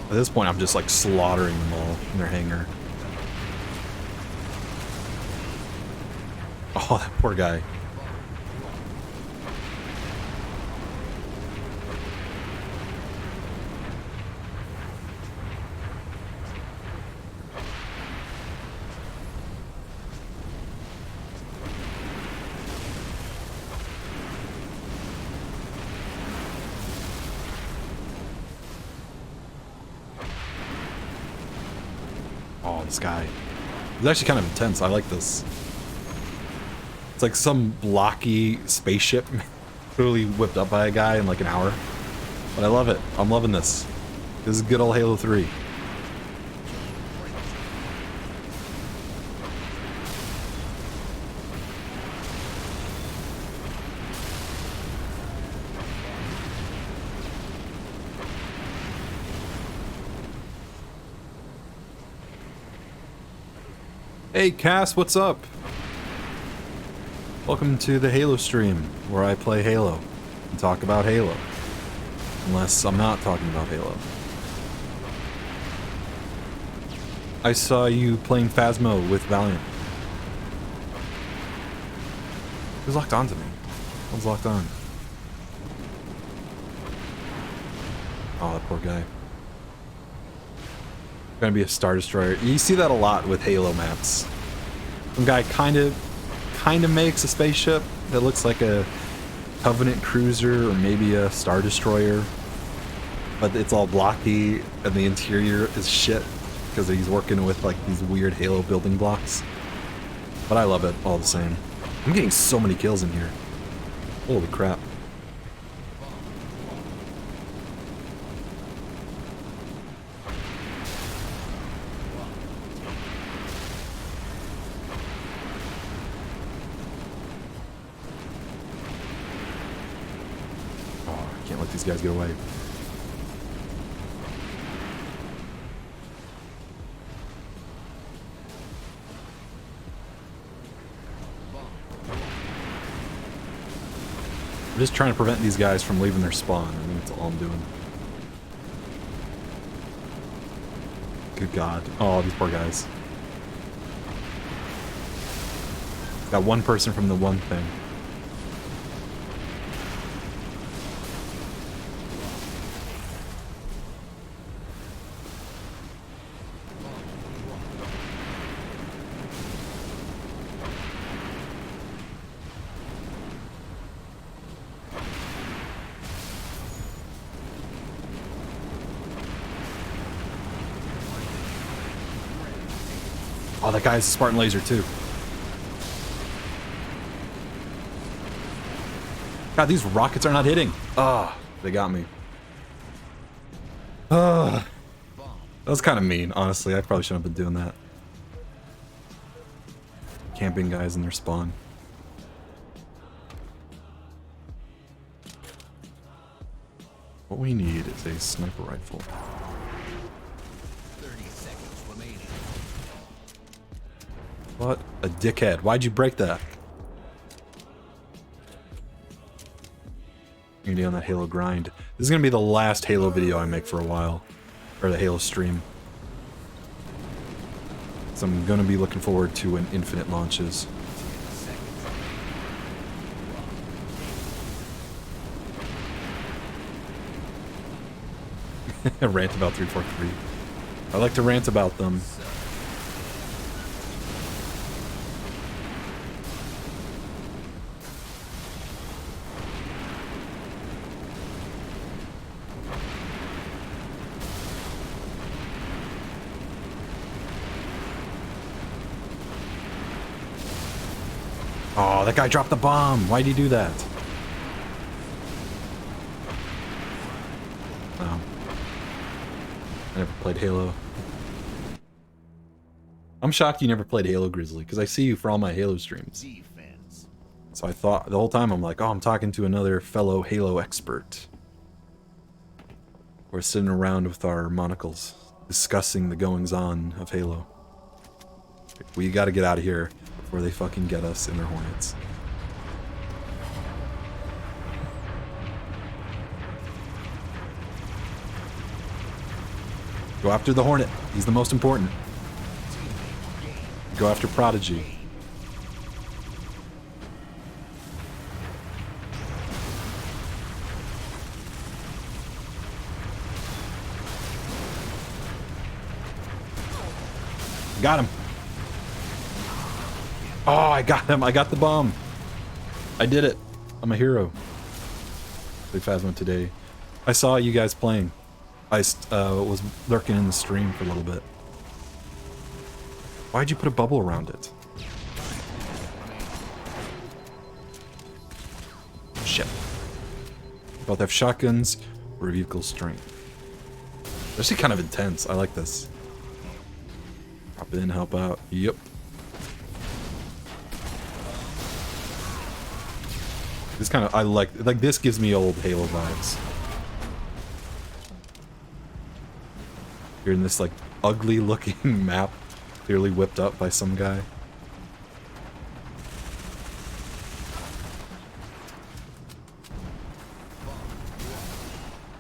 At this point, I'm just like slaughtering them all in their hangar. Oh, that poor guy. Oh, this guy. He's actually kind of intense. I like this. It's like some blocky spaceship clearly whipped up by a guy in like an hour. But I love it. I'm loving this. This is good old Halo 3. Hey Cass, what's up? Welcome to the Halo stream, where I play Halo and talk about Halo. Unless I'm not talking about Halo. I saw you playing Phasmo with Valiant. Who's locked on to me? One's locked on. Oh, that poor guy. Gonna be a Star Destroyer. You see that a lot with Halo maps. Some guy kind of makes a spaceship that looks like a Covenant cruiser or maybe a Star Destroyer, but it's all blocky and the interior is shit because he's working with like these weird Halo building blocks. But I love it all the same. I'm getting so many kills in here. Holy crap. These guys get away. I'm just trying to prevent these guys from leaving their spawn. I mean, that's all I'm doing. Good God. Oh, these poor guys. Got one person from the one thing. Oh, that guy's a Spartan laser too. God, these rockets are not hitting. Ah, they got me. Ah, that was kind of mean, honestly. I probably shouldn't have been doing that. Camping guys in their spawn. What we need is a sniper rifle. 30 seconds remaining. What a dickhead. Why'd you break that? You're gonna be on that Halo grind. This is gonna be the last Halo video I make for a while. Or the Halo stream. So I'm gonna be looking forward to when Infinite launches. Rant about 343. I like to rant about them. Oh, that guy dropped the bomb. Why'd he do that? Oh. I never played Halo. I'm shocked you never played Halo, Grizzly, because I see you for all my Halo streams. Defense. So I thought, the whole time I'm like, oh, I'm talking to another fellow Halo expert. We're sitting around with our monocles, discussing the goings-on of Halo. We gotta get out of here before they fucking get us in their Hornets. Go after the Hornet. He's the most important. Go after Prodigy. Got him. Oh, I got him. I got the bomb. I did it. I'm a hero. Played Phasma today. I saw you guys playing. I was lurking in the stream for a little bit. Why'd you put a bubble around it? Shit. Both have shotguns or vehicle strength. They're actually kind of intense. I like this. Drop in, help out. Yep. This kind of, I like this gives me old Halo vibes. You're in this like ugly looking map, clearly whipped up by some guy.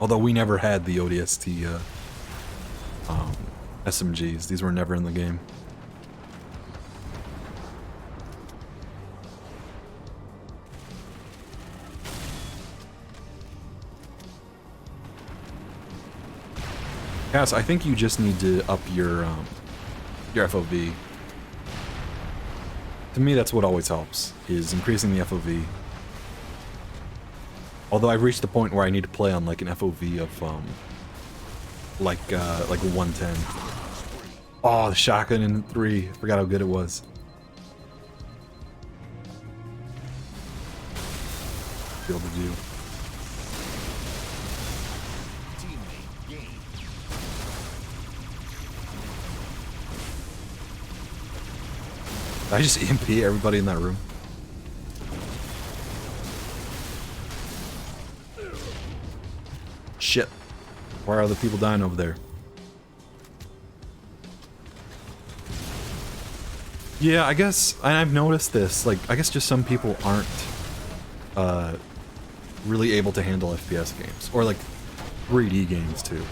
Although we never had the ODST SMGs. These were never in the game. Cass, I think you just need to up your FOV. To me, that's what always helps, is increasing the FOV. Although I've reached the point where I need to play on like an FOV of like 110. Oh, the shotgun in 3. Forgot how good it was. Be able to do. Teammate gained. Did I just EMP everybody in that room? Shit. Why are the people dying over there? Yeah, I guess, and I've noticed this, like, I guess just some people aren't really able to handle FPS games, or like 3D games too.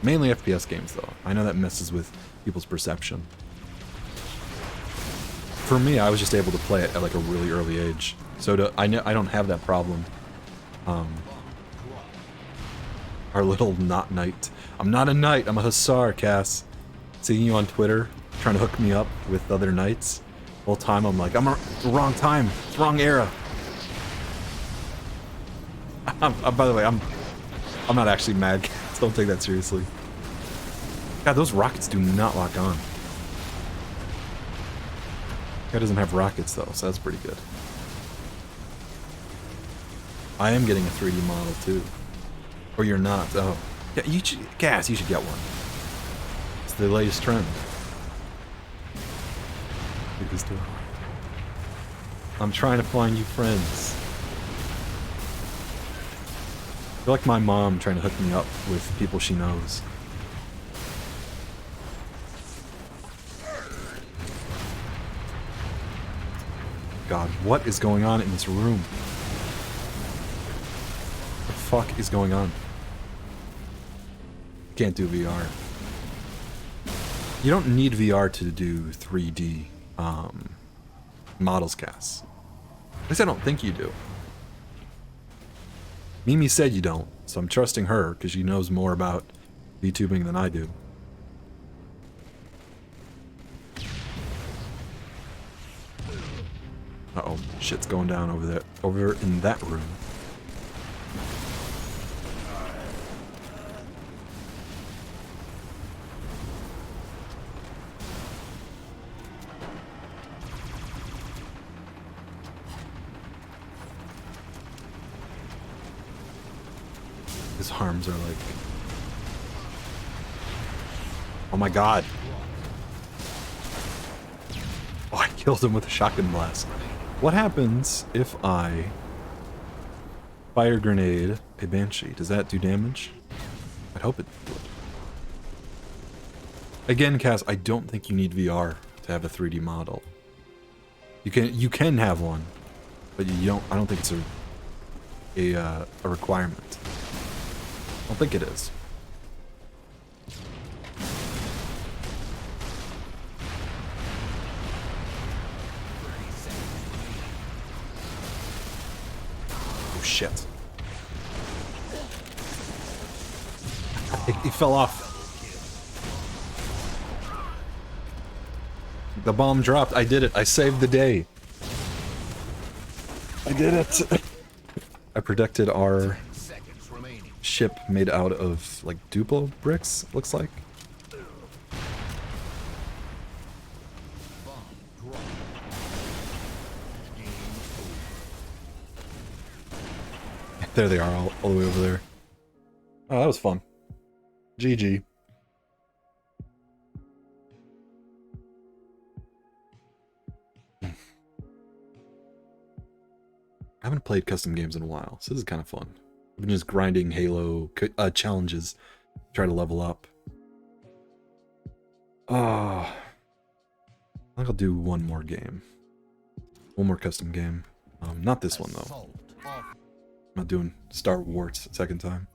Mainly FPS games though. I know that messes with people's perception. For me, I was just able to play it at like a really early age, so I don't have that problem. Our little not knight. I'm not a knight, I'm a hussar, Cass. Seeing you on Twitter, trying to hook me up with other knights. The whole time I'm like, it's the wrong time, it's the wrong era. By the way, I'm not actually mad, Cass. Don't take that seriously. God, those rockets do not lock on. Guy doesn't have rockets though, so that's pretty good. I am getting a 3D model too. Or you're not. Oh, yeah. Cass, you should get one. It's the latest trend. I'm trying to find you friends. You're like my mom trying to hook me up with people she knows. God, what is going on in this room? What the fuck is going on? Can't do VR. You don't need VR to do 3D models, Cass. At least I don't think you do. Mimi said you don't, so I'm trusting her because she knows more about VTubing than I do. Uh-oh, shit's going down over there, over in that room. His arms are like... Oh my god. Oh, I killed him with a shotgun blast. What happens if I fire grenade a Banshee? Does that do damage? I'd hope it would. Again, Cass, I don't think you need VR to have a 3D model. You can have one, but you don't. I don't think it's a requirement. I don't think it is. Oh shit. He fell off. The bomb dropped. I did it. I saved the day. I did it. I protected our ship made out of like Duplo bricks, looks like. There they are, all the way over there. Oh, that was fun. GG. I haven't played custom games in a while, so this is kind of fun. I've been just grinding Halo challenges, try to level up. I think I'll do one more game. One more custom game. Not this one though. I'm not doing Star Wars second time.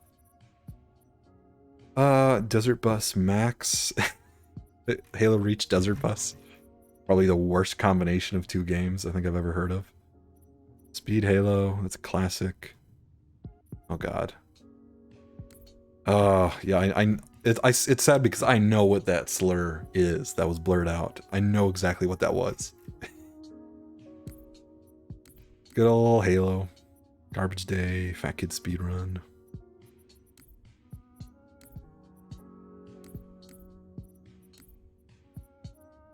Desert Bus Max. Halo Reach Desert Bus. Probably the worst combination of two games I think I've ever heard of. Speed Halo, that's a classic. Oh god. Yeah, it's sad because I know what that slur is that was blurred out. I know exactly what that was. Good old Halo. Garbage Day, Fat Kid Speedrun.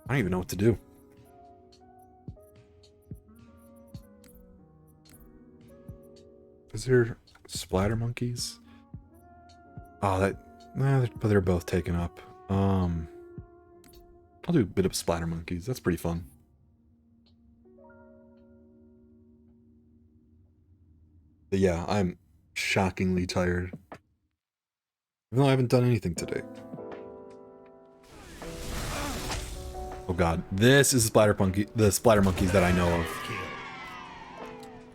I don't even know what to do. Is there splatter monkeys? Oh, but they're both taken up. I'll do a bit of splatter monkeys. That's pretty fun. But yeah, I'm shockingly tired. Even though I haven't done anything today. Oh god, this is the splatter monkeys that I know of.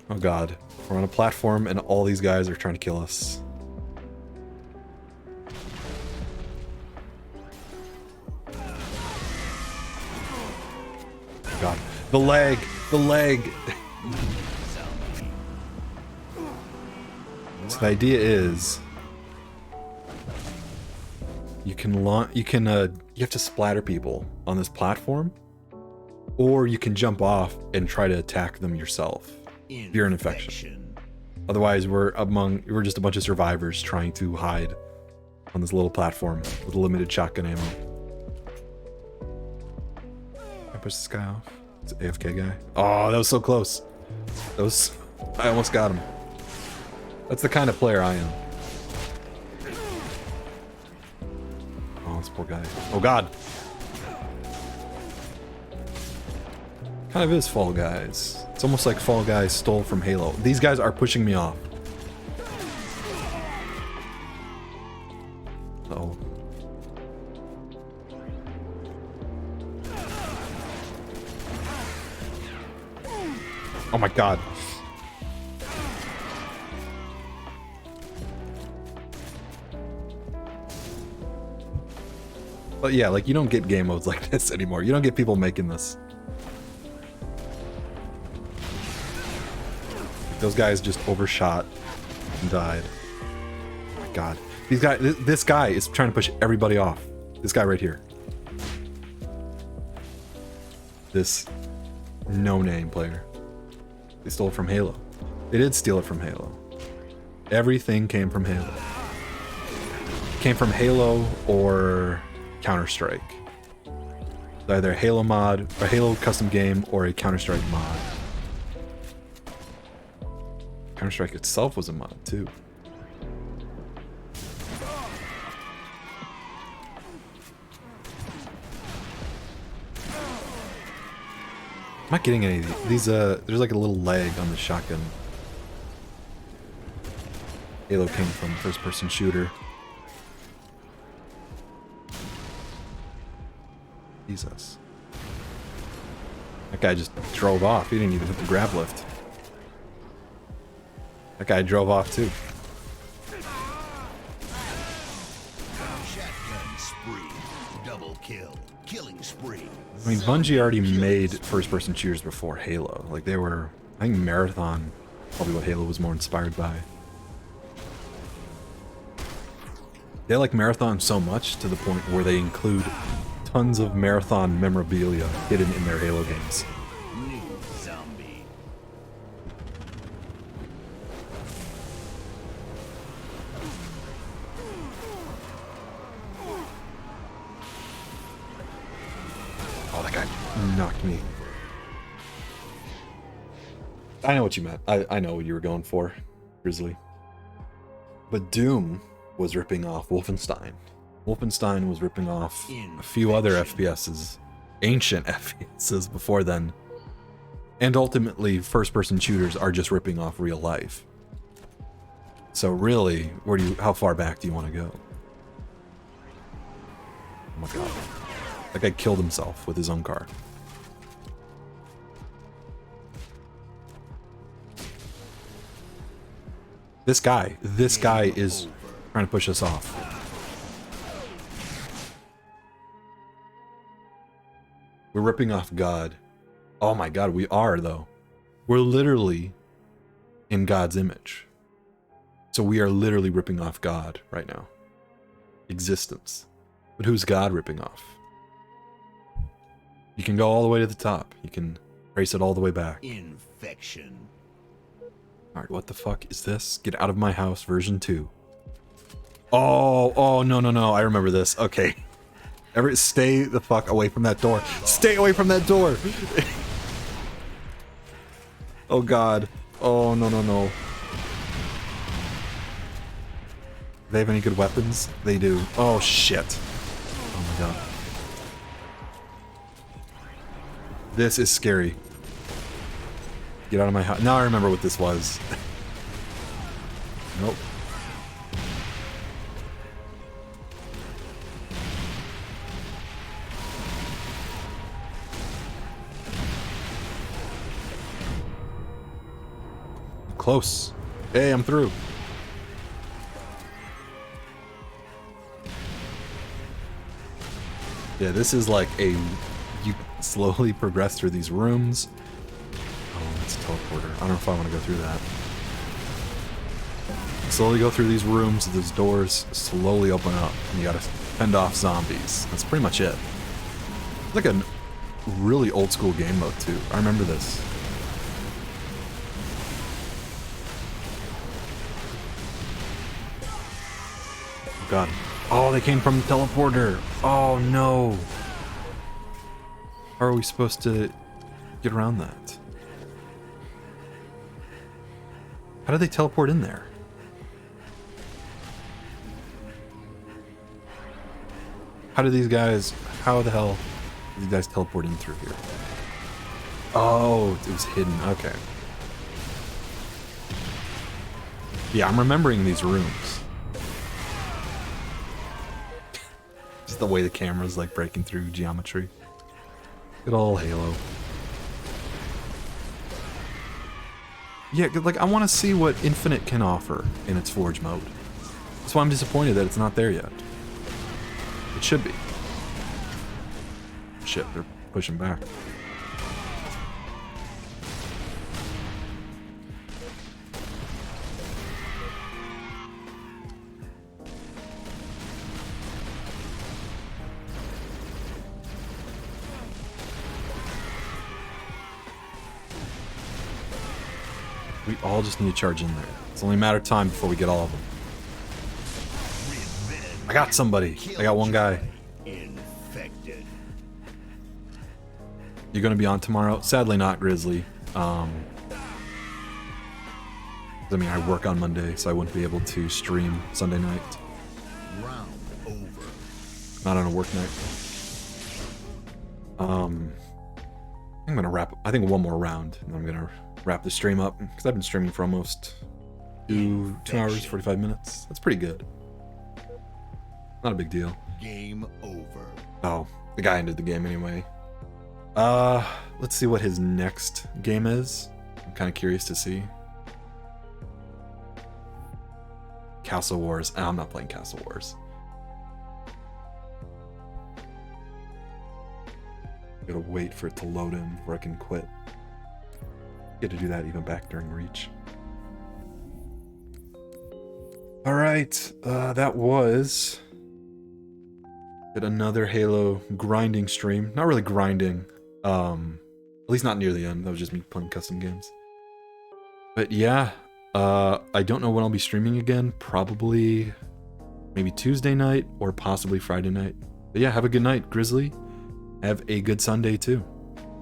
Oh god, we're on a platform and all these guys are trying to kill us. God, the leg! So the idea is you have to splatter people on this platform, or you can jump off and try to attack them yourself if you're an infection. Otherwise, we're just a bunch of survivors trying to hide on this little platform with limited shotgun ammo. I push this guy off. It's an AFK guy. Oh, that was so close. I almost got him. That's the kind of player I am. Oh, this poor guy. Oh god. Kind of is Fall Guys. It's almost like Fall Guys stole from Halo. These guys are pushing me off. Uh-oh. Oh my god. But yeah, like, you don't get game modes like this anymore. You don't get people making this. Those guys just overshot and died. Oh my god. This guy is trying to push everybody off. This guy right here. This no-name player. They stole it from Halo. They did steal it from Halo. Everything came from Halo. It came from Halo or Counter-Strike. Either a Halo mod, a Halo custom game, or a Counter-Strike mod. Counter-Strike itself was a mod too. I'm not getting any of these. There's like a little lag on the shotgun. Halo came from first-person shooter. Jesus. That guy just drove off. He didn't even hit the grab lift. That guy drove off too. Shotgun spree. Double kill. Killing spree. I mean, Bungie already made first-person shooters before Halo. Like, they were... I think Marathon, probably what Halo was more inspired by. They like Marathon so much to the point where they include tons of Marathon memorabilia hidden in their Halo games. New zombie. Oh, that guy knocked me. I know what you meant. I know what you were going for, Grizzly. But Doom was ripping off Wolfenstein. Wolfenstein was ripping off a few other FPSs, ancient FPSs before then. And ultimately, first-person shooters are just ripping off real life. So really, how far back do you want to go? Oh my god. That guy killed himself with his own car. This guy is trying to push us off. We're ripping off God. Oh my God, we are though. We're literally in God's image. So we are literally ripping off God right now. Existence. But who's God ripping off? You can go all the way to the top. You can trace it all the way back. Infection. Alright, what the fuck is this? Get out of my house, version 2. Oh, no. I remember this. Okay. Stay the fuck away from that door. Stay away from that door! Oh God. Oh, no. They have any good weapons? They do. Oh shit. Oh my God. This is scary. Get out of my house. Now I remember what this was. Nope. Close. Hey, I'm through. Yeah, this is like you slowly progress through these rooms. Oh, it's a teleporter. I don't know if I want to go through that. Slowly go through these rooms, these doors slowly open up, and you gotta fend off zombies. That's pretty much it. It's like a really old school game mode too. I remember this. Oh God. Oh, they came from the teleporter. Oh no. How are we supposed to get around that? How did they teleport in there? How the hell did these guys teleport in through here? Oh, it was hidden. Okay. Yeah, I'm remembering these rooms. Just the way the camera's like breaking through geometry. Good old Halo. Yeah, like I want to see what Infinite can offer in its Forge mode. That's why I'm disappointed that it's not there yet. It should be. Shit, they're pushing back. We all just need to charge in there. It's only a matter of time before we get all of them. I got somebody. I got one guy. Infected. You gonna be on tomorrow? Sadly not, Grizzly. I mean, I work on Monday, so I wouldn't be able to stream Sunday night. Round over. Not on a work night. I'm gonna wrap. I think one more round, and I'm gonna wrap the stream up because I've been streaming for almost 2 hours 45 minutes. That's pretty good. Not a big deal. Game over. Oh, the guy ended the game anyway. Let's see what his next game is. I'm kind of curious to see. Castle Wars. I'm not playing Castle Wars. Gotta wait for it to load in before I can quit. Get to do that even back during Reach. Alright, that was yet another Halo grinding stream. Not really grinding. At least not near the end. That was just me playing custom games. But yeah, I don't know when I'll be streaming again. Probably maybe Tuesday night or possibly Friday night. But yeah, have a good night, Grizzly. Have a good Sunday too.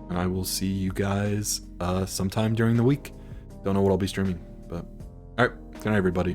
And I will see you guys sometime during the week. Don't know what I'll be streaming, but alright, good night everybody.